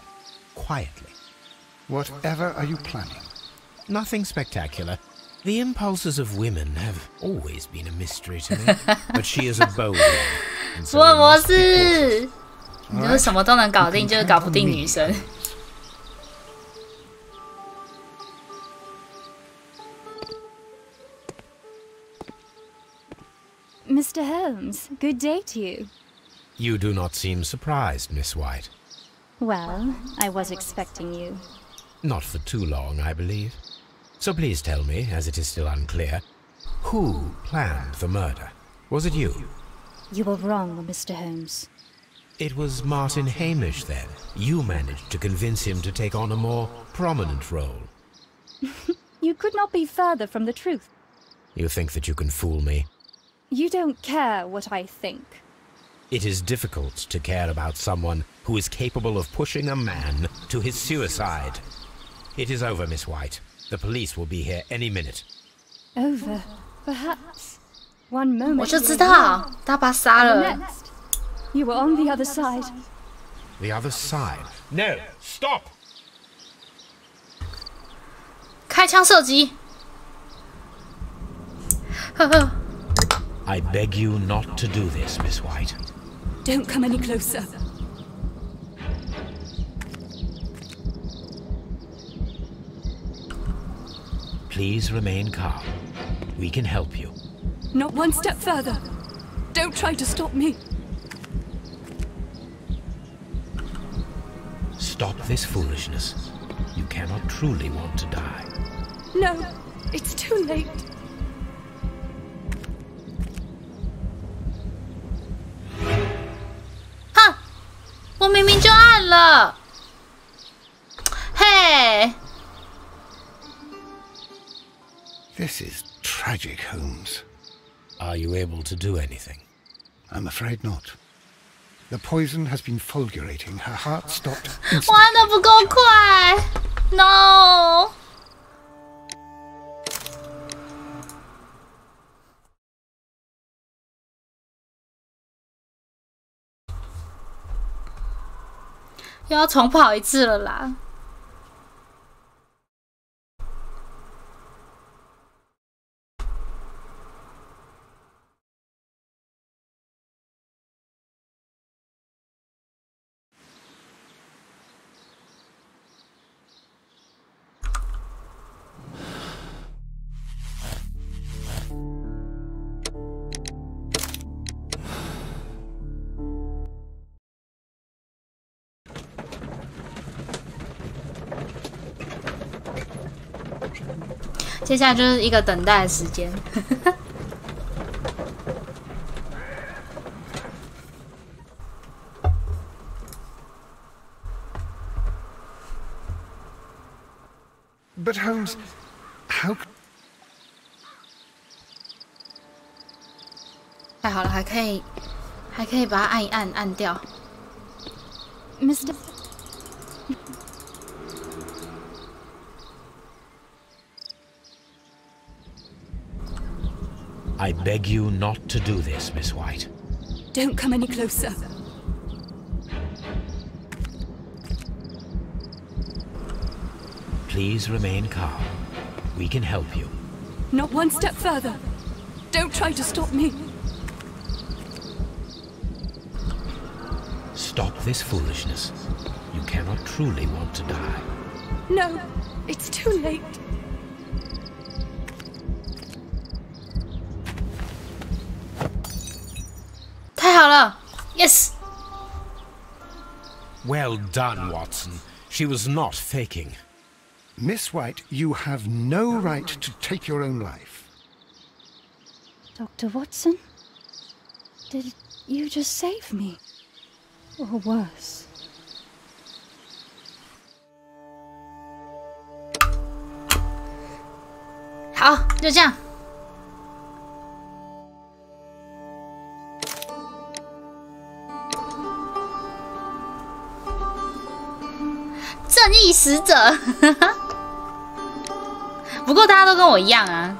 quietly.
Whatever are you planning?
Nothing spectacular. The impulses of women have always been a mystery to me, but she is a bold one. And
福
so
尔
we
摩
must be
斯，
cautious.
你就是什么都能搞定，就是搞不定女生。
Mr. Holmes, good day to you.
You do not seem surprised, Miss White.
Well, I was expecting you.
Not for too long, I believe. So please tell me, as it is still unclear, who planned the murder? Was it you?
You were wrong, Mr. Holmes.
It was Martin Hamish, then. You managed to convince him to take on a more prominent role.
You could not be further from the truth.
You think that you can fool me?
You don't care what I think.
It is difficult to care about someone who is capable of pushing a man to his suicide. It is over, Miss White. The police will be here any minute.
Over, perhaps. One moment
我就
you
知
were
道
here,
他把他杀
and the
了。
next, you were on the other side.
The other side? No! Stop!
开枪射击。呵呵，
I beg you not to do this, Miss White.
Don't come any closer.
Please remain calm. We can help you.
Not one step further. Don't try to stop me.
Stop this foolishness. You cannot truly want to die.
No, it's too late.
哼，我明明就按了。嘿，
This is tragic, Holmes.
Are you able to do anything?
I'm afraid not. The poison has been fulgurating. Her heart stopped
我
instantly.
按的不够快。No。又要重跑一次了啦。接下来就是一个等待的时间。
But Holmes, how?
太好了，还可以把它按一按掉。
Mr.
I beg you not to do this, Miss White.
Don't come any closer.
Please remain calm. We can help you.
Not one step further. Don't try to stop me.
Stop this foolishness. You cannot truly want to die.
No, it's too late.
Yes.
Well done, Watson. She was not faking.
Miss White, you have no right to take your own life.
Dr. Watson? Did you just save me? Or worse?
好，就这样。正义使者，不过大家都跟我一样啊。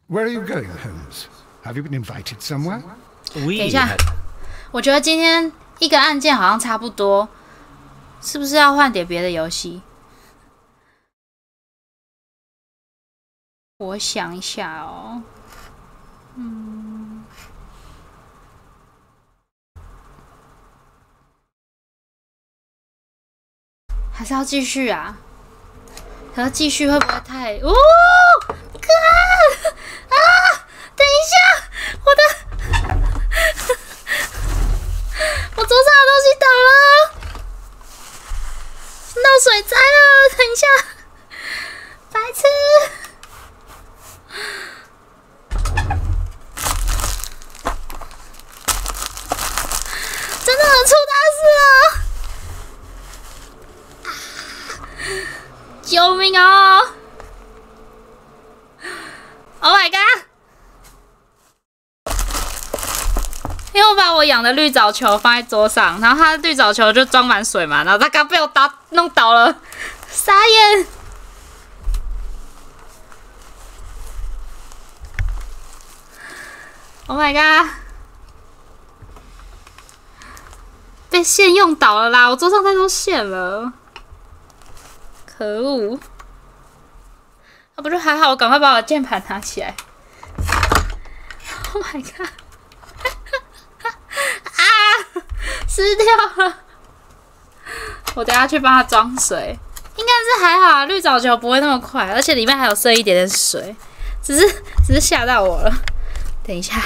Where are you going, Holmes? Have you been invited somewhere?
等一下，我觉得今天一个案件好像差不多，是不是要换点别的游戏？我想一下哦，还是要继续啊？可是继续会不会太……哦，哥啊！等一下，我桌上的东西倒了，闹水灾了！等一下，白痴！真的很出大事了！救命哦 ！Oh my god！ 因为我把我养的绿藻球放在桌上，然后它的绿藻球就装满水嘛，然后它刚被我弄倒了，傻眼！ Oh my god！ 被线用倒了啦！我桌上太多线了，可恶！那不就还好？我赶快把我的键盘拿起来。Oh my god！ 啊，湿掉了！我等下去帮它装水，应该是还好啊，绿藻球不会那么快，而且里面还有剩一点点水，只是吓到我了。 等一下，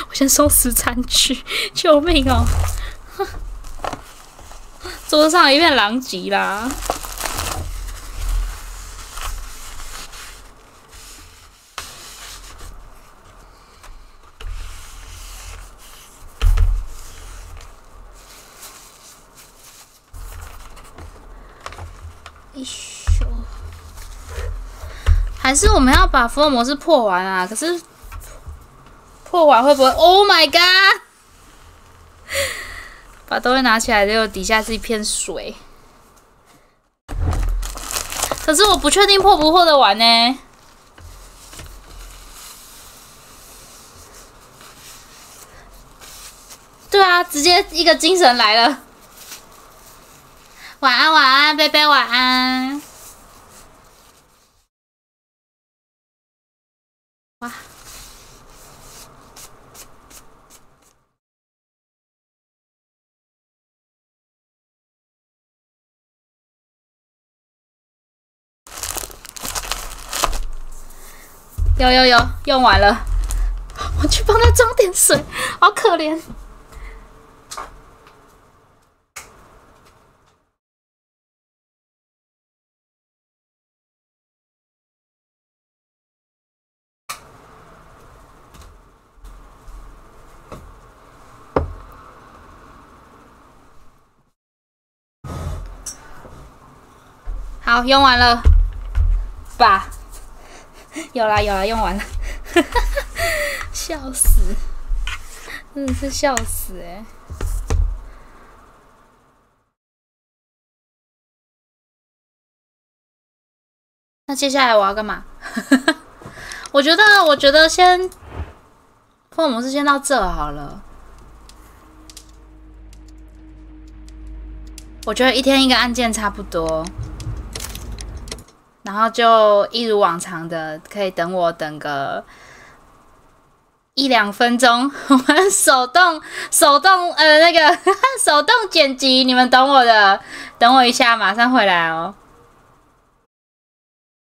我先收拾餐具，救命哦！桌上一片狼藉啦。还是我们要把福尔摩斯破完啊？可是。 破完会不会 ？Oh my god！ 把东西拿起来，结果底下是一片水。可是我不确定破不破得完呢。对啊，直接一个精神来了。晚安，晚安，贝贝，晚安。哇！有，用完了，我去帮他装点水，好可怜。好，用完了吧？有啦，用完了，笑死，真的是笑死欸。那接下来我要干嘛？我觉得先福尔摩斯先到这好了。我觉得一天一个案件差不多。然后就一如往常的，可以等我等个1-2分钟，我们手动那个手动剪辑，你们懂我的，等我一下，马上回来哦。